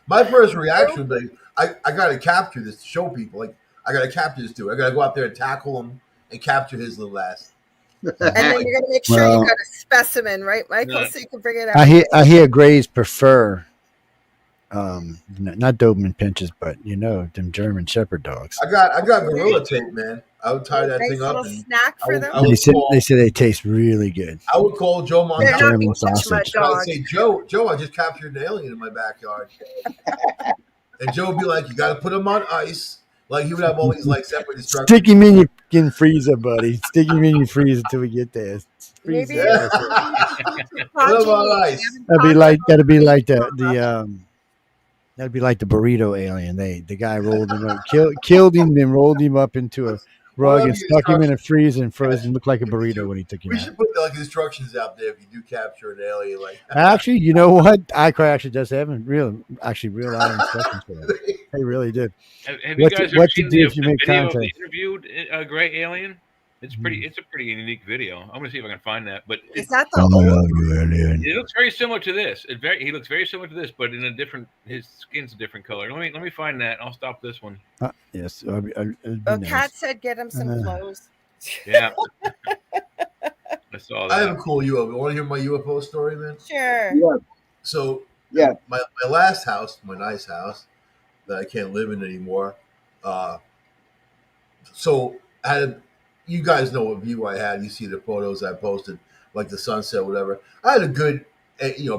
[SPEAKER 1] My first reaction would be, I got to capture this to show people. Like, I got to capture this dude. I got to go out there and tackle him and capture his little ass.
[SPEAKER 2] And then you're going to make sure you got a specimen, right, Michael? So you can bring it out.
[SPEAKER 3] I hear Greys prefer, not Doberman pinches, but them German Shepherd dogs.
[SPEAKER 1] I got gorilla tape, man. I would tie that thing up.
[SPEAKER 2] And snack for them.
[SPEAKER 3] They say they taste really good.
[SPEAKER 1] I would call Joe Montana.
[SPEAKER 3] German sausage.
[SPEAKER 1] I'd say, Joe, I just captured an alien in my backyard. And Joe would be like, you got to put him on ice. Like, he would have all these like separate instructions.
[SPEAKER 3] Stick him in your freezer, buddy. Stick him in your freezer until we get there.
[SPEAKER 2] Maybe.
[SPEAKER 1] Put him on ice.
[SPEAKER 3] That'd be like the burrito alien. The guy rolled him up, killed him, then rolled him up into a rug and stuck him in a freezer and froze him. Looked like a burrito when he took him out.
[SPEAKER 1] We should put like instructions out there if you do capture an alien. Like,
[SPEAKER 3] actually, you know what? iCry actually does have real lot of instructions for that. They really did.
[SPEAKER 4] Have you guys ever seen the video
[SPEAKER 3] contact?
[SPEAKER 4] of the interviewed gray alien? It's pretty. It's a pretty unique video. I'm gonna see if I can find that. But
[SPEAKER 2] is that the old?
[SPEAKER 4] It looks very similar to this. He looks very similar to this, but in a different. His skin's a different color. Let me find that. I'll stop this one.
[SPEAKER 3] Yes.
[SPEAKER 2] Kat said get him some clothes.
[SPEAKER 4] Yeah. I saw that.
[SPEAKER 1] I have a cool UFO. Want to hear my UFO story, man?
[SPEAKER 2] Sure.
[SPEAKER 5] Yeah.
[SPEAKER 1] So,
[SPEAKER 5] Yeah.
[SPEAKER 1] my last house, my nice house that I can't live in anymore. So I had, you guys know what view I had. You see the photos I posted, like the sunset, whatever. I had a good,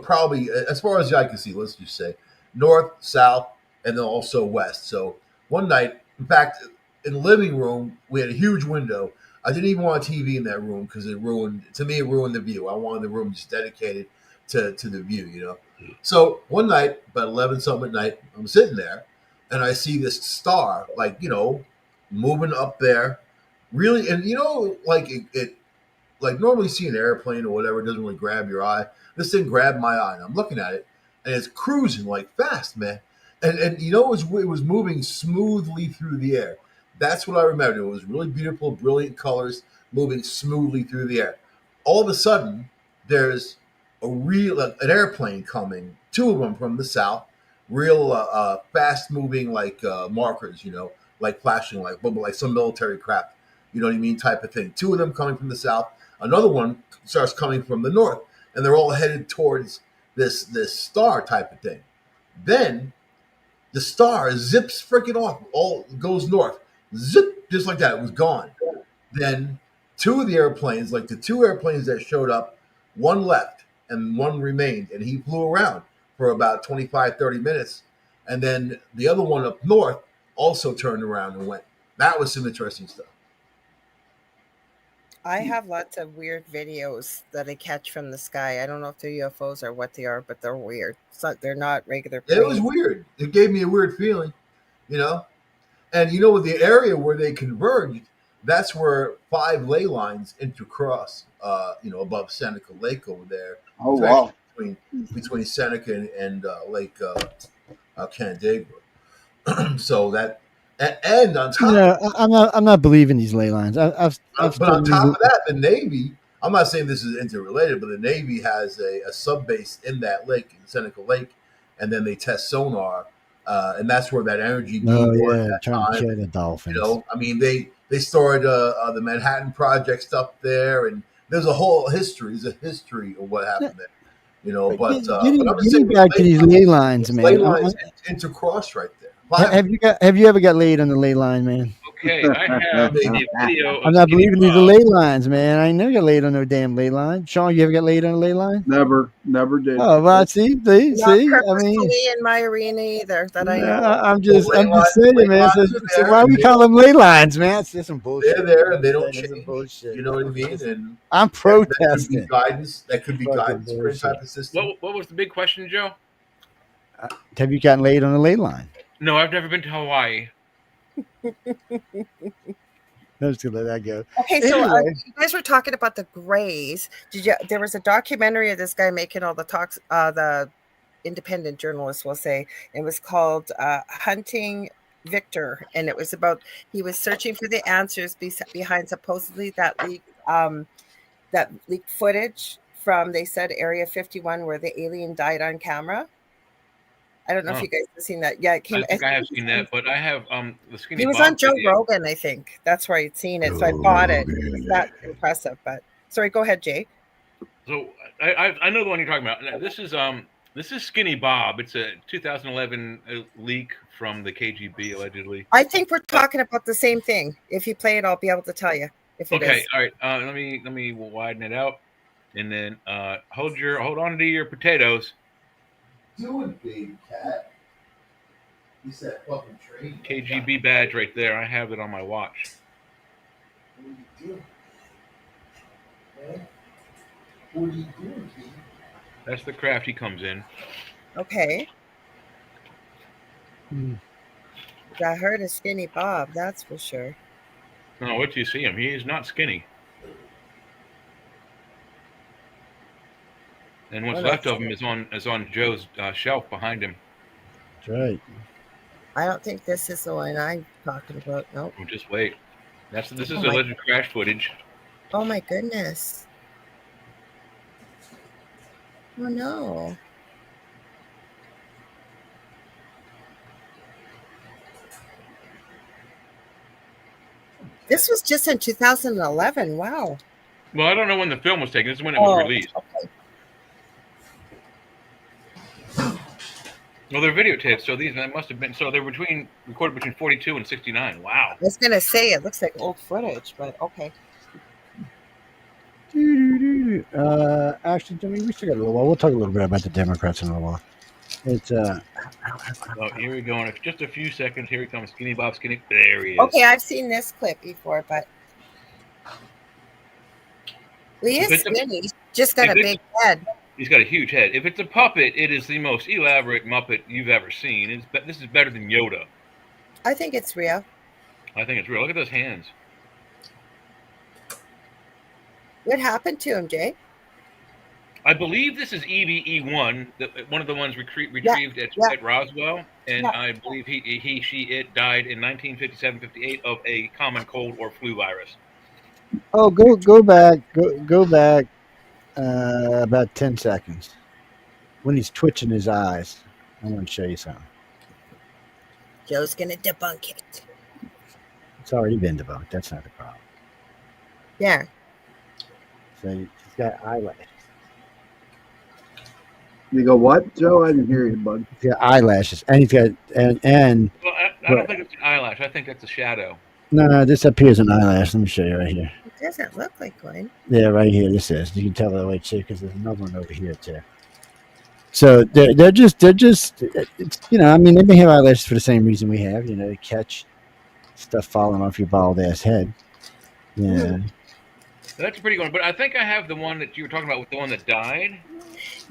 [SPEAKER 1] probably as far as I can see. Let's just say north, south, and then also west. So one night, in fact, in the living room, we had a huge window. I didn't even want a TV in that room because it ruined the view. I wanted the room just dedicated to the view, So one night, about 11 something at night, I'm sitting there and I see this star, like, moving up there, really, and like it like normally see an airplane or whatever, it doesn't really grab your eye. This thing grabbed my eye, and I'm looking at it, and it's cruising like fast, man. And it was moving smoothly through the air. That's what I remember. It was really beautiful, brilliant colors, moving smoothly through the air. All of a sudden, there's an airplane coming, two of them from the south, real fast moving like markers, like flashing light, but like some military craft, you know what I mean, type of thing. Two of them coming from the south, another one starts coming from the north, and they're all headed towards this star type of thing. Then the star zips freaking off, all goes north, zip, just like that. It was gone. Then two of the airplanes, like the two airplanes that showed up, one left and one remained, and he flew around for about 25, 30 minutes. And then the other one up north also turned around and went. That was some interesting stuff.
[SPEAKER 2] I have lots of weird videos that I catch from the sky. I don't know if they're UFOs or what they are, but they're weird. They're not regular planes.
[SPEAKER 1] It was weird. It gave me a weird feeling, And with the area where they converged, that's where 5 ley lines intercross, above Seneca Lake over there.
[SPEAKER 5] Oh, wow.
[SPEAKER 1] Between Seneca and Lake Canandaigua. So that, and on top,
[SPEAKER 3] I'm not believing these ley lines.
[SPEAKER 1] But on top of that, the Navy. I'm not saying this is interrelated, but the Navy has a sub base in that lake, in Seneca Lake, and then they test sonar, and that's where that energy beam was at that time.
[SPEAKER 3] The dolphins.
[SPEAKER 1] They stored the Manhattan Project stuff there, and there's a whole history. There's a history of what happened there.
[SPEAKER 3] Getting back to these ley lines, man.
[SPEAKER 1] Ley lines intercross right there.
[SPEAKER 3] Have you ever got laid on the ley line, man?
[SPEAKER 4] Okay, I have a video.
[SPEAKER 3] I'm not believing these are ley lines, man. I never got laid on no damn ley line. Sean, you ever got laid on a ley line?
[SPEAKER 5] Never did.
[SPEAKER 3] Oh, well, see.
[SPEAKER 2] Not purposefully in my arena either. That I know.
[SPEAKER 3] I'm just saying, man. So why we call them ley lines, man? It's some bullshit.
[SPEAKER 1] They're there and they don't change. Bullshit. You know what I mean? And
[SPEAKER 3] I'm protesting.
[SPEAKER 1] That could be guidance for any type of system.
[SPEAKER 4] What was the big question, Joe?
[SPEAKER 3] Have you gotten laid on a ley line?
[SPEAKER 4] No, I've never been to Hawaii.
[SPEAKER 3] I'm just gonna let that go.
[SPEAKER 2] Okay, so you guys were talking about the Greys. There was a documentary of this guy making all the talks. The independent journalist will say it was called "Hunting Victor," and it was about he was searching for the answers behind supposedly that leaked footage from, they said, Area 51 where the alien died on camera. I don't know if you guys have seen that. Yeah, it came.
[SPEAKER 4] I think I have seen that, but I have the Skinny.
[SPEAKER 2] He was on Joe Rogan, I think. That's where I'd seen it, so I bought it. It was that impressive. But sorry, go ahead, Jay.
[SPEAKER 4] So I know the one you're talking about. This is Skinny Bob. It's a 2011 leak from the KGB, allegedly.
[SPEAKER 2] I think we're talking about the same thing. If you play it, I'll be able to tell you if it is.
[SPEAKER 4] Okay, all right. Let me widen it out, and then hold on to your potatoes.
[SPEAKER 1] Doing, baby cat? You said fucking train.
[SPEAKER 4] KGB badge right there. I have it on my watch.
[SPEAKER 1] What are you doing? What are you doing, Pete?
[SPEAKER 4] That's the craft he comes in.
[SPEAKER 2] Okay. I heard a Skinny Bob, that's for sure.
[SPEAKER 4] No, what do you see him? He is not skinny. And what's left of him is on Joe's shelf behind him.
[SPEAKER 3] That's right.
[SPEAKER 2] I don't think this is the one I'm talking about. Nope.
[SPEAKER 4] Oh, just wait. This is alleged crash footage.
[SPEAKER 2] Oh my goodness. Oh no. This was just in 2011. Wow.
[SPEAKER 4] Well, I don't know when the film was taken. This is when it was released.
[SPEAKER 2] Okay.
[SPEAKER 4] Well, they're videotapes, so these must have been. So they're recorded between 42 and 69. Wow.
[SPEAKER 2] I was gonna say it looks like old footage, but okay.
[SPEAKER 3] Actually, we still got a little while. We'll talk a little bit about the Democrats in a little while. It's
[SPEAKER 4] Oh, here we go. In just a few seconds, here he comes, Skinny Bob Skinny. There he is.
[SPEAKER 2] Okay, I've seen this clip before, but he is skinny. He's just got a big head.
[SPEAKER 4] He's got a huge head. If it's a puppet, it is the most elaborate Muppet you've ever seen. This is better than Yoda.
[SPEAKER 2] I think it's real.
[SPEAKER 4] I think it's real. Look at those hands.
[SPEAKER 2] What happened to him, Jay?
[SPEAKER 4] I believe this is EVE-1, one of the ones retrieved at Roswell, and I believe it died in 1957-58 of a common cold or flu virus.
[SPEAKER 3] Oh, go back about 10 seconds when he's twitching his eyes. I want to show you something.
[SPEAKER 2] Joe's gonna debunk it.
[SPEAKER 3] It's already been debunked. That's not the problem.
[SPEAKER 2] Yeah.
[SPEAKER 3] So he's got eyelashes.
[SPEAKER 5] You go what, Joe? I didn't hear you, bud.
[SPEAKER 3] He's got eyelashes, and he's got and.
[SPEAKER 4] Well, I don't think it's an eyelash. I think that's a shadow.
[SPEAKER 3] No, this appears an eyelash. Let me show you right here.
[SPEAKER 2] It doesn't look like one.
[SPEAKER 3] Yeah, right here. This is. You can tell by the way too, because there's another one over here too. So they're just it's, I mean, they may have eyelashes for the same reason we have. To catch stuff falling off your bald ass head. Yeah.
[SPEAKER 4] That's a pretty good one. But I think I have the one that you were talking about with the one that died.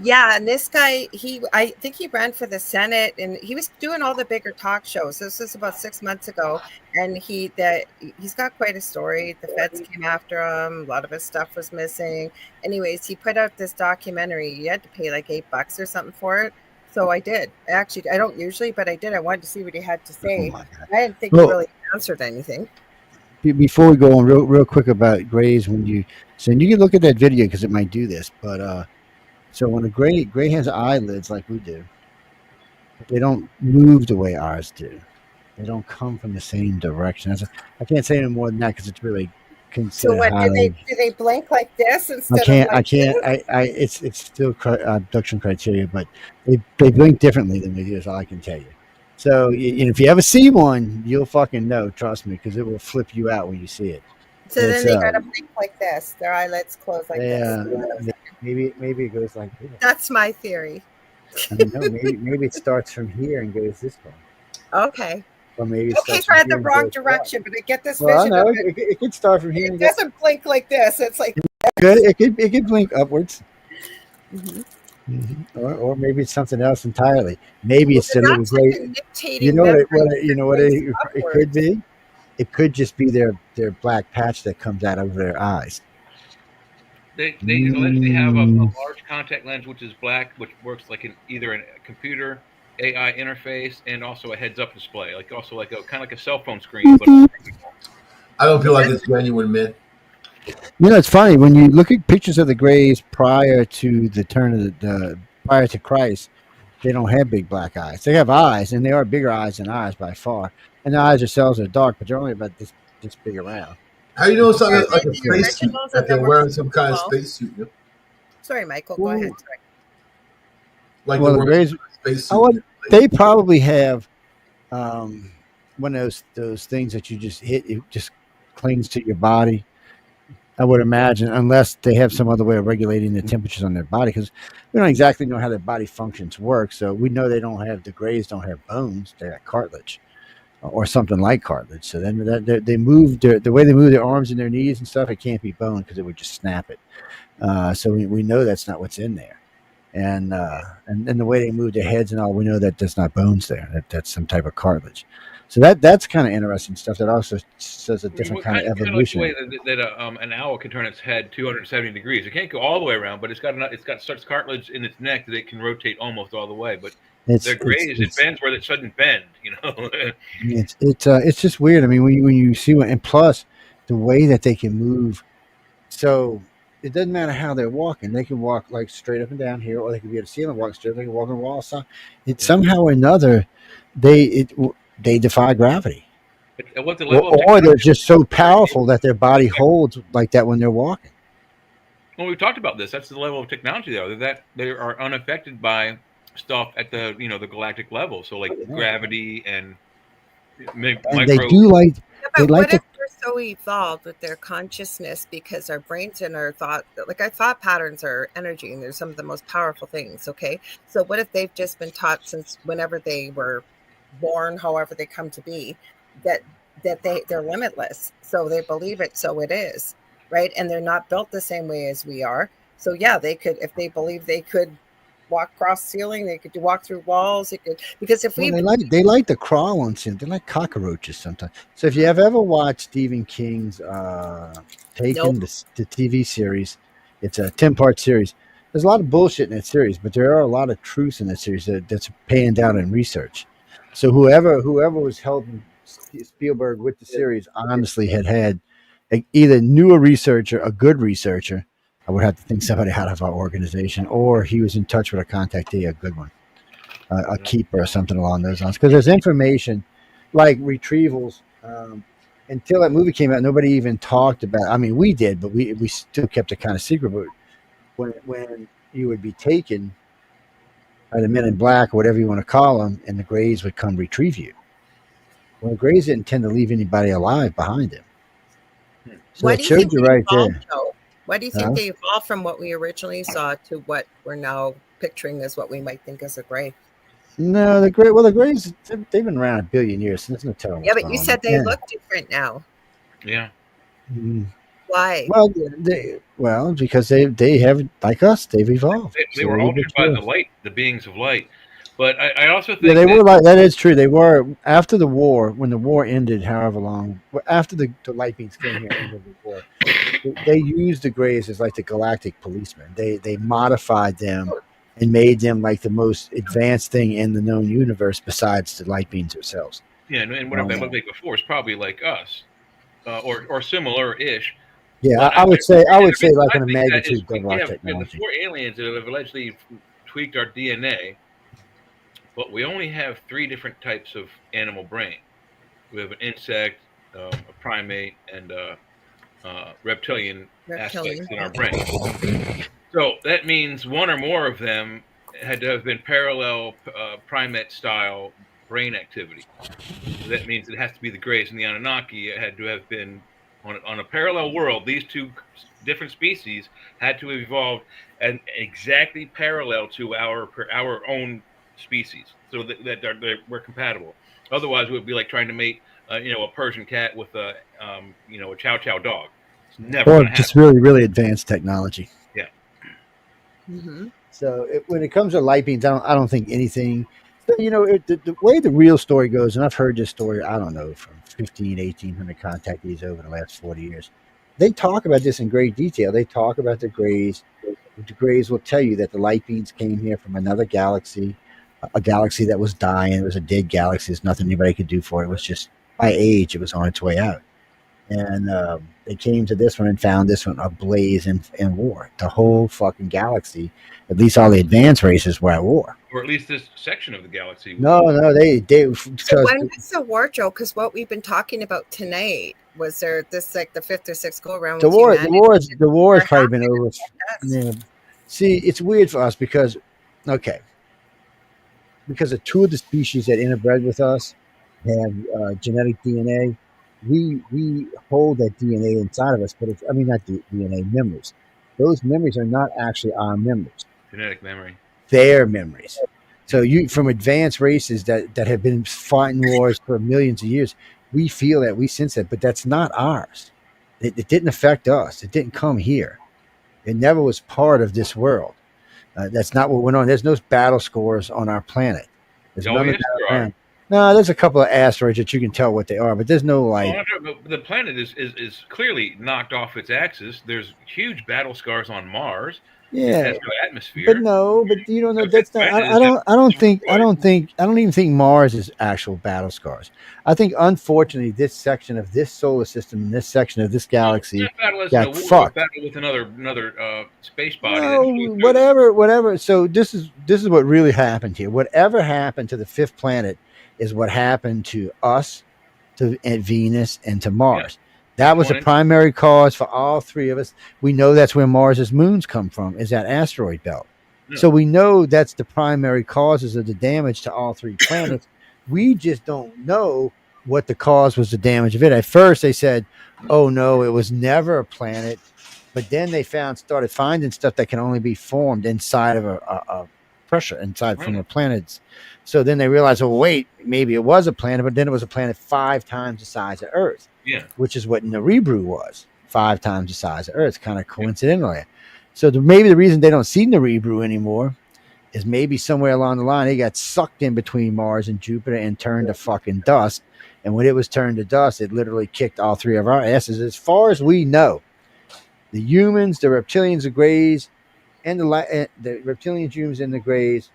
[SPEAKER 2] Yeah, and this guy, I think he ran for the Senate, and he was doing all the bigger talk shows. This was about 6 months ago, and he's got quite a story. The feds came after him. A lot of his stuff was missing. Anyways, he put out this documentary. You had to pay like $8 or something for it. So I did. Actually, I don't usually, but I did. I wanted to see what he had to say. I didn't think he really answered anything.
[SPEAKER 3] Before we go on real quick about grays, and you can look at that video because it might do this, but so when a gray has eyelids like we do, they don't move the way ours do. They don't come from the same direction. I can't say any more than that because it's really considered.
[SPEAKER 2] So what do they blink like this instead?
[SPEAKER 3] It's still abduction criteria, but they blink differently than we do. Is all I can tell you. So if you ever see one, you'll fucking know. Trust me, because it will flip you out when you see it.
[SPEAKER 2] So then they gotta blink like this. Their eyelids close like this.
[SPEAKER 3] Yeah, maybe it goes like this.
[SPEAKER 2] That's my theory.
[SPEAKER 3] I don't know. Maybe it starts from here and goes this way.
[SPEAKER 2] Okay.
[SPEAKER 3] Or maybe
[SPEAKER 2] so I had the wrong direction, but I get this vision.
[SPEAKER 3] No, it could start from here.
[SPEAKER 2] It doesn't blink like this. It's like
[SPEAKER 3] it could blink upwards.
[SPEAKER 2] Mm-hmm.
[SPEAKER 3] Mm-hmm. Or maybe it's something else entirely. Maybe it's a little gray. You know what it could be? It could just be their black patch that comes out over their eyes.
[SPEAKER 4] They allegedly have a large contact lens, which is black, which works like either a computer AI interface and also a heads-up display, like a cell phone screen. But
[SPEAKER 1] I don't feel like it's genuine, man.
[SPEAKER 3] It's funny when you look at pictures of the Greys prior to the turn of prior to Christ. They don't have big black eyes. They have eyes, and they are bigger eyes than ours by far. And the eyes themselves are dark, but they're only about this big around.
[SPEAKER 1] How you know something like a spacesuit? Like they're wearing some kind of spacesuit. You know?
[SPEAKER 2] Sorry, Michael. Go ahead. Sorry.
[SPEAKER 1] Like the Greys,
[SPEAKER 3] they probably have one of those things that you just hit. It just clings to your body. I would imagine, unless they have some other way of regulating the temperatures on their body, because we don't exactly know how their body functions work. So we know the Greys don't have bones; they got cartilage, or something like cartilage. So then they move the way they move their arms and their knees and stuff. It can't be bone because it would just snap it. So we know that's not what's in there, and the way they move their heads and all, we know that that's not bones there. That's some type of cartilage. So that's kind of interesting stuff. That also says a different kind of evolution.
[SPEAKER 4] Like the way that an owl can turn its head 270 degrees. It can't go all the way around, but it's got such cartilage in its neck that it can rotate almost all the way. But they're Greys. It bends where it shouldn't bend.
[SPEAKER 3] It's just weird. I mean, when you see one, and plus the way that they can move. So it doesn't matter how they're walking. They can walk like straight up and down here, or they can be at the ceiling, walk straight. They can walk on the wall. So somehow or another, they defy gravity.
[SPEAKER 4] At what the level of
[SPEAKER 3] or they're
[SPEAKER 4] technology?
[SPEAKER 3] just so powerful that their body holds like that when they're walking.
[SPEAKER 4] Well, we've talked about this. That's the level of technology, though. That they are unaffected by stuff at the the galactic level. So like gravity and micro.
[SPEAKER 3] They do like.
[SPEAKER 2] Yeah, but what if they're so evolved with their consciousness because our brains and our thought, like our thought patterns are energy, and they're some of the most powerful things. Okay, so what if they've just been taught since whenever they were born, however they come to be, that they're limitless, so they believe it, so it is, right? And they're not built the same way as we are. So yeah, they could, if they believe they could walk across ceiling, they could walk through walls, they could, because if
[SPEAKER 3] they like to crawl on ceiling. They like cockroaches sometimes. So if you have ever watched Stephen King's Taken, the TV series, it's a 10-part series. There's a lot of bullshit in that series, but there are a lot of truths in that series that's paying down in research. So whoever was helping Spielberg with the series honestly had either knew a researcher, a good researcher. I would have to think somebody out of our organization, or he was in touch with a contactee, a good one, a keeper or something along those lines. Because there's information like retrievals. Until that movie came out, nobody even talked about. I mean, we did, but we still kept it kind of secret. But when you would be taken by the Men in Black, or whatever you want to call them, and the Greys would come retrieve you. Well, the Greys didn't tend to leave anybody alive behind them. So it showed you right there.
[SPEAKER 2] Why do you think they evolved from what we originally saw to what we're now picturing as what we might think as a Grey?
[SPEAKER 3] No, the Greys, they've been around 1 billion years, so there's no telling.
[SPEAKER 2] Yeah, but you said they look different now.
[SPEAKER 4] Yeah.
[SPEAKER 3] Mm-hmm.
[SPEAKER 2] Why?
[SPEAKER 3] Well, because they have, like us, they've evolved.
[SPEAKER 4] They were altered by the light, the beings of light. But I also think
[SPEAKER 3] they were like that. Is true. They were after the war. When the war ended, however long after the light beings came here, ended the war, they used the Greys as like the galactic policemen. They modified them and made them like the most advanced thing in the known universe besides the light beings themselves.
[SPEAKER 4] Yeah, and what they looked like before is probably like us, or similar-ish.
[SPEAKER 3] Yeah, I would say like in a magnitude of our technology.
[SPEAKER 4] The 4 aliens that have allegedly tweaked our DNA. But we only have 3 different types of animal brain. We have an insect, a primate, and reptilian aspects in our brain. So that means one or more of them had to have been parallel primate-style brain activity. So that means it has to be the Greys and the Anunnaki. It had to have been on a parallel world. These 2 different species had to have evolved and exactly parallel to our own species, so that we're compatible. Otherwise, it would be like trying to mate, a Persian cat with a Chow Chow dog. It's never
[SPEAKER 3] or just really, really advanced technology.
[SPEAKER 4] Yeah.
[SPEAKER 2] Mm-hmm.
[SPEAKER 3] So when it comes to light beams, I don't think anything. The way the real story goes, and I've heard this story, I don't know, from 1,800 contactees over the last 40 years. They talk about this in great detail. They talk about the Greys. The Greys will tell you that the light beams came here from another galaxy. A galaxy that was dying. It was a dead galaxy. There's nothing anybody could do for it. It was just by age, it was on its way out. And they came to this one and found this one ablaze in war. The whole fucking galaxy, at least all the advanced races, were at war.
[SPEAKER 4] Or at least this section of the galaxy.
[SPEAKER 3] No, they.
[SPEAKER 2] So when was the war, Joe? Because what we've been talking about tonight was there this like the 5th or 6th go around. The war
[SPEAKER 3] has probably been over. Yeah. See, it's weird for us because of 2 of the species that interbred with us have genetic DNA. We hold that DNA inside of us, but not DNA, memories. Those memories are not actually our memories.
[SPEAKER 4] Genetic memory.
[SPEAKER 3] Their memories. So from advanced races that have been fighting wars for millions of years, we feel that, we sense that, but that's not ours. It didn't affect us. It didn't come here. It never was part of this world. That's not what went on. There's no battle scores on our planet. There's no, there's a couple of asteroids that you can tell what they are, but there's no like.
[SPEAKER 4] Well, the planet is clearly knocked off its axis. There's huge battle scars on Mars.
[SPEAKER 3] Yeah,
[SPEAKER 4] it has no atmosphere.
[SPEAKER 3] But you don't know. That's not. I don't even think Mars is actual battle scars. I think, unfortunately, this section of this solar system and this section of this galaxy got fucked.
[SPEAKER 4] Battle with another space body.
[SPEAKER 3] No, whatever. So this is what really happened here. Whatever happened to the 5th planet is what happened to us at Venus and to Mars. That was the primary cause for all three of us. We know that's where Mars's moons come from, is that asteroid belt. Yeah. So we know that's the primary causes of the damage to all three planets. We just don't know what the cause was the damage of it. At first they said, oh no, it was never a planet. But then they started finding stuff that can only be formed inside of a pressure inside from the planets. So then they realized, oh wait, maybe it was a planet, but then it was a planet 5 times the size of Earth.
[SPEAKER 4] Yeah,
[SPEAKER 3] which is what Nibiru was, 5 times the size of Earth, kind of coincidentally. So maybe the reason they don't see Nibiru anymore is maybe somewhere along the line they got sucked in between Mars and Jupiter and turned to fucking dust. And when it was turned to dust, it literally kicked all 3 of our asses. As far as we know, the humans, the reptilians, the Greys, and the reptilians, humans, and the Greys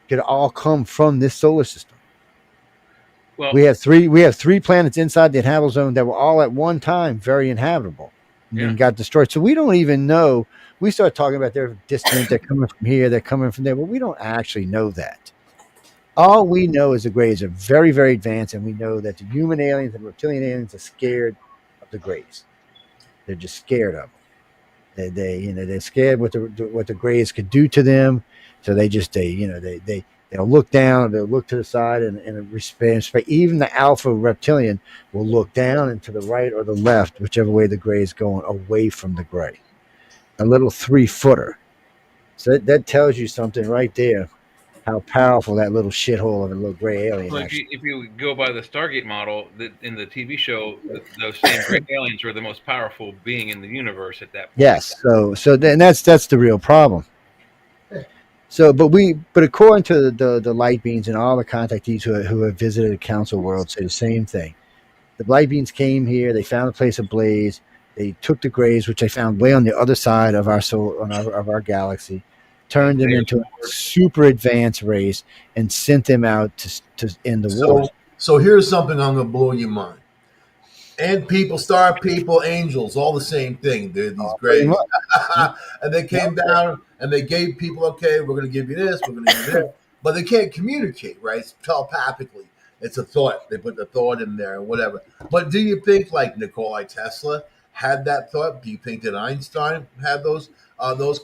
[SPEAKER 3] could all come from this solar system. Well, we have three planets inside the habitable zone that were all at one time very inhabitable and then got destroyed. So we don't even know. We start talking about they're distant, they're coming from here, they're coming from there, but we don't actually know that. All we know is the Greys are very, very advanced, and we know that the human aliens and reptilian aliens are scared of the Greys. They're just scared of them. They're scared what the Greys could do to them. So they'll look down, they'll look to the side, and respect. Even the alpha reptilian will look down and to the right or the left, whichever way the Gray is going, away from the Gray. A little 3-footer. So that tells you something right there, how powerful that little shithole of a little gray alien is.
[SPEAKER 4] Well, if you go by the Stargate model, in the TV show, those same gray aliens were the most powerful being in the universe at that point.
[SPEAKER 3] Yes. So then that's the real problem. So, but according to the light beings and all the contactees who have visited the council world say the same thing. The light beings came here. They found a place ablaze. They took the Greys, which they found way on the other side of our galaxy, turned them into a super advanced race, and sent them out to end the war.
[SPEAKER 1] So here's something I'm going to blow your mind. And people, star people, angels, all the same thing. They're these Greys. And they came down and they gave people, okay, we're going to give you this, we're going to give you this. But they can't communicate, right? It's telepathically. It's a thought. They put the thought in there and whatever. But do you think like Nikola Tesla had that thought? Do you think that Einstein had those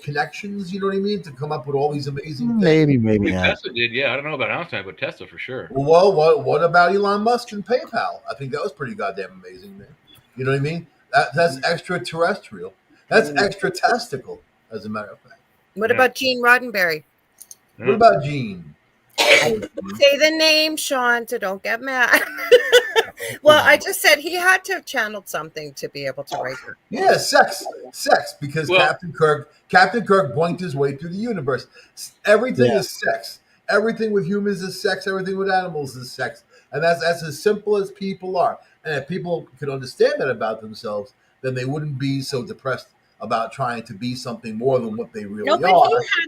[SPEAKER 1] connections, you know what I mean, to come up with all these amazing things?
[SPEAKER 3] Maybe not.
[SPEAKER 4] Tesla did, yeah. I don't know about Einstein, but Tesla for sure.
[SPEAKER 1] Well, what about Elon Musk and PayPal? I think that was pretty goddamn amazing, man. You know what I mean? That's extraterrestrial. That's extra testicle, as a matter of fact.
[SPEAKER 2] What about Gene Roddenberry?
[SPEAKER 1] What about Gene?
[SPEAKER 2] Say the name, Sean, so don't get mad. Well, I just said he had to have channeled something to be able to write it.
[SPEAKER 1] Yeah, sex, because Captain Kirk boinked his way through the universe. Everything is sex. Everything with humans is sex. Everything with animals is sex. And that's as simple as people are. And if people could understand that about themselves, then they wouldn't be so depressed about trying to be something more than what they really are.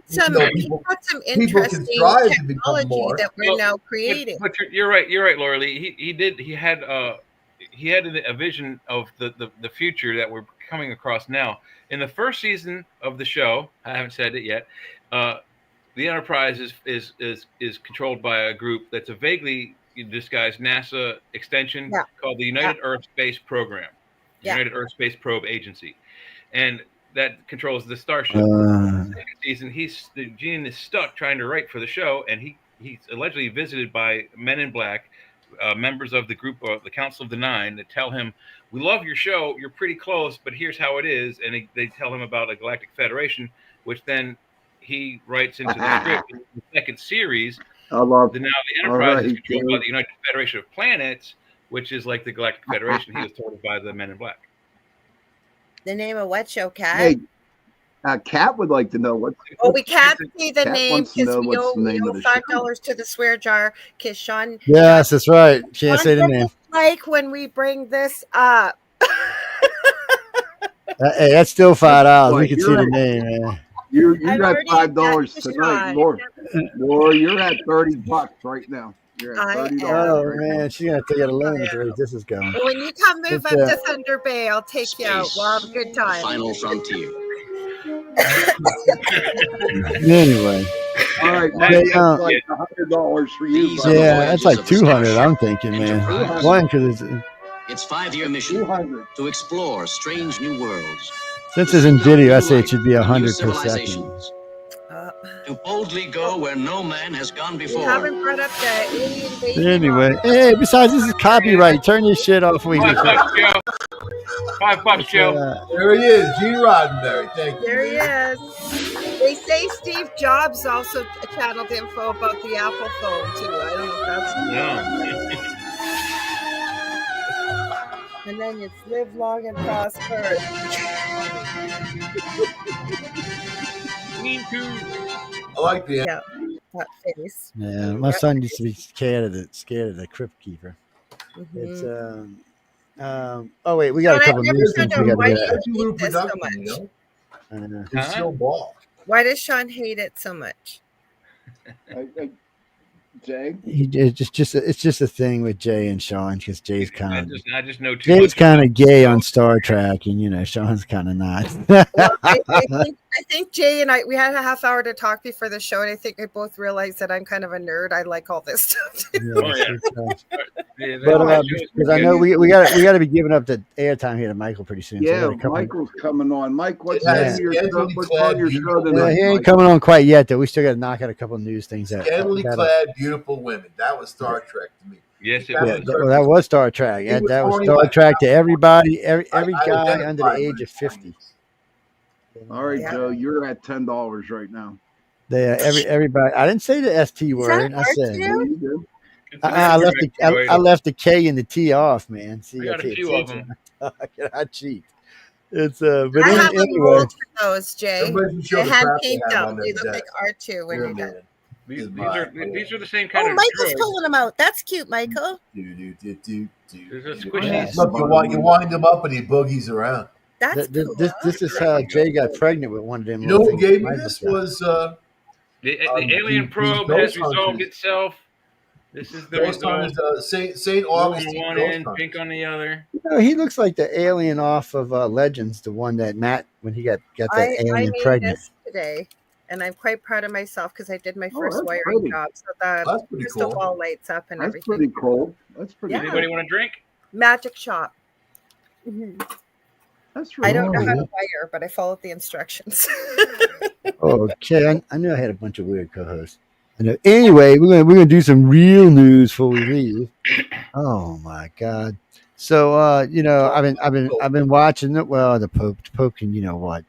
[SPEAKER 2] He had some interesting technology that we're now creating.
[SPEAKER 4] But you're right, Laura Lee. He had a vision of the future that we're coming across now. In the first season of the show, I haven't said it yet. The Enterprise is controlled by a group that's a vaguely disguised NASA extension called the United Earth Space Program, United Earth Space Probe Agency. And that controls the starship. The second season, Gene is stuck trying to write for the show, and he's allegedly visited by men in black, members of the group of the Council of the Nine, that tell him, "We love your show. You're pretty close, but here's how it is." And they tell him about a Galactic Federation, which then he writes into the script in the second series. Now the Enterprise is controlled by the United Federation of Planets, which is like the Galactic Federation. He was told by the Men in Black.
[SPEAKER 2] The name of what show, Kat?
[SPEAKER 5] Hey, Kat would like to know what.
[SPEAKER 2] Oh, we can't see the name because we owe $5 to the swear jar. Because Sean.
[SPEAKER 3] Yes, that's right. Can't say the name.
[SPEAKER 2] Like when we bring this up.
[SPEAKER 3] Hey, that's still $5. We can see the name, man.
[SPEAKER 5] You got $5 tonight, Laura. You're at $30 right now. You're at $30.
[SPEAKER 3] Oh man, she's gonna take out a loan at the rate this is going.
[SPEAKER 2] When you come move up to Thunder Bay, I'll take you out. We'll have a good time.
[SPEAKER 9] Final frontier.
[SPEAKER 3] Anyway,
[SPEAKER 5] All right,
[SPEAKER 3] They,
[SPEAKER 5] that's like $100 for you.
[SPEAKER 3] yeah, that's like 200. I'm thinking, man. One because
[SPEAKER 9] Its 5-year mission
[SPEAKER 5] 200.
[SPEAKER 9] to explore strange new worlds.
[SPEAKER 3] since it's in video, I say it should be 100 per second.
[SPEAKER 9] To boldly go where no man has gone
[SPEAKER 2] We
[SPEAKER 9] before.
[SPEAKER 2] haven't brought up the alien baby.
[SPEAKER 3] Anyway, hey, besides, this is copyright. Turn your shit off. We
[SPEAKER 4] $5, Joe. $5, Joe.
[SPEAKER 1] There he is, Gene Roddenberry. Thank you.
[SPEAKER 2] There he is. They say Steve Jobs also channeled info about the Apple phone too. I don't know if that's And then it's live long and prosper.
[SPEAKER 4] Me too.
[SPEAKER 1] I like the
[SPEAKER 2] Yeah, that face.
[SPEAKER 3] Yeah, my son used to be scared of the Crypt Keeper. It's oh wait, we got a couple of news things we got to get at.
[SPEAKER 1] It's so ball.
[SPEAKER 2] Why does Sean hate it so much?
[SPEAKER 5] Jay?
[SPEAKER 3] It's just a thing with Jay and Sean because Jay's kind of
[SPEAKER 4] I just know too
[SPEAKER 3] Jay's
[SPEAKER 4] much.
[SPEAKER 3] kind of gay on Star Trek, and Sean's kind of not.
[SPEAKER 2] Well, I think Jay and we had a half hour to talk before the show, and I think we both realized that I'm kind of a nerd. I like all this stuff.
[SPEAKER 3] But because I know we got to be giving up the airtime here to Michael pretty soon.
[SPEAKER 5] Yeah,
[SPEAKER 3] so
[SPEAKER 5] Michael's coming on. Mike, what's
[SPEAKER 1] Yeah.
[SPEAKER 5] your show tonight?
[SPEAKER 3] he ain't coming on quite yet, though. We still got to knock out a couple of news things.
[SPEAKER 1] Scantily clad, beautiful women. That was Star Trek to me.
[SPEAKER 4] Yes, it
[SPEAKER 3] Yeah,
[SPEAKER 4] was.
[SPEAKER 3] that was Star Trek.
[SPEAKER 1] He was
[SPEAKER 3] That was
[SPEAKER 1] horny
[SPEAKER 3] Star
[SPEAKER 1] like
[SPEAKER 3] Trek to
[SPEAKER 1] that.
[SPEAKER 3] everybody, every
[SPEAKER 1] I
[SPEAKER 3] guy
[SPEAKER 1] identify
[SPEAKER 3] under the
[SPEAKER 1] with
[SPEAKER 3] age of
[SPEAKER 1] it.
[SPEAKER 3] 50.
[SPEAKER 5] All right,
[SPEAKER 2] Yeah.
[SPEAKER 5] Joe, you're at $10 right now.
[SPEAKER 3] Everybody. I didn't say the ST word.
[SPEAKER 2] that
[SPEAKER 3] I said
[SPEAKER 2] R2?
[SPEAKER 3] I left the K and the T off, man. See,
[SPEAKER 4] I got a few of them.
[SPEAKER 3] I cheat. It's but
[SPEAKER 2] I have a
[SPEAKER 3] anyway.
[SPEAKER 2] mold for those, Jay.
[SPEAKER 1] Somebody should show
[SPEAKER 2] They
[SPEAKER 1] the
[SPEAKER 2] hand
[SPEAKER 1] crap they
[SPEAKER 2] paint
[SPEAKER 1] have on
[SPEAKER 2] them. They
[SPEAKER 1] their
[SPEAKER 2] look
[SPEAKER 1] desk.
[SPEAKER 2] like R2 when
[SPEAKER 1] Here,
[SPEAKER 2] you're done.
[SPEAKER 1] man.
[SPEAKER 4] These are the same kind
[SPEAKER 2] Oh,
[SPEAKER 4] of
[SPEAKER 2] Michael's
[SPEAKER 4] drugs.
[SPEAKER 2] pulling them out. That's cute, Michael.
[SPEAKER 4] There's a
[SPEAKER 1] Look,
[SPEAKER 4] squishy.
[SPEAKER 1] you wind him up and he boogies around.
[SPEAKER 2] That's cool.
[SPEAKER 3] This is how Jay got pregnant with one of them.
[SPEAKER 1] You know
[SPEAKER 3] little
[SPEAKER 1] who gave me
[SPEAKER 3] Michael
[SPEAKER 1] this
[SPEAKER 3] got.
[SPEAKER 1] was
[SPEAKER 4] The alien probe has resolved itself. This is the
[SPEAKER 1] Ghost
[SPEAKER 4] result.
[SPEAKER 1] Hunters, St.
[SPEAKER 4] Blue
[SPEAKER 1] Augustine
[SPEAKER 4] on one
[SPEAKER 1] Ghost
[SPEAKER 4] end,
[SPEAKER 1] Hunters.
[SPEAKER 4] pink on the other.
[SPEAKER 3] He looks like the alien off of Legends, the one that Matt when he got that
[SPEAKER 2] I
[SPEAKER 3] alien
[SPEAKER 2] made
[SPEAKER 3] pregnant.
[SPEAKER 2] this today, and I'm quite proud of myself because I did my first
[SPEAKER 5] that's
[SPEAKER 2] wiring
[SPEAKER 5] pretty.
[SPEAKER 2] job. So the
[SPEAKER 1] That's pretty
[SPEAKER 2] crystal
[SPEAKER 1] cool.
[SPEAKER 2] ball lights up and
[SPEAKER 5] That's
[SPEAKER 2] everything.
[SPEAKER 5] pretty cool. That's pretty
[SPEAKER 2] Yeah.
[SPEAKER 5] cool.
[SPEAKER 4] Anybody want a drink?
[SPEAKER 2] Magic shop. Mhm.
[SPEAKER 5] That's really
[SPEAKER 2] I don't know
[SPEAKER 3] Oh,
[SPEAKER 2] how
[SPEAKER 3] yeah.
[SPEAKER 2] to wire, but I followed the instructions.
[SPEAKER 3] Okay, I knew I had a bunch of weird co-hosts. I know. Anyway, we're gonna do some real news before we leave. Oh my god! So I've been watching it. Well, the Pope can, you know what?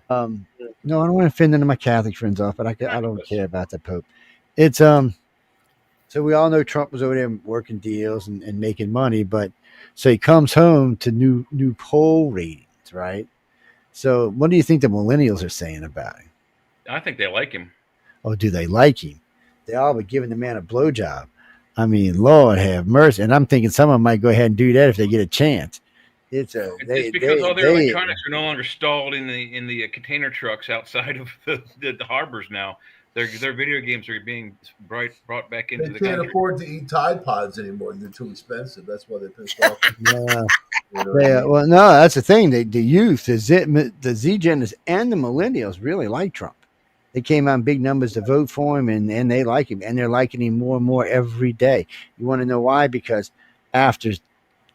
[SPEAKER 3] No, I don't want to offend any of my Catholic friends off, but I don't care about the Pope. It's so we all know Trump was over there working deals and making money, but so he comes home to new poll ratings, right? So what do you think the millennials are saying about it?
[SPEAKER 4] I think they like him.
[SPEAKER 3] Oh, do they like him? They all but giving the man a blowjob. I mean, Lord have mercy. And I'm thinking some of them might go ahead and do that if they get a chance. It's
[SPEAKER 4] because all their electronics are no longer stalled in the container trucks outside of the harbors now. Their video games are being brought back into
[SPEAKER 1] They
[SPEAKER 4] the
[SPEAKER 1] can't
[SPEAKER 4] country.
[SPEAKER 1] afford to eat Tide Pods anymore. They're too expensive. That's why they're pissed off.
[SPEAKER 3] Yeah, well, no, that's the thing. The youth, the Z-Geners and the millennials really like Trump. They came out in big numbers to vote for him, and they like him, and they're liking him more and more every day. You want to know why? Because after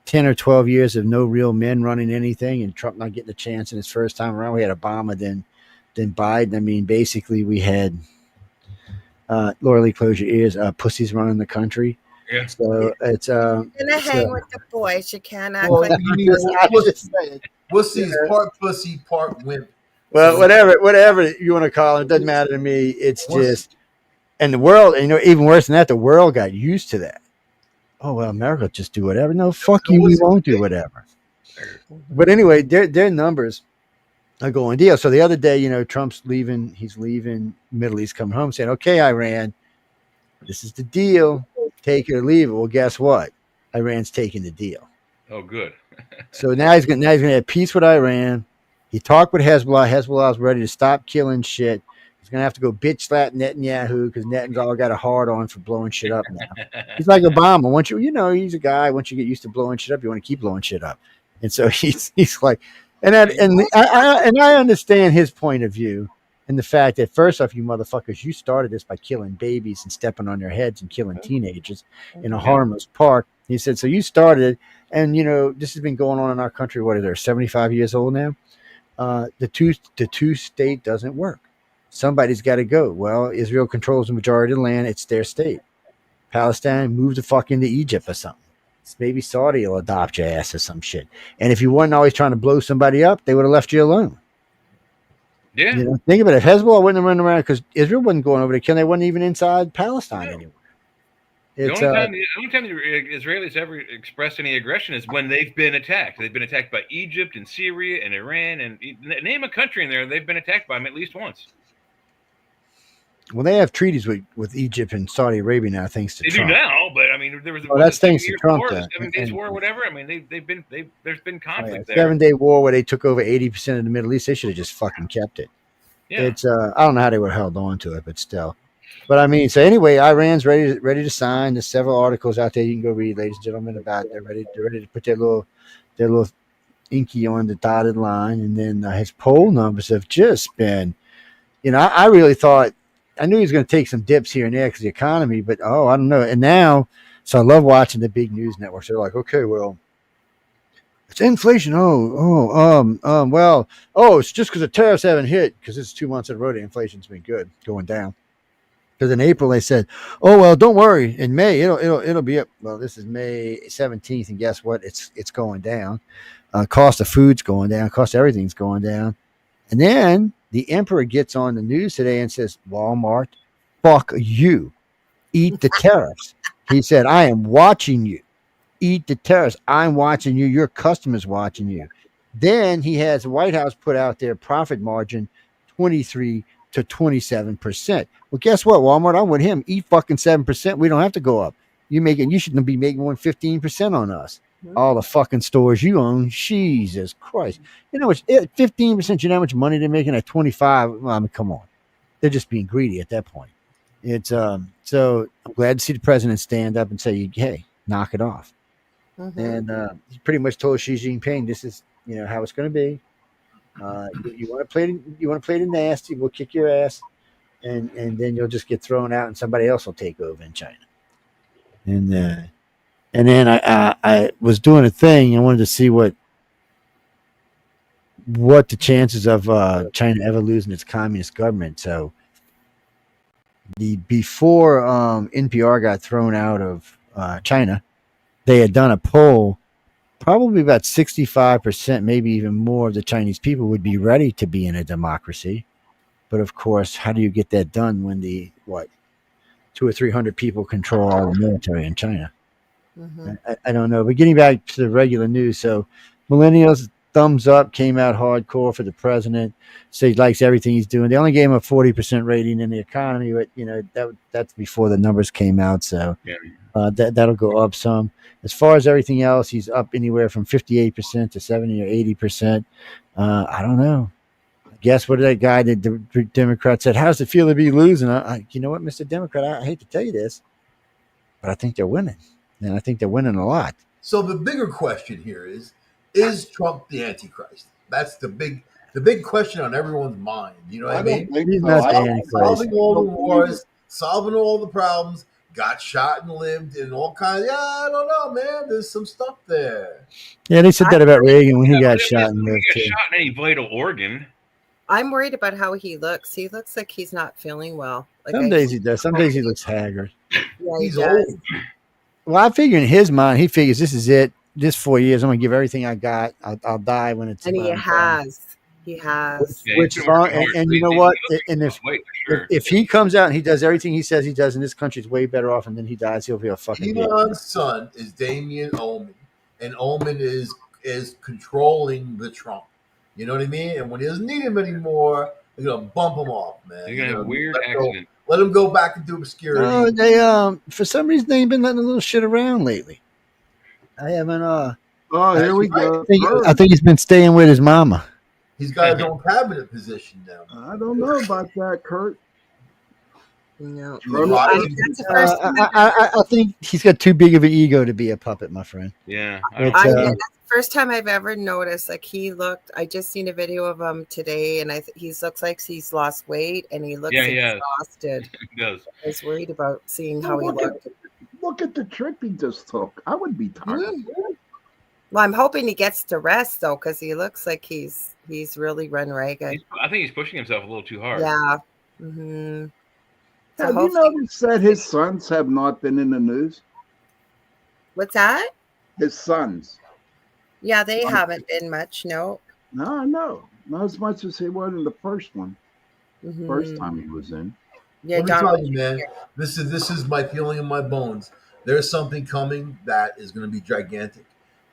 [SPEAKER 3] 10 or 12 years of no real men running anything and Trump not getting a chance in his first time around, we had Obama, then Biden. I mean, basically we had Laura Lee, close your ears, pussies running the country.
[SPEAKER 4] Yeah.
[SPEAKER 3] So it's
[SPEAKER 2] You're gonna hang with the boys. You can't act
[SPEAKER 1] Well,
[SPEAKER 2] like
[SPEAKER 1] Pussy's part pussy, part wimp.
[SPEAKER 3] well, whatever you want to call it, it doesn't matter to me. It's just, and the world, even worse than that, the world got used to that. Oh well, America will just do whatever. No, fuck you, we won't do whatever. But anyway, their numbers are going deal. So the other day, Trump's leaving. He's leaving Middle East, coming home, saying, "Okay, Iran, this is the deal. Take it or leave it." Well, guess what? Iran's taking the deal.
[SPEAKER 4] Oh, good.
[SPEAKER 3] So now he's gonna have peace with Iran. He talked with Hezbollah. Hezbollah's ready to stop killing shit. He's gonna have to go bitch slap Netanyahu because Netanyahu's all got a hard on for blowing shit up now. He's like Obama. Once he's a guy. Once you get used to blowing shit up, you want to keep blowing shit up. And so he's like, and I understand his point of view. And the fact that, first off, you motherfuckers, you started this by killing babies and stepping on their heads and killing teenagers in a harmless park. He said, so you started it, and this has been going on in our country. What is there, 75 years old now? The two state doesn't work. Somebody's got to go. Well, Israel controls the majority of the land. It's their state. Palestine, move the fuck into Egypt or something. Maybe Saudi will adopt your ass or some shit. And if you weren't always trying to blow somebody up, they would have left you alone.
[SPEAKER 4] Yeah.
[SPEAKER 3] Think about it. If Hezbollah wouldn't have run around, because Israel wasn't going over to kill, they wasn't even inside Palestine anymore.
[SPEAKER 4] The only time the Israelis ever expressed any aggression is when they've been attacked. They've been attacked by Egypt and Syria and Iran, and name a country in there they've been attacked by them at least once.
[SPEAKER 3] Well, they have treaties with Egypt and Saudi Arabia now, thanks to Trump.
[SPEAKER 4] They do now, but I mean, there was
[SPEAKER 3] that's thanks to Trump.
[SPEAKER 4] The 7 Days War, or whatever. I mean, there's been conflict there.
[SPEAKER 3] 7-day war where they took over 80% of the Middle East. They should have just fucking kept it. Yeah. It's I don't know how they would have held on to it, but still. But I mean, so anyway, Iran's ready to sign. There's several articles out there you can go read, ladies and gentlemen, about they're ready to put their little inky on the dotted line, and then his poll numbers have just been, I really thought. I knew he was going to take some dips here and there because the economy, but I don't know. And now, so I love watching the big news networks. They're like, okay, well, it's inflation. It's just because the tariffs haven't hit, because it's 2 months in a row the inflation's been good, going down. Because in April they said, oh well, don't worry, in May it'll be up. Well, this is May 17th, and guess what? It's going down. Cost of food's going down. Cost of everything's going down. And then the emperor gets on the news today and says, Walmart, fuck you. Eat the tariffs. He said, I am watching you. Eat the tariffs. I'm watching you. Your customers watching you. Then he has the White House put out their profit margin 23 to 27%. Well, guess what, Walmart? I'm with him. Eat fucking 7%. We don't have to go up. You shouldn't be making more than 15% on us. All the fucking stores you own. Jesus Christ. It's 15%. You know how much money they're making at 25? Well, I mean, come on. They're just being greedy at that point. It's so I'm glad to see the president stand up and say, hey, knock it off. Mm-hmm. And he pretty much told Xi Jinping, this is how it's going to be. You want to play the nasty, we'll kick your ass, and then you'll just get thrown out, and somebody else will take over in China. And then I was doing a thing. I wanted to see what the chances of China ever losing its communist government. So before NPR got thrown out of China, they had done a poll. Probably about 65%, maybe even more, of the Chinese people would be ready to be in a democracy. But of course, how do you get that done when 200 or 300 people control all the military in China? Mm-hmm. I don't know. But getting back to the regular news, so millennials, thumbs up, came out hardcore for the president. So he likes everything he's doing. They only gave him a 40% rating in the economy, but that's before the numbers came out. So that'll go up some. As far as everything else, he's up anywhere from 58% to 70 or 80%. I don't know. Guess what that guy, the Democrat, said? How's it feel to be losing? You know what, Mr. Democrat? I hate to tell you this, but I think they're winning. And I think they're winning a lot.
[SPEAKER 1] So the bigger question here is Trump the Antichrist? That's the big question on everyone's mind. You know what I mean?
[SPEAKER 3] He's not the Antichrist.
[SPEAKER 1] Solving all the wars, solving all the problems, got shot and lived and all kinds. Yeah, I don't know, man. There's some stuff there.
[SPEAKER 3] Yeah, they said that about Reagan when he got shot and lived too.
[SPEAKER 4] He got shot in any vital organ.
[SPEAKER 2] I'm worried about how he looks. He looks like he's not feeling well.
[SPEAKER 3] Some days he does. Some days he looks haggard.
[SPEAKER 2] Yeah,
[SPEAKER 1] he's old.
[SPEAKER 3] Well, I figure in his mind, he figures this is it. This 4 years, I'm gonna give everything I got. I'll die when it's.
[SPEAKER 2] And he has.
[SPEAKER 3] Which is wrong. And you know what? And if he comes out and he does everything he says he does, and this country's way better off, and then he dies, he'll be a fucking.
[SPEAKER 1] Elon's son is Damien Ullman, and Ullman is controlling the Trump. You know what I mean? And when he doesn't need him anymore, they're gonna bump him off, man.
[SPEAKER 4] They're gonna have a weird accident.
[SPEAKER 1] Let him go back and do obscurity.
[SPEAKER 3] Oh, they for some reason they ain't been letting a little shit around lately. I haven't.
[SPEAKER 5] Oh, here we go.
[SPEAKER 3] I think he's been staying with his mama.
[SPEAKER 1] He's got his own cabinet position now.
[SPEAKER 5] I don't know about that, Kurt.
[SPEAKER 2] No,
[SPEAKER 5] That's
[SPEAKER 2] the first time
[SPEAKER 3] I think he's got too big of an ego to be a puppet, my friend.
[SPEAKER 4] Yeah,
[SPEAKER 3] It's,
[SPEAKER 2] that's the first time I've ever noticed. Like he looked. I just seen a video of him today, and he looks like he's lost weight, and he looks exhausted.
[SPEAKER 4] He does.
[SPEAKER 2] I was worried about seeing how he looked.
[SPEAKER 5] Look at the trip he just took. I would be tired.
[SPEAKER 2] Well, I'm hoping he gets to rest though, because he looks like he's really run ragged.
[SPEAKER 4] I think he's pushing himself a little too hard.
[SPEAKER 2] Yeah. Mm-hmm. So
[SPEAKER 5] Have you noticed that his sons have not been in the news?
[SPEAKER 2] What's that?
[SPEAKER 5] His sons.
[SPEAKER 2] Yeah, they haven't been much. No.
[SPEAKER 5] No, not as much as he was in the first one. First time he was in.
[SPEAKER 2] Yeah,
[SPEAKER 1] Let me tell you, man. This is my feeling in my bones. There's something coming that is going to be gigantic,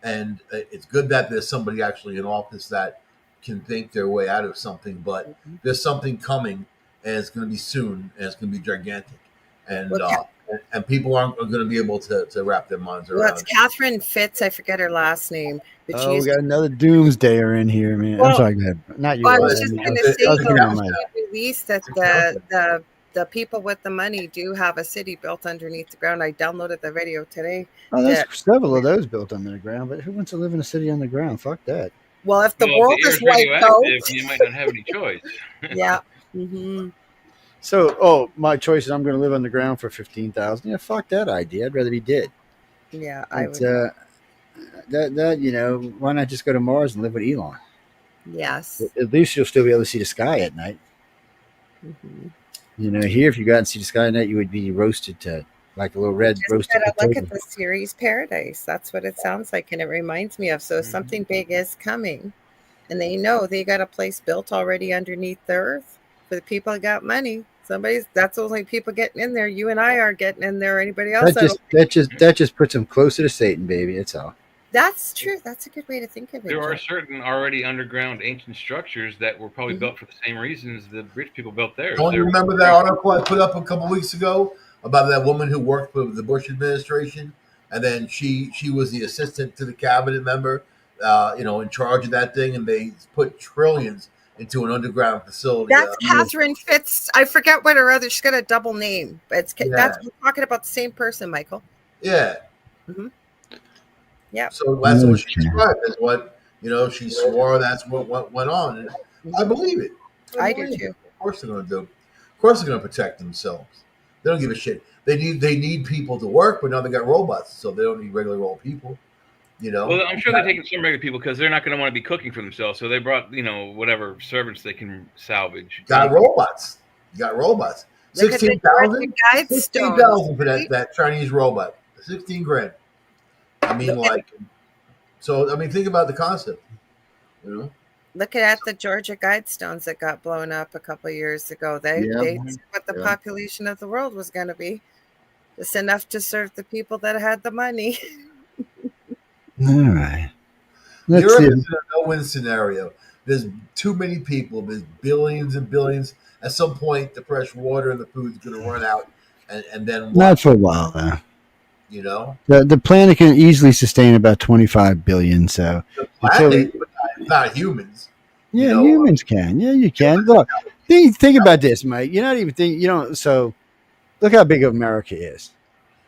[SPEAKER 1] and it's good that there's somebody actually in office that can think their way out of something. But there's something coming, and it's going to be soon, and it's going to be gigantic, and people aren't going to be able to wrap their minds around.
[SPEAKER 2] Well, it's Catherine Fitz. I forget her last name. But
[SPEAKER 3] we got another doomsdayer in here, man.
[SPEAKER 2] Well,
[SPEAKER 3] I'm sorry, go ahead. Not you.
[SPEAKER 2] Well, I was just going to say, though, released that the people with the money do have a city built underneath the ground. I downloaded the video today.
[SPEAKER 3] Oh, there's several of those built under the ground, but who wants to live in a city underground? Fuck that.
[SPEAKER 2] Well, if the world is wiped out,
[SPEAKER 4] you might not have any choice.
[SPEAKER 2] Yeah. Mm-hmm.
[SPEAKER 3] So, my choice is I'm going to live underground for $15,000. Yeah, fuck that idea. I'd rather be dead.
[SPEAKER 2] Yeah,
[SPEAKER 3] I would. That why not just go to Mars and live with Elon?
[SPEAKER 2] Yes.
[SPEAKER 3] At least you'll still be able to see the sky at night.
[SPEAKER 2] Mm-hmm.
[SPEAKER 3] Here, if you got and see the sky at night, you would be roasted to like a little red roasted potato.
[SPEAKER 2] Look at the series Paradise. That's what it sounds like, and it reminds me of. So something big is coming, and they know they got a place built already underneath the earth for the people that got money. That's the only people getting in there. You and I aren't getting in there. Or anybody else?
[SPEAKER 3] That just puts them closer to Satan, baby. That's all.
[SPEAKER 2] That's true. That's a good way to think of it.
[SPEAKER 4] There are certain already underground ancient structures that were probably built for the same reasons the rich people built theirs.
[SPEAKER 1] Don't you remember that article I put up a couple weeks ago about that woman who worked for the Bush administration, and then she was the assistant to the cabinet member, in charge of that thing, and they put trillions into an underground facility.
[SPEAKER 2] That's Catherine Fitz. I forget what her other. She's got a double name, but we're talking about the same person, Michael.
[SPEAKER 1] Yeah.
[SPEAKER 2] Mm-hmm. Yeah.
[SPEAKER 1] So that's what she described as what she swore that's what went on, and I believe it.
[SPEAKER 2] I do too.
[SPEAKER 1] Of course they're going to do. Of course they're going to protect themselves. They don't give a shit. They need people to work, but now they got robots, so they don't need regular old people.
[SPEAKER 4] Well, I'm sure they're taking some regular people because they're not going to want to be cooking for themselves. So they brought whatever servants they can salvage.
[SPEAKER 1] You got robots. 16,000. 16,000 for that Chinese robot. 16 grand. Think about the concept.
[SPEAKER 2] Look at the Georgia Guidestones that got blown up a couple of years ago. They said what the population of the world was going to be. Just enough to serve the people that had the money.
[SPEAKER 3] All right.
[SPEAKER 1] Europe is a no-win scenario. There's too many people. There's billions and billions. At some point, the fresh water and the food is going to run out, and then what?
[SPEAKER 3] Not for a while, though.
[SPEAKER 1] The
[SPEAKER 3] planet can easily sustain about 25 billion. So
[SPEAKER 1] the planet, but not humans.
[SPEAKER 3] Yeah, humans can. Yeah, you can. Look, think about this, Mike. You're not even thinking. So look how big America is.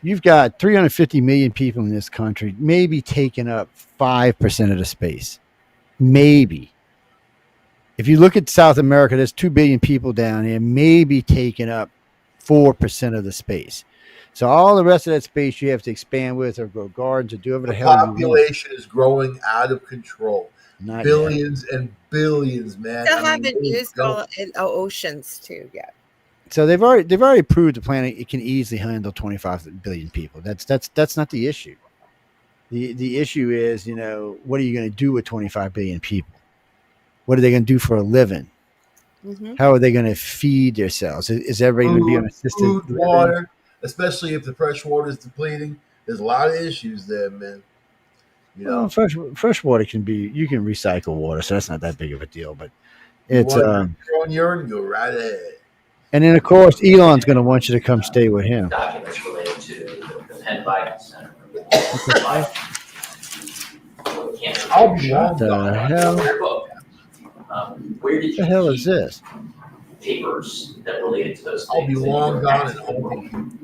[SPEAKER 3] You've got 350 million people in this country, maybe taking up 5% of the space. Maybe. If you look at South America, there's 2 billion people down here, maybe taking up 4% of the space. So all the rest of that space you have to expand with or grow gardens or do whatever the hell you want.
[SPEAKER 1] The population is growing out of control.
[SPEAKER 3] Not
[SPEAKER 1] billions
[SPEAKER 3] yet.
[SPEAKER 1] And billions, man.
[SPEAKER 2] Still haven't used all in oceans too yet.
[SPEAKER 3] So they've already proved the planet it can easily handle 25 billion people. That's not the issue. The issue is, what are you going to do with 25 billion people? What are they going to do for a living? Mm-hmm. How are they going to feed themselves? Is everybody going to be on assisted
[SPEAKER 1] food, water, especially if the fresh water is depleting? There's a lot of issues there, man.
[SPEAKER 3] Well, fresh water you can recycle water, so that's not that big of a deal. But it's
[SPEAKER 1] on urine, go right ahead.
[SPEAKER 3] And then, of course, Elon's going to want you to come stay with him.
[SPEAKER 10] Documents related to the Penn Biden Center.
[SPEAKER 1] I'll be
[SPEAKER 3] what the hell?
[SPEAKER 10] Where did
[SPEAKER 3] What the hell is this?
[SPEAKER 10] papers that related to those
[SPEAKER 1] I'll be
[SPEAKER 10] things.
[SPEAKER 1] long gone and holding.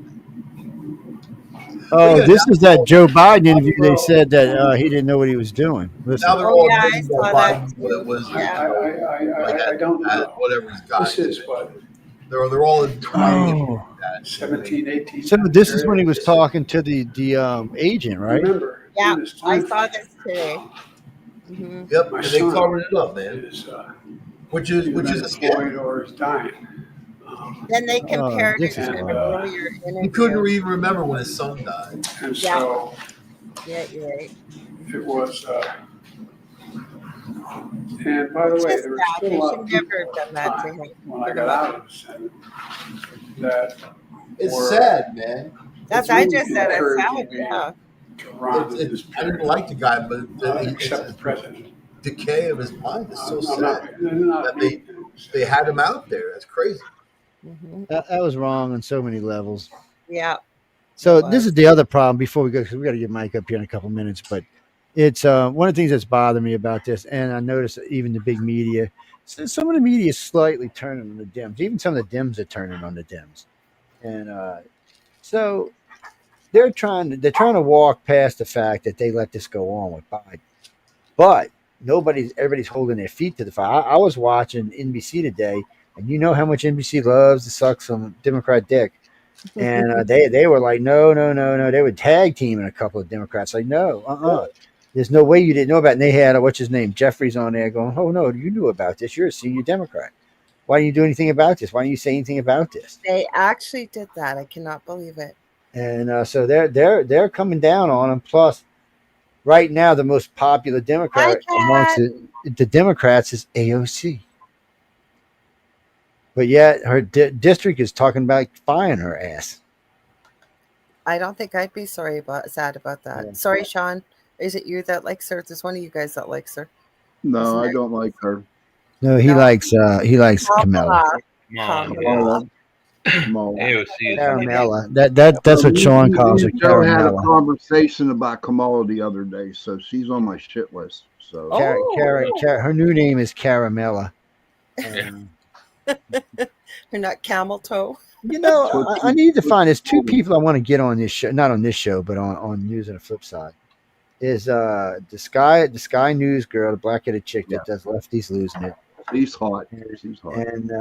[SPEAKER 3] Oh, this is that Joe Biden interview. They said that he didn't know what he was doing. Listen.
[SPEAKER 1] Now they're all admitting that Biden was
[SPEAKER 11] I don't know.
[SPEAKER 1] whatever he's got.
[SPEAKER 11] This is what,
[SPEAKER 1] They're all
[SPEAKER 3] Oh.
[SPEAKER 11] 17, 18.
[SPEAKER 3] So this is when he was talking to the agent, right?
[SPEAKER 11] Remember,
[SPEAKER 2] Yeah, I saw this today. Mm-hmm.
[SPEAKER 1] Yep,
[SPEAKER 11] My
[SPEAKER 1] and they
[SPEAKER 11] son
[SPEAKER 1] covered it up, man.
[SPEAKER 11] is
[SPEAKER 1] Which is a scam.
[SPEAKER 11] or is dying.
[SPEAKER 2] Then they compared it
[SPEAKER 3] this
[SPEAKER 2] to
[SPEAKER 3] is
[SPEAKER 2] an
[SPEAKER 3] wild.
[SPEAKER 2] earlier
[SPEAKER 1] He
[SPEAKER 2] interview.
[SPEAKER 1] couldn't even remember when his son died.
[SPEAKER 11] And
[SPEAKER 2] Yeah.
[SPEAKER 11] so
[SPEAKER 2] Yeah, you're right.
[SPEAKER 11] it was, and by the
[SPEAKER 2] It's
[SPEAKER 11] way,
[SPEAKER 2] just
[SPEAKER 11] there was
[SPEAKER 2] sad.
[SPEAKER 11] still
[SPEAKER 2] They
[SPEAKER 11] a lot
[SPEAKER 2] should
[SPEAKER 11] of
[SPEAKER 2] never
[SPEAKER 11] people
[SPEAKER 2] have done that to him.
[SPEAKER 11] when I got out of the Senate that
[SPEAKER 1] It's
[SPEAKER 11] were
[SPEAKER 1] sad, man.
[SPEAKER 2] That's
[SPEAKER 11] It's
[SPEAKER 2] I
[SPEAKER 11] really
[SPEAKER 2] just said it's
[SPEAKER 11] encouraging
[SPEAKER 2] sad.
[SPEAKER 11] me.
[SPEAKER 2] Yeah.
[SPEAKER 11] to run in this
[SPEAKER 1] I didn't
[SPEAKER 11] period,
[SPEAKER 1] like the guy, but
[SPEAKER 11] except the
[SPEAKER 1] the
[SPEAKER 11] president.
[SPEAKER 1] decay of his mind is so
[SPEAKER 11] I'm
[SPEAKER 1] sad
[SPEAKER 11] not
[SPEAKER 1] that
[SPEAKER 11] being-
[SPEAKER 1] they had him out there. That's crazy.
[SPEAKER 2] Mm-hmm.
[SPEAKER 3] That was wrong on so many levels.
[SPEAKER 2] Yeah.
[SPEAKER 3] So
[SPEAKER 2] It
[SPEAKER 3] this
[SPEAKER 2] was.
[SPEAKER 3] is the other problem before we go, because we got to get Mike up here in a couple minutes. But it's one of the things that's bothered me about this, and I noticed that even the big media, some of the media is slightly turning on the Dems. Even some of the Dems are turning on the Dems, and so they're trying to walk past the fact that they let this go on with Biden, but everybody's holding their feet to the fire. I was watching NBC today, and you know how much NBC loves to suck some Democrat dick. And they were like, no. They would tag teaming a couple of Democrats. Like, no, there's no way you didn't know about it. And they had, what's his name, Jeffries on there going, oh, no, you knew about this. You're a senior Democrat. Why didn't you do anything about this? Why didn't you say anything about this?
[SPEAKER 2] They actually did that. I cannot believe it.
[SPEAKER 3] And so they're coming down on him. Plus, right now, the most popular Democrat amongst the Democrats is AOC. But yet her district is talking about firing her ass.
[SPEAKER 2] I don't think I'd be sad about that.
[SPEAKER 3] Yeah.
[SPEAKER 2] Sorry, Sean. Is it you that likes her? It's one of you guys that likes her.
[SPEAKER 5] No, I don't like her.
[SPEAKER 3] No, he likes Kamala.
[SPEAKER 5] Kamala.
[SPEAKER 4] AOC is
[SPEAKER 3] Caramella. That's what Sean calls her.
[SPEAKER 5] Joe had a
[SPEAKER 3] Caramella.
[SPEAKER 5] conversation about Kamala the other day, so she's on my shit list. So
[SPEAKER 3] Her new name is Caramella.
[SPEAKER 2] You're not camel toe.
[SPEAKER 3] You know, I need to find. There's two people I want to get on this show, not on this show, but on News on the Flip Side. Is the Sky News girl, the black-headed chick that does Lefties Losing It.
[SPEAKER 5] She's hot. She's hot.
[SPEAKER 3] And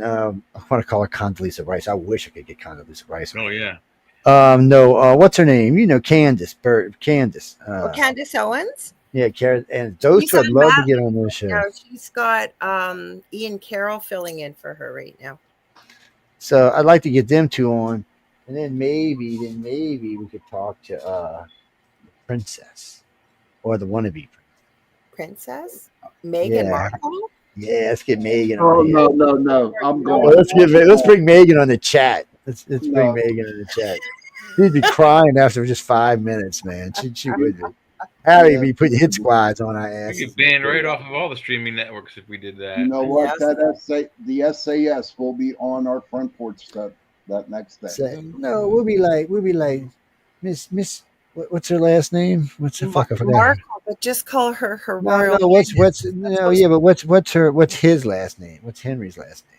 [SPEAKER 3] I want to call her Condoleezza Rice. I wish I could get Condoleezza Rice.
[SPEAKER 4] Oh yeah.
[SPEAKER 3] No. What's her name? You know, Candace. Candace.
[SPEAKER 2] Candace Owens.
[SPEAKER 3] Yeah, and those
[SPEAKER 2] She's
[SPEAKER 3] two I'd
[SPEAKER 2] on
[SPEAKER 3] love to
[SPEAKER 2] that.
[SPEAKER 3] get on this show.
[SPEAKER 2] No, she's got Ian Carroll filling in for her right now.
[SPEAKER 3] So I'd like to get them two on, and then maybe we could talk to Princess or the wannabe
[SPEAKER 2] Princess Meghan Markle.
[SPEAKER 3] Yeah, let's get Megan.
[SPEAKER 5] Oh
[SPEAKER 3] on here.
[SPEAKER 5] no! I'm going.
[SPEAKER 3] Well, let's bring Megan on the chat. Let's bring Megan on the chat. She'd be crying after just 5 minutes, man. She would be. Harry be putting hit squads on our ass.
[SPEAKER 4] We get banned right off of all the streaming networks if we did that.
[SPEAKER 5] You know what? The SAS will be on our front porch that next day.
[SPEAKER 3] No, we'll be like Miss. What's her last name? What's the fuck? I forgot.
[SPEAKER 2] Markle, but just call her royal.
[SPEAKER 3] No, what's his last name? What's Henry's last name?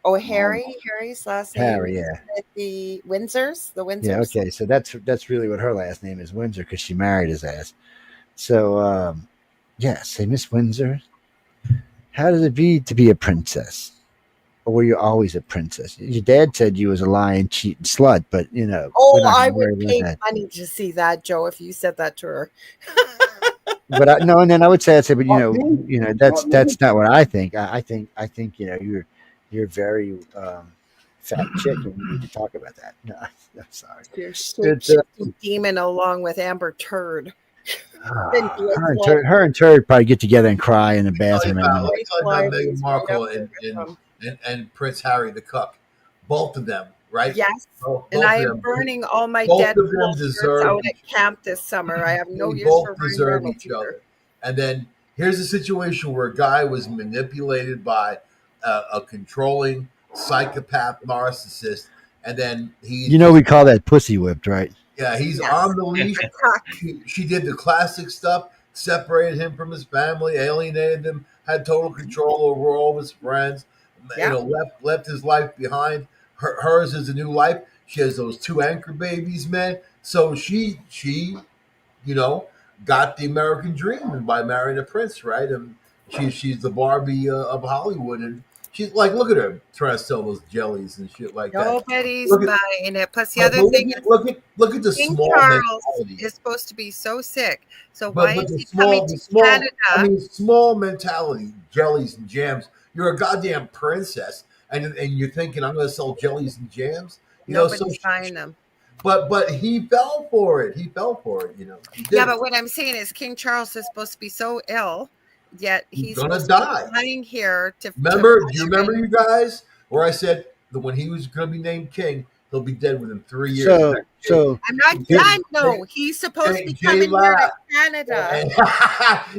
[SPEAKER 2] Oh, Harry's last name.
[SPEAKER 3] Harry, yeah.
[SPEAKER 2] The Windsors.
[SPEAKER 3] Yeah, okay. So that's really what her last name is, Windsor, because she married his ass. So say Miss Windsor, how does it be to be a princess? Or were you always a princess? Your dad said you was a lying, cheating slut, but you know.
[SPEAKER 2] Oh, I would pay money to see that, Joe, if you said that to her.
[SPEAKER 3] But and then I would say, but you know, that's not what I think. I think you're very fat chick, and we need to talk about that. No, I'm sorry.
[SPEAKER 2] You're shifty demon along with Amber Turd.
[SPEAKER 3] Her and Turd probably get together and cry in the bathroom.
[SPEAKER 1] Meghan Markle and Prince Harry the cuck, both of them, right?
[SPEAKER 2] Yes.
[SPEAKER 1] Both
[SPEAKER 2] and I
[SPEAKER 1] of
[SPEAKER 2] am
[SPEAKER 1] them.
[SPEAKER 2] burning all my
[SPEAKER 1] Both
[SPEAKER 2] dead
[SPEAKER 1] of them deserve
[SPEAKER 2] out at camp this summer. I have no
[SPEAKER 1] They
[SPEAKER 2] use
[SPEAKER 1] both
[SPEAKER 2] for Ryan
[SPEAKER 1] deserve
[SPEAKER 2] Reynolds
[SPEAKER 1] each
[SPEAKER 2] either.
[SPEAKER 1] other. And then here's a situation where a guy was manipulated by a controlling psychopath narcissist, and then
[SPEAKER 3] we call that pussy whipped, right?
[SPEAKER 1] Yeah, he's on the leash. She did the classic stuff, separated him from his family, alienated him, had total control over all of his friends, left his life behind. Hers is a new life. She has those 2 anchor babies, man. So she got the American dream by marrying a prince, right? And she's the Barbie of Hollywood, and she's like, look at her trying to sell those jellies and shit like that.
[SPEAKER 2] Nobody's buying it. Plus, the other thing is,
[SPEAKER 1] look at the
[SPEAKER 2] King
[SPEAKER 1] small
[SPEAKER 2] Charles
[SPEAKER 1] mentality.
[SPEAKER 2] is supposed to be so sick. So
[SPEAKER 1] But
[SPEAKER 2] why is
[SPEAKER 1] the
[SPEAKER 2] he
[SPEAKER 1] small,
[SPEAKER 2] coming
[SPEAKER 1] the
[SPEAKER 2] to
[SPEAKER 1] small,
[SPEAKER 2] Canada?
[SPEAKER 1] I mean, small mentality, jellies and jams. You're a goddamn princess, and you're thinking I'm going to sell jellies and jams.
[SPEAKER 2] Nobody's buying them.
[SPEAKER 1] But he fell for it. He fell for it. He did.
[SPEAKER 2] Yeah, but what I'm saying is King Charles is supposed to be so ill, yet he's
[SPEAKER 1] gonna
[SPEAKER 2] supposed
[SPEAKER 1] die.
[SPEAKER 2] to be dying here to.
[SPEAKER 1] Remember? Do you remember, you guys, where I said that when he was going to be named king, he'll be dead within 3 years.
[SPEAKER 3] So
[SPEAKER 2] I'm not done. No, he's supposed to be coming here to Canada.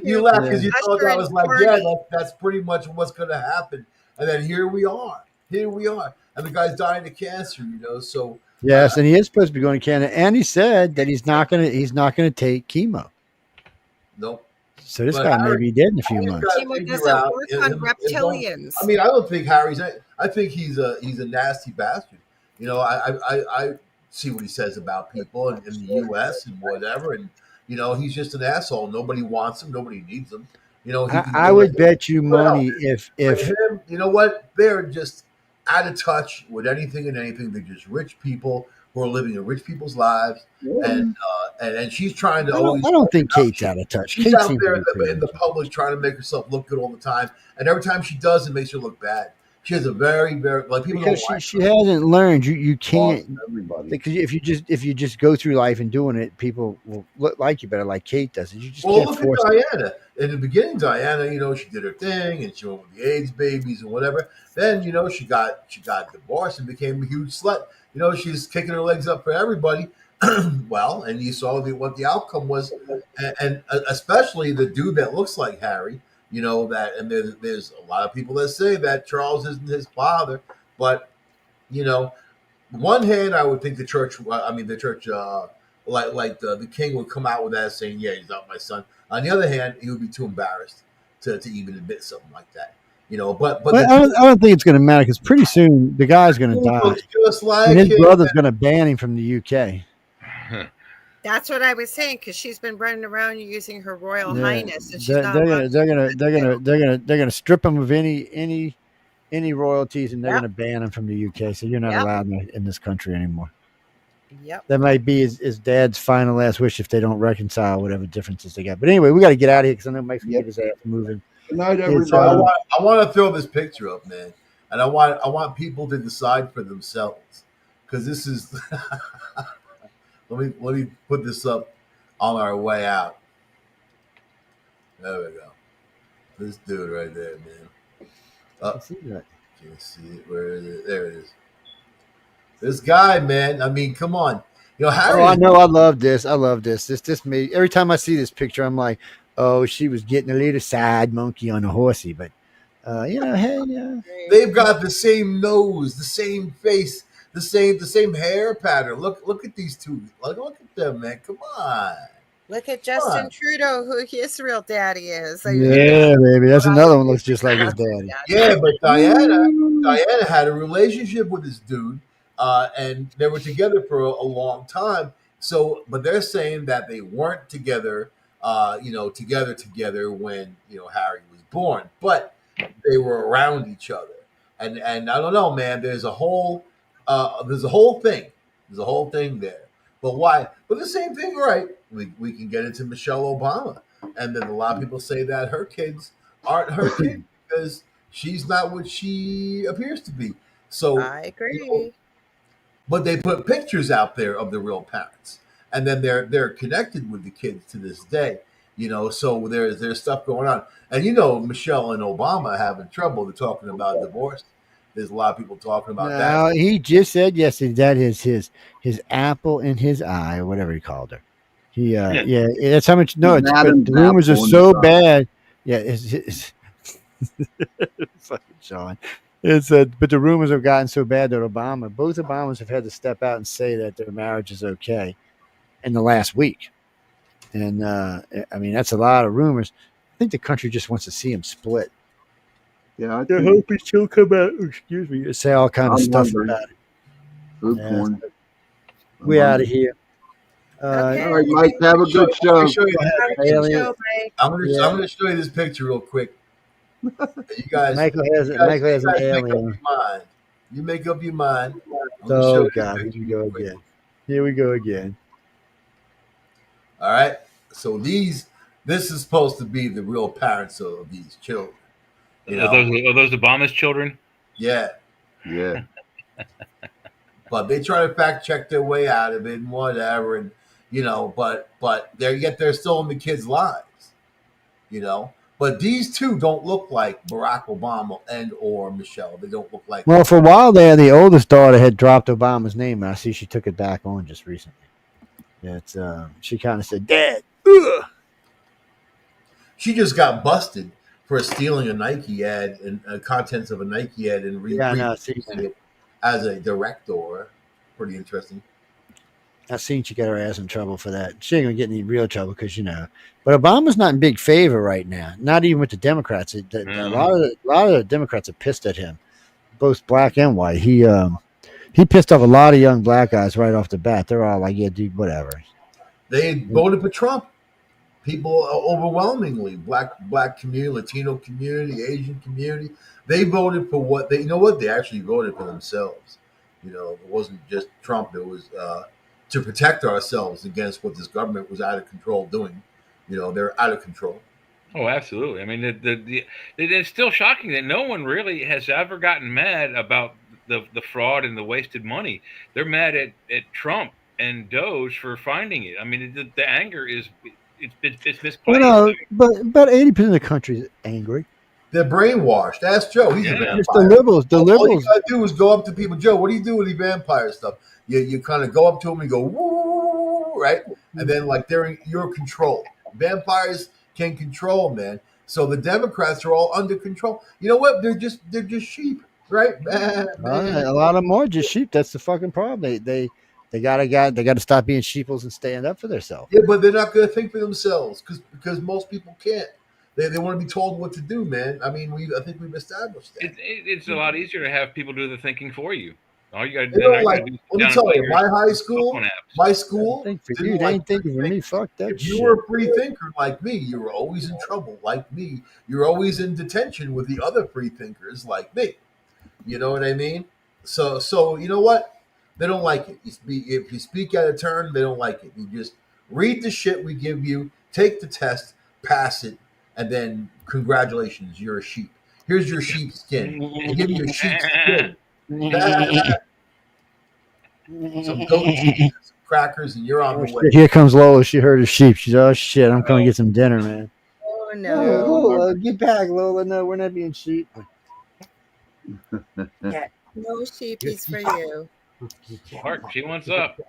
[SPEAKER 1] You laughed because you thought that was like, yeah, that's pretty much what's going to happen. And then here we are. And the guy's dying of cancer. So
[SPEAKER 3] yes, and he is supposed to be going to Canada, and he said that he's not gonna take chemo.
[SPEAKER 1] Nope.
[SPEAKER 3] So this guy may be dead in a few months.
[SPEAKER 2] Chemo doesn't work on reptilians.
[SPEAKER 1] I mean, I don't think Harry's. I think he's a nasty bastard. I see what he says about people in the U.S. and whatever, and he's just an asshole. Nobody wants him. Nobody needs him.
[SPEAKER 3] I would bet you money if
[SPEAKER 1] him, you know what, they're just out of touch with anything and anything. They're just rich people who are living in rich people's lives, and she's trying to.
[SPEAKER 3] I don't think Kate's out of touch.
[SPEAKER 1] She's out there in the public trying to make herself look good all the time, and every time she does, it makes her look bad. She has a very, very people
[SPEAKER 3] because
[SPEAKER 1] don't like
[SPEAKER 3] she hasn't learned. You can't
[SPEAKER 5] everybody.
[SPEAKER 3] Because if you just go through life and doing it, people will look like you better, like Kate does. You just can't
[SPEAKER 1] look
[SPEAKER 3] force
[SPEAKER 1] at Diana. In the beginning, Diana, she did her thing and she went with the AIDS babies and whatever. Then, she got divorced and became a huge slut. She's kicking her legs up for everybody. Well, and you saw what the outcome was, and especially the dude that looks like Harry. That, and there's a lot of people that say that Charles isn't his father, but one hand, I would think the church, the king would come out with that saying, yeah, he's not my son. On the other hand, he would be too embarrassed to even admit something like that. But
[SPEAKER 3] I don't think it's going to matter because pretty soon the guy's going to die,
[SPEAKER 1] just like
[SPEAKER 3] and his brother's going to ban him from the UK.
[SPEAKER 2] That's what I was saying because she's been running around using her Royal Highness, and she's
[SPEAKER 3] they're gonna strip him of any royalties, and they're gonna ban him from the UK. So you're not allowed in this country anymore.
[SPEAKER 2] Yep.
[SPEAKER 3] That might be his dad's final last wish if they don't reconcile whatever differences they got. But anyway, we got to get out of here because I know Mike's get his ass moving.
[SPEAKER 5] Good night, everybody.
[SPEAKER 1] I want to throw this picture up, man, and I want people to decide for themselves because this is. Let me put this up on our way out. There we go. This dude right there, man.
[SPEAKER 3] Can't see that.
[SPEAKER 1] Can't see it. Where is it? There it is. This guy, man. I mean, come on. Harry.
[SPEAKER 3] Oh, I know. I love this. This me. Every time I see this picture, I'm like, oh, she was getting a little side monkey on a horsey, but hey, yeah.
[SPEAKER 1] They've got the same nose, the same face. The same hair pattern. Look at these two. Look at them, man. Come on.
[SPEAKER 2] Look at Justin Trudeau, who his real daddy is.
[SPEAKER 3] Yeah, baby. That's another one looks just like his daddy.
[SPEAKER 1] Yeah, but Diana had a relationship with this dude, and they were together for a long time. So, but they're saying that they weren't together, together when Harry was born, but they were around each other. And I don't know, man. There's a whole thing. There's a whole thing there. But why? But the same thing, right? We can get into Michelle Obama. And then a lot of people say that her kids aren't her kids because she's not what she appears to be. So
[SPEAKER 2] I agree.
[SPEAKER 1] But they put pictures out there of the real parents. And then they're connected with the kids to this day. So there's stuff going on. And Michelle and Obama having trouble. They're talking about divorce. There's a lot of people talking about that.
[SPEAKER 3] He just said yesterday that is his apple in his eye, or whatever he called her. That's how much. No, the rumors are so bad. Yeah, it's fucking Sean. But the rumors have gotten so bad that both Obamas have had to step out and say that their marriage is okay in the last week. And I mean, that's a lot of rumors. I think the country just wants to see him split.
[SPEAKER 5] Yeah, I
[SPEAKER 3] I
[SPEAKER 5] think
[SPEAKER 3] hope she'll come out. Excuse me. Say all kind of
[SPEAKER 5] I'm
[SPEAKER 3] stuff
[SPEAKER 5] hungry.
[SPEAKER 3] about it.
[SPEAKER 5] Food
[SPEAKER 3] Yeah.
[SPEAKER 5] porn.
[SPEAKER 3] We out of here.
[SPEAKER 2] Okay.
[SPEAKER 5] All right, Mike. Have a good show.
[SPEAKER 1] Let me show you.
[SPEAKER 2] Have a good
[SPEAKER 3] Alien.
[SPEAKER 2] show, Mike.
[SPEAKER 1] I'm gonna show you this picture real quick. You guys,
[SPEAKER 3] Michael has
[SPEAKER 1] you
[SPEAKER 3] it.
[SPEAKER 1] guys,
[SPEAKER 3] Michael has an
[SPEAKER 1] you guys make up
[SPEAKER 3] alien.
[SPEAKER 1] your mind. You make up your mind. I'm gonna show
[SPEAKER 3] Oh
[SPEAKER 1] you this
[SPEAKER 3] God, here
[SPEAKER 1] picture
[SPEAKER 3] we
[SPEAKER 1] real
[SPEAKER 3] go
[SPEAKER 1] quick.
[SPEAKER 3] again. Here we go again.
[SPEAKER 1] All right. So this is supposed to be the real parents of these children. You know?
[SPEAKER 4] Are those Obama's children?
[SPEAKER 1] Yeah.
[SPEAKER 5] Yeah.
[SPEAKER 1] But they try to fact check their way out of it and whatever, and but they're still in the kids' lives, But these two don't look like Barack Obama and or Michelle. They don't look like.
[SPEAKER 3] Well, for a while there, the oldest daughter had dropped Obama's name, and I see she took it back on just recently. It's she kind of said, "Dad." Ugh.
[SPEAKER 1] She just got busted for stealing a Nike ad and contents of a Nike ad and reproducing it as a director. Pretty interesting.
[SPEAKER 3] I've seen she got her ass in trouble for that. She ain't gonna get any real trouble because But Obama's not in big favor right now. Not even with the Democrats. A lot of the Democrats are pissed at him, both black and white. He pissed off a lot of young black guys right off the bat. They're all like, "Yeah, dude, whatever."
[SPEAKER 1] They voted for Trump. People overwhelmingly, black community, Latino community, Asian community, they voted for what they. You know what? They actually voted for themselves. It wasn't just Trump. It was to protect ourselves against what this government was out of control doing. They're out of control.
[SPEAKER 4] Oh, absolutely. I mean, it's still shocking that no one really has ever gotten mad about the fraud and the wasted money. They're mad at Trump and Doge for finding it. I mean, the anger is it's misplaced.
[SPEAKER 3] Well, but about 80% of the country is angry.
[SPEAKER 1] They're brainwashed. Ask Joe. He's a vampire.
[SPEAKER 3] Just the liberals.
[SPEAKER 1] All you gotta do is go up to people. Joe, what do you do with the vampire stuff? You kind of go up to them and go, woo, right? And then they're in your control. Vampires can control, man. So the Democrats are all under control. You know what? They're just sheep, right?
[SPEAKER 3] A lot of them are just sheep. That's the fucking problem. They gotta stop being sheeples and stand up for themselves.
[SPEAKER 1] Yeah, but they're not gonna think for themselves because most people can't. They want to be told what to do, man. I mean, I think we've established that.
[SPEAKER 4] It's a lot easier to have people do the thinking for you. All you got to
[SPEAKER 1] do. Let me tell you, my school.
[SPEAKER 3] Think for you, they ain't thinking for me. Fuck that.
[SPEAKER 1] If you were a free thinker like me, you were always in trouble. Like me, you're always in detention with the other free thinkers like me. You know what I mean? So you know what? They don't like it. If you speak out of turn, they don't like it. You just read the shit we give you, take the test, pass it, and then congratulations, you're a sheep. Here's your sheep skin. We'll give you a sheep skin. Some goat cheese, some crackers, and you're on the way.
[SPEAKER 3] Here comes Lola. She heard a sheep. She's, oh shit, I'm coming to get some dinner, man.
[SPEAKER 2] Oh no.
[SPEAKER 3] Lola, get back, Lola. No, we're not being sheep.
[SPEAKER 2] Yeah. No sheepies for you.
[SPEAKER 4] Mark, she wants up.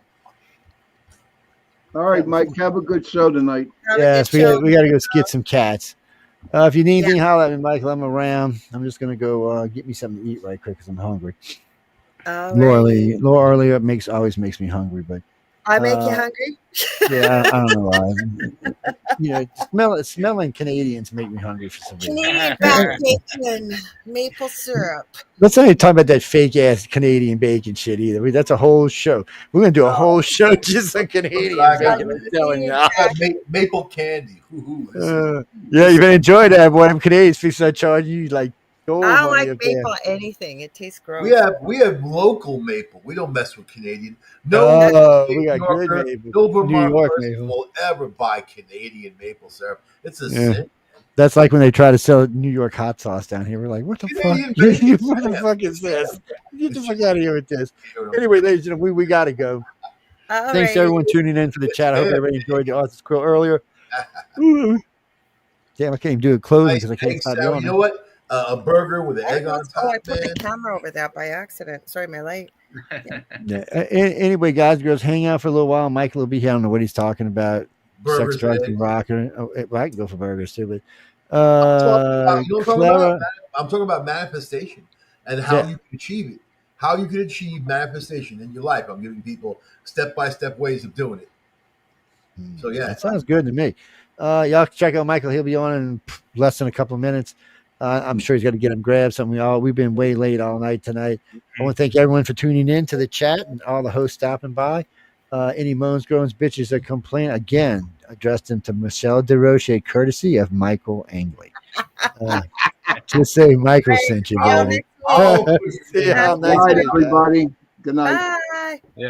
[SPEAKER 5] All right, Mike, have a good show tonight.
[SPEAKER 3] Yes, we got to go get some cats. If you need anything, holler at me, Michael. I'm around. I'm just going to go get me something to eat right quick because I'm hungry. Laura Early always makes me hungry, but
[SPEAKER 2] I make you hungry?
[SPEAKER 3] Yeah, I don't know why. Smelling Canadians make me hungry for some reason.
[SPEAKER 2] Canadian back bacon, maple syrup.
[SPEAKER 3] Let's not even talk about that fake ass Canadian bacon shit either. That's a whole show. We're gonna do a whole show just on Canadian bacon. I'm telling you.
[SPEAKER 1] Maple candy.
[SPEAKER 3] Yeah, you've been enjoying that. Boy, them Canadians fix I charge you like gold.
[SPEAKER 2] I don't like maple anything. It tastes gross.
[SPEAKER 1] We have local maple. We don't mess with Canadian.
[SPEAKER 3] We got good maple.
[SPEAKER 1] No Vermont
[SPEAKER 3] New York
[SPEAKER 1] person
[SPEAKER 3] maple.
[SPEAKER 1] will ever buy Canadian maple syrup. It's a sin.
[SPEAKER 3] That's like when they try to sell New York hot sauce down here. We're like, what the fuck? What the fuck is this? Get the fuck out of here with this. Anyway, ladies and gentlemen, we got to go. Thanks to everyone tuning in for the chat. I hope everybody enjoyed the Arthur's Quill earlier. Damn, I can't even do it closing because I can't stop doing it.
[SPEAKER 1] You know what? A burger with an egg on top.
[SPEAKER 2] I put the camera over that by accident. Sorry, my light.
[SPEAKER 3] Yeah. Anyway, guys, girls, hang out for a little while. Michael will be here. I don't know what he's talking about.
[SPEAKER 1] Burgers,
[SPEAKER 3] sex, drugs, and rock. I can go for burgers too, but
[SPEAKER 1] I'm talking about manifestation and how you can achieve it. How you can achieve manifestation in your life. I'm giving people step-by-step ways of doing it. So yeah,
[SPEAKER 3] that sounds good to me. Y'all check out Michael. He'll be on in less than a couple of minutes. I'm sure he's got to get him grabbed something. We've been way late all night tonight. I want to thank everyone for tuning in to the chat and all the hosts stopping by. Any moans, groans, bitches, or complaint, again, address them to Michelle DeRoche, courtesy of Michael Angley. Just say Michael sent you, baby.
[SPEAKER 5] Good night, everybody. Good night.
[SPEAKER 2] Bye.